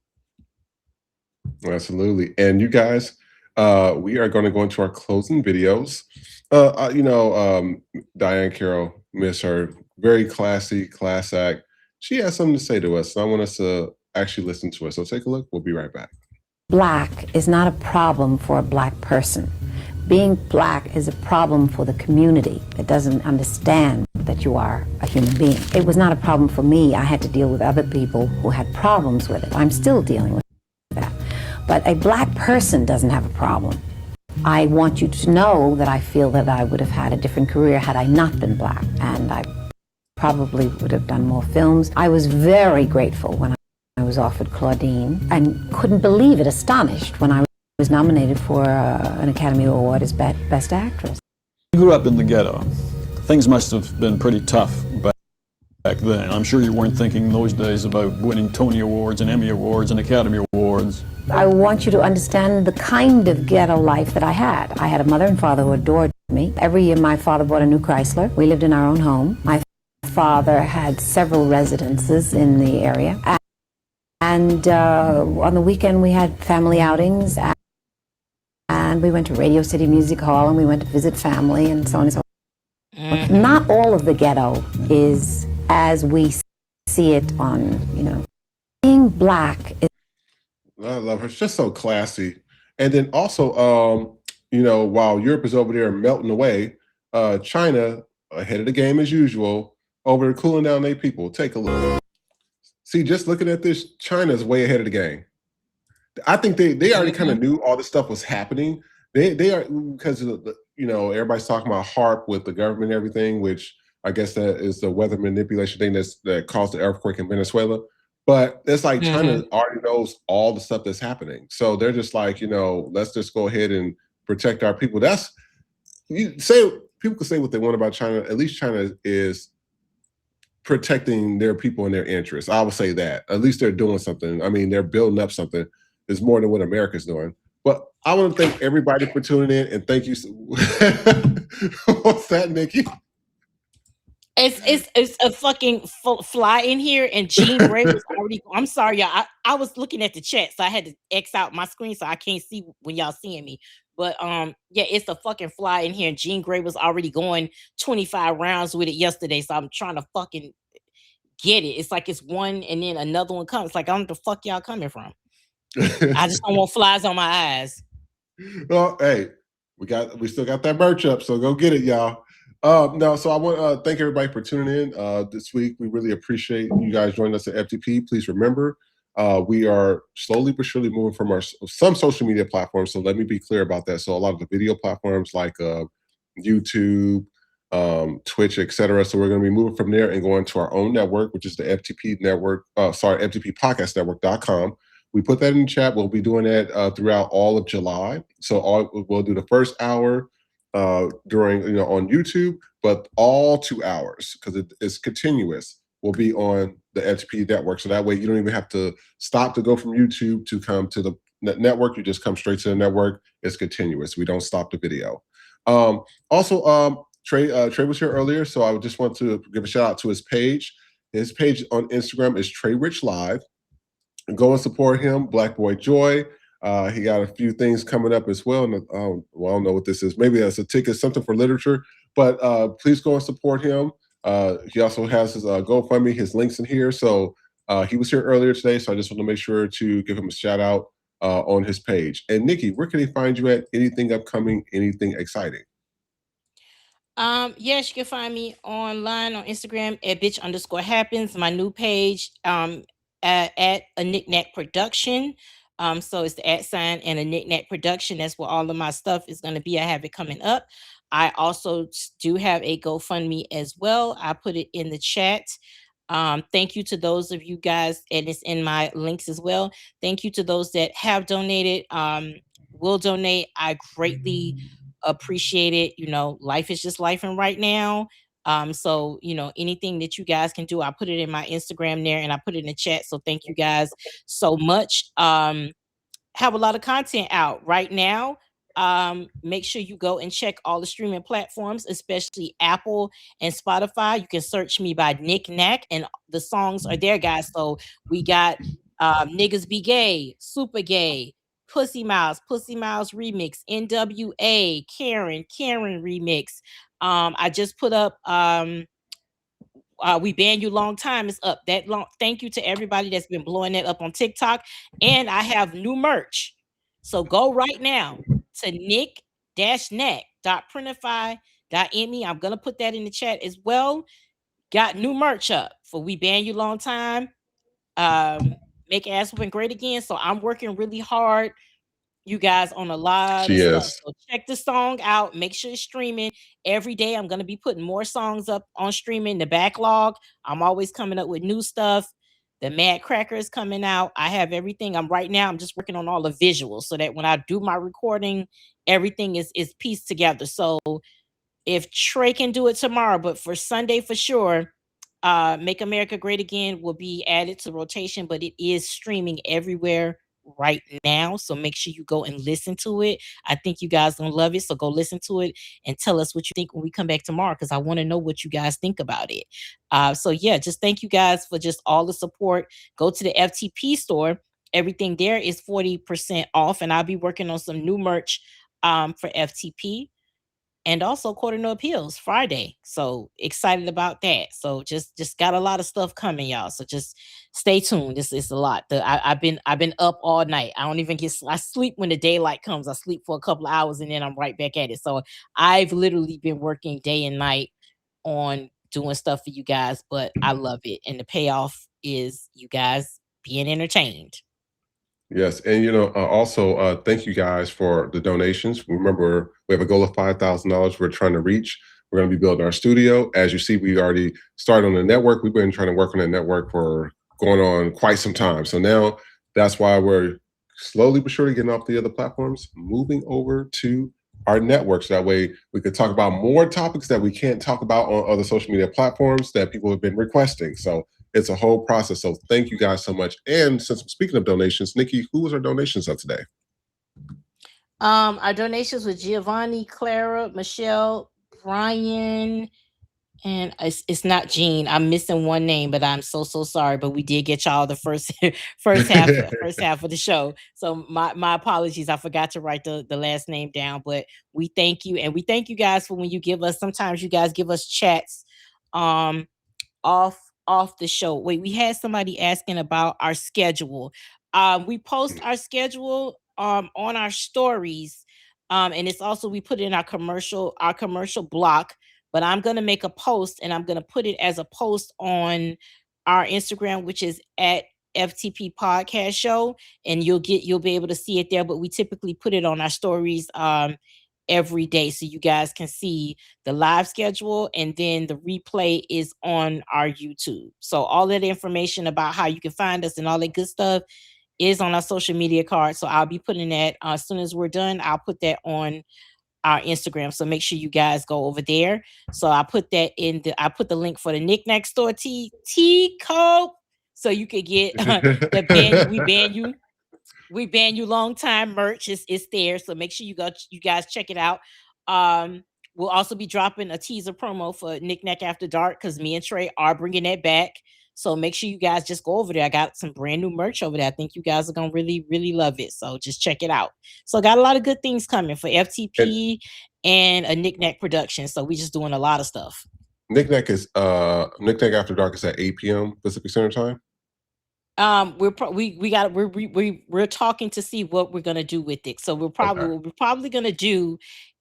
Absolutely. And you guys, we are going to go into our closing videos. Diane Carroll, miss her. Very classy, class act. She has something to say to us. And I want us to actually listen to it. So take a look. We'll be right back. Black is not a problem for a black person. Being black is a problem for the community that doesn't understand that you are a human being. It was not a problem for me. I had to deal with other people who had problems with it. I'm still dealing with that. But a black person doesn't have a problem. I want you to know that I feel that I would have had a different career had I not been black, and I probably would have done more films. I was very grateful when I was offered Claudine and couldn't believe it, astonished when I was nominated for an Academy Award as Best Actress. You grew up in the ghetto. Things must have been pretty tough back then. I'm sure you weren't thinking in those days about winning Tony Awards and Emmy Awards and Academy Awards. I want you to understand the kind of ghetto life that I had. I had a mother and father who adored me. Every year my father bought a new Chrysler. We lived in our own home. My father had several residences in the area. And on the weekend we had family outings. And we went to Radio City Music Hall and we went to visit family and so on and so forth. Not all of the ghetto is as we see it on, being black is. I love her. She's just so classy. And then also, while Europe is over there melting away, China, ahead of the game as usual, over there cooling down their people. Take a look. See, just looking at this, China's way ahead of the game. I think they already kind of knew all this stuff was happening. They are, because of everybody's talking about HARP with the government and everything, which I guess that is the weather manipulation thing that caused the earthquake in Venezuela. But it's like China already knows all the stuff that's happening. So they're just like, let's just go ahead and protect our people. People can say what they want about China. At least China is protecting their people and their interests. I would say that. At least they're doing something. I mean, they're building up something. It's more than what America's doing. But I want to thank everybody for tuning in, and thank you. What's that, Nikki? It's a fucking fly in here, and Jean Grey was already. I'm sorry, y'all. I was looking at the chat, so I had to X out my screen so I can't see when y'all seeing me. But it's a fucking fly in here, and Jean Grey was already going 25 rounds with it yesterday. So I'm trying to fucking get it. It's like it's one, and then another one comes. It's like I don't know the fuck y'all coming from. I just don't want flies on my eyes. Well, hey, we still got that merch up, so go get it, y'all. So I want to thank everybody for tuning in this week. We really appreciate you guys joining us at FTP. Please remember, we are slowly but surely moving from some social media platforms. So let me be clear about that. So a lot of the video platforms like YouTube, Twitch, etc. So we're going to be moving from there and going to our own network, which is the FTP network. FTPpodcastnetwork.com. We put that in the chat. We'll be doing that throughout all of July. So we'll do the first hour during on YouTube, but all 2 hours because it's continuous will be on the FTP network. So that way you don't even have to stop to go from YouTube to come to the network. You just come straight to the network. It's continuous. We don't stop the video. Trey was here earlier, so I just want to give a shout out to his page. His page on Instagram is Trey Rich Live. Go and support him, Black Boy Joy. He got a few things coming up as well. And I don't know what this is. Maybe that's a ticket, something for literature. But please go and support him. He also has his GoFundMe, his links in here. So he was here earlier today. So I just want to make sure to give him a shout out on his page. And Nikki, where can they find you at? Anything upcoming? Anything exciting? Yes, you can find me online on Instagram at bitch_happens. My new page at a knickknack production. So it's the @ and a knickknack production. That's where all of my stuff is going to be. I have it coming up. I also do have a GoFundMe as well. I put it in the chat. Thank you to those of you guys, and it's in my links as well. Thank you to those that have donated, will donate. I greatly appreciate it. Life is just life and right now. So anything that you guys can do, I put it in my Instagram there and I put it in the chat. So thank you guys so much. Have a lot of content out right now. Make sure you go and check all the streaming platforms, especially Apple and Spotify. You can search me by Nick Knack, and the songs are there, guys. So we got Niggas Be Gay, Super Gay, Pussy Mouse Remix, NWA, Karen Remix. I just put up We Ban You Long Time is up. That long. Thank you to everybody that's been blowing that up on TikTok. And I have new merch. So go right now to nick-knack.printify.me. I'm gonna put that in the chat as well. Got new merch up for We Ban You Long Time. Make Ass Whooping Great Again. So I'm working really hard, you guys, on a lot of stuff. So check the song out. Make sure it's streaming every day. I'm going to be putting more songs up on streaming. The backlog, I'm always coming up with new stuff. The Mad Cracker is coming out. I have everything. I'm just working on all the visuals so that when I do my recording, everything is pieced together. So if Trey can do it tomorrow, but for Sunday for sure, Make America Great Again will be added to rotation, but it is streaming everywhere right now. So make sure you go and listen to it. I think you guys gonna love it. So go listen to it and tell us what you think when we come back tomorrow, because I want to know what you guys think about it. So yeah, just thank you guys for just all the support. Go to the FTP store. Everything there is 40% off, and I'll be working on some new merch for FTP. And also Court of No Appeals Friday. So excited about that. So just got a lot of stuff coming, y'all. So just stay tuned. This is a lot. I've been up all night. I don't even I sleep when the daylight comes. I sleep for a couple of hours and then I'm right back at it. So I've literally been working day and night on doing stuff for you guys, but I love it. And the payoff is you guys being entertained. Yes, and also thank you guys for the donations. Remember, we have a goal of $5,000 we're trying to reach. We're going to be building our studio. As you see, we already started on the network. We've been trying to work on the network for going on quite some time. So now that's why we're slowly but surely getting off the other platforms, moving over to our networks. That way we could talk about more topics that we can't talk about on other social media platforms that people have been requesting. So it's a whole process. So thank you guys so much. And since I'm speaking of donations, Nikki, who was our donations of today? Our donations with Giovanni, Clara, Michelle, Brian, and it's not Jean. I'm missing one name, but I'm so sorry. But we did get y'all the first half of the show. So my apologies. I forgot to write the last name down. But we thank you, and we thank you guys for when you give us. Sometimes you guys give us chats off the show. Wait, we had somebody asking about our schedule. We post our schedule on our stories, and it's also we put it in our commercial block. But I'm gonna make a post, and I'm gonna put it as a post on our Instagram, which is at FTP Podcast Show, and you'll be able to see it there. But we typically put it on our stories every day, so you guys can see the live schedule, and then the replay is on our YouTube. So all that information about how you can find us and all that good stuff is on our social media card. So I'll be putting that as soon as we're done. I'll put that on our Instagram. So make sure you guys go over there. So I put that I put the link for the Knick Knack store T code, so you could get the We Ban You Long Time merch is there. So make sure you guys check it out. We'll also be dropping a teaser promo for Knick Knack After Dark, because me and Trey are bringing that back. So make sure you guys just go over there. I got some brand new merch over there. I think you guys are going to really, really love it. So just check it out. So got a lot of good things coming for FTP and a Knick Knack production. So we just doing a lot of stuff. Knick Knack After Dark is at 8 p.m. Pacific Standard Time. We're talking to see what we're gonna do with it. So what we're probably gonna do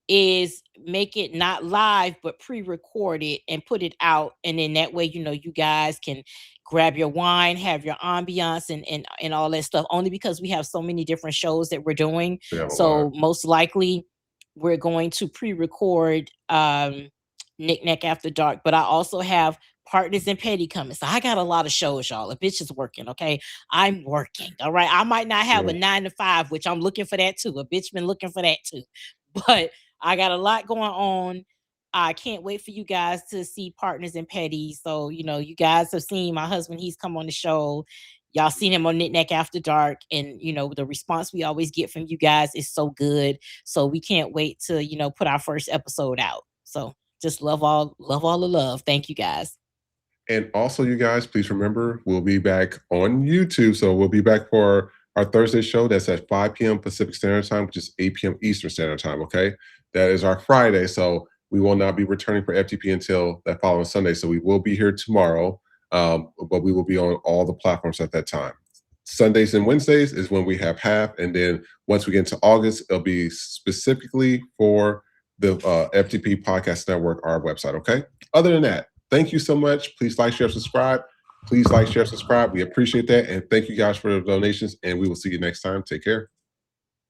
is make it not live but pre-record it and put it out, and then that way you guys can grab your wine, have your ambiance and all that stuff, only because we have so many different shows that we're doing. So most likely we're going to pre-record Knick Knack After Dark, but I also have Partners in Petty coming. So I got a lot of shows, y'all. A bitch is working, okay? I'm working, all right? I might not have a 9 to 5, which I'm looking for that too. A bitch been looking for that too. But I got a lot going on. I can't wait for you guys to see Partners in Petty. So, you guys have seen my husband. He's come on the show. Y'all seen him on Knick-Knack After Dark, and the response we always get from you guys is so good. So we can't wait to put our first episode out. So just love all the love. Thank you guys. And also, you guys, please remember, we'll be back on YouTube. So we'll be back for our Thursday show. That's at 5 p.m. Pacific Standard Time, which is 8 p.m. Eastern Standard Time, okay? That is our Friday. So we will not be returning for FTP until that following Sunday. So we will be here tomorrow, but we will be on all the platforms at that time. Sundays and Wednesdays is when we have half. And then once we get into August, it'll be specifically for the FTP Podcast Network, our website, okay? Other than that, thank you so much. Please like, share, subscribe. Please like, share, subscribe. We appreciate that. And thank you guys for the donations. And we will see you next time. Take care.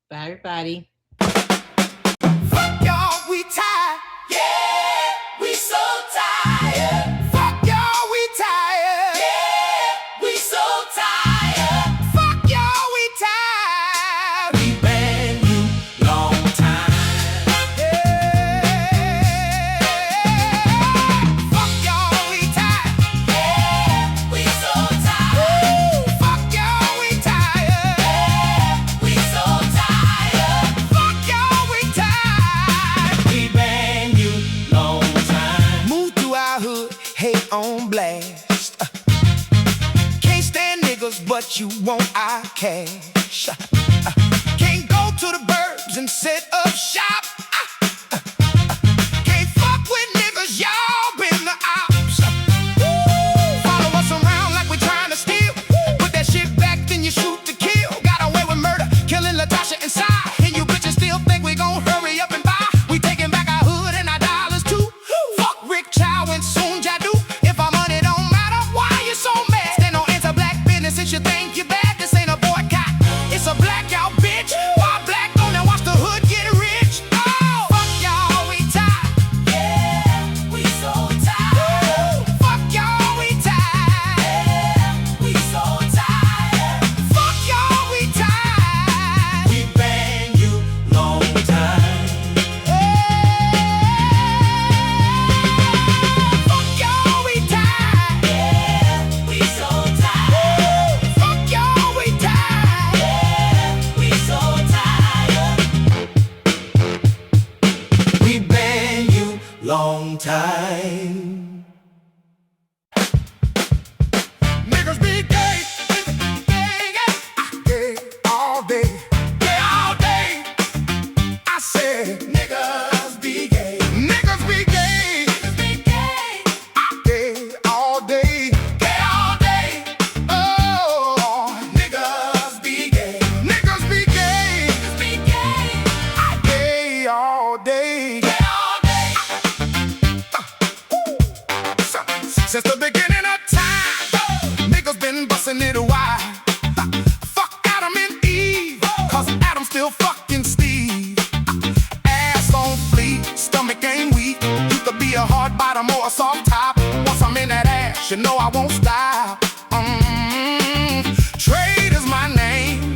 Bye, everybody. Fuck y'all, we tired. Yeah, we so tired. Fuck y'all, we tired. Yeah, we so tired. Fuck y'all, we tired. We been you long time. On blast. Can't stand niggas, but you want our cash. Can't go to the burbs and set up shop. Can't fuck with niggas, y'all been the ops. Follow us around like we trying to steal. Put that shit back, then you shoot to kill. Got away with murder, killing Latasha inside. And you bitches still think we gon' hurry up and buy. We taking back our hood and our dollars too. Fuck Rick Chow and Soon Jadu. Since you think you're bad, this ain't a boycott. It's a blackout, bitch. Why black on and watch the hood get rich? Oh, fuck y'all, we tired. Yeah, we so tired. Woo. Fuck y'all, we tired. Yeah, we so tired. Fuck y'all, we tired. We been you long time. Yeah. Fuck y'all, we tired. Yeah, we so tired. Long time. Niggas be gay, gay all day, gay all day. I said niggas be gay, niggas be gay, niggas be gay, gay all day, gay all day. Oh, niggas be gay, niggas be gay, niggas be gay, gay all day. Since the beginning of time, niggas been busting it wide. Fuck Adam and Eve, cause Adam still fucking Steve. Ass on fleek, stomach ain't weak. You could be a hard bottom or a soft top. Once I'm in that ass, you know I won't stop. Trade is my name,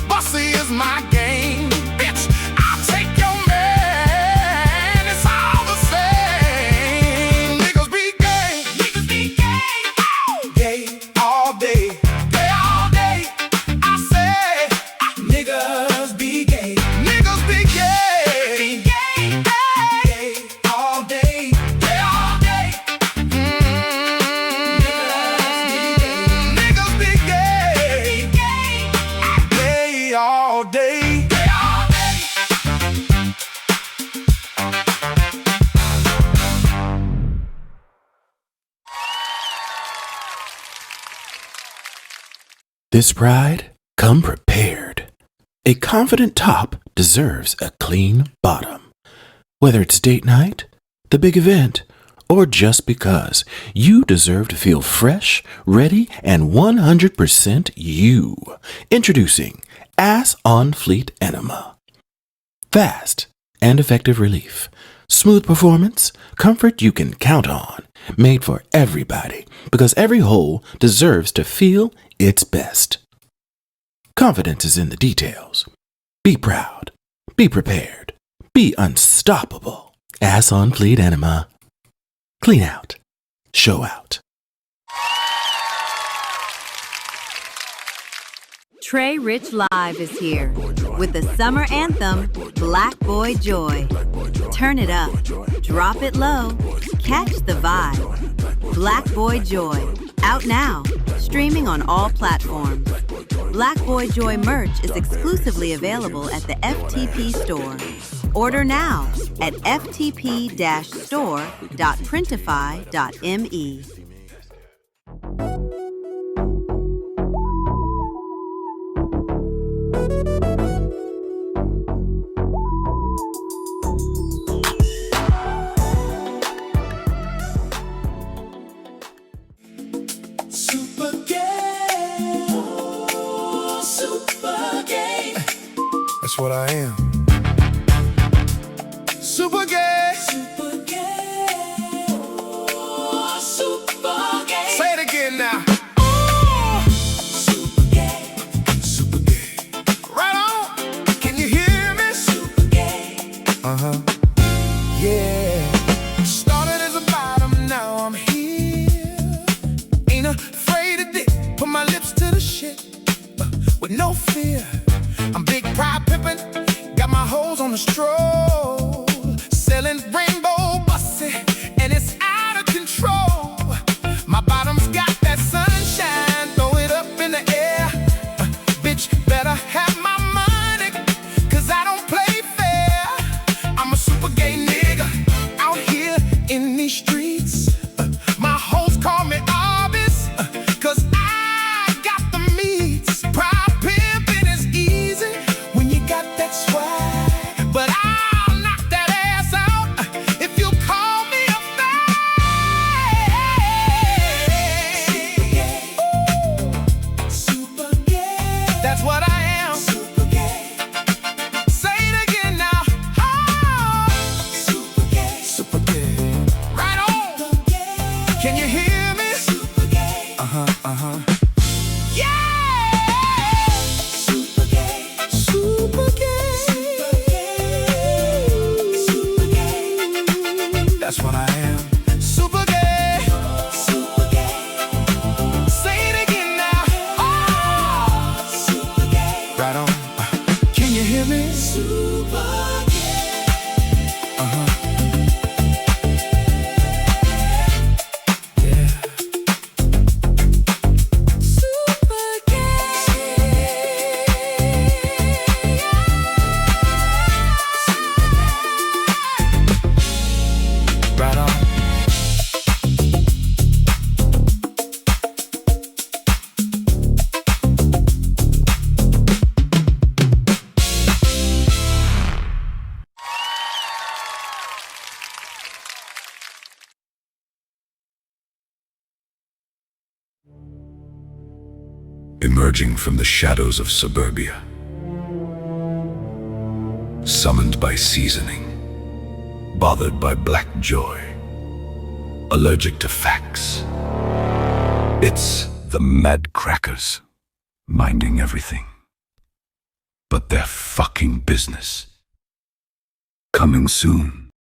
Bussy is my game. Bitch, I'll take your man, it's all the same. Niggas be gay. Gay all day, gay all day. I say, niggas be gay, niggas be gay, gay, gay all day, gay all day. Niggas be gay, gay all day, gay all day. This bride, come prepared. A confident top deserves a clean bottom. Whether it's date night, the big event, or just because, you deserve to feel fresh, ready, and 100% you. Introducing Ass on Fleet Enema. Fast and effective relief. Smooth performance, comfort you can count on. Made for everybody, because every hole deserves to feel its best. Confidence is in the details. Be proud. Be prepared. Be unstoppable. Ass on Fleet Enema. Clean out. Show out. Trey Rich Live is here with the summer anthem, Black Boy Joy. Turn it up, drop it low, catch the vibe. Black Boy Joy, out now, streaming on all platforms. Black Boy Joy merch is exclusively available at the FTP store. Order now at ftp-store.printify.me. That's what I am. Super gay. Super gay. Oh, super gay. Say it again now. Oh, super gay. Super gay. Right on. Can you hear me? Super gay. Uh-huh. Yeah. Started as a bottom, now I'm here. Ain't afraid of it. Put my lips to the shit with no fear. I'm big pride pimpin', got my hoes on the stroll, selling rainbow bussy, and it's out of control. My bottom's got that sunshine, throw it up in the air. Bitch, better have my money, cause I don't play fair. I'm a super gay nigga, out here in these streets. My hoes call me Arbis, cause I got the meats. Pride pimpin' is easy when you got that swag, but I'll knock that ass out if you call me a fag. Super gay. That's what I am. Super gay. Say it again now. Oh. Super gay. Super gay. Right on. Can you hear me? Super gay. Uh-huh, uh-huh. That's what I am. Super gay. Super gay. Say it again now. Oh. Super gay. Right on. Can you hear me? Super gay. Uh-huh. Yeah. Super right on. Emerging from the shadows of suburbia, summoned by seasoning, bothered by black joy, allergic to facts. It's the Mad Crackers, minding everything but their fucking business. Coming soon.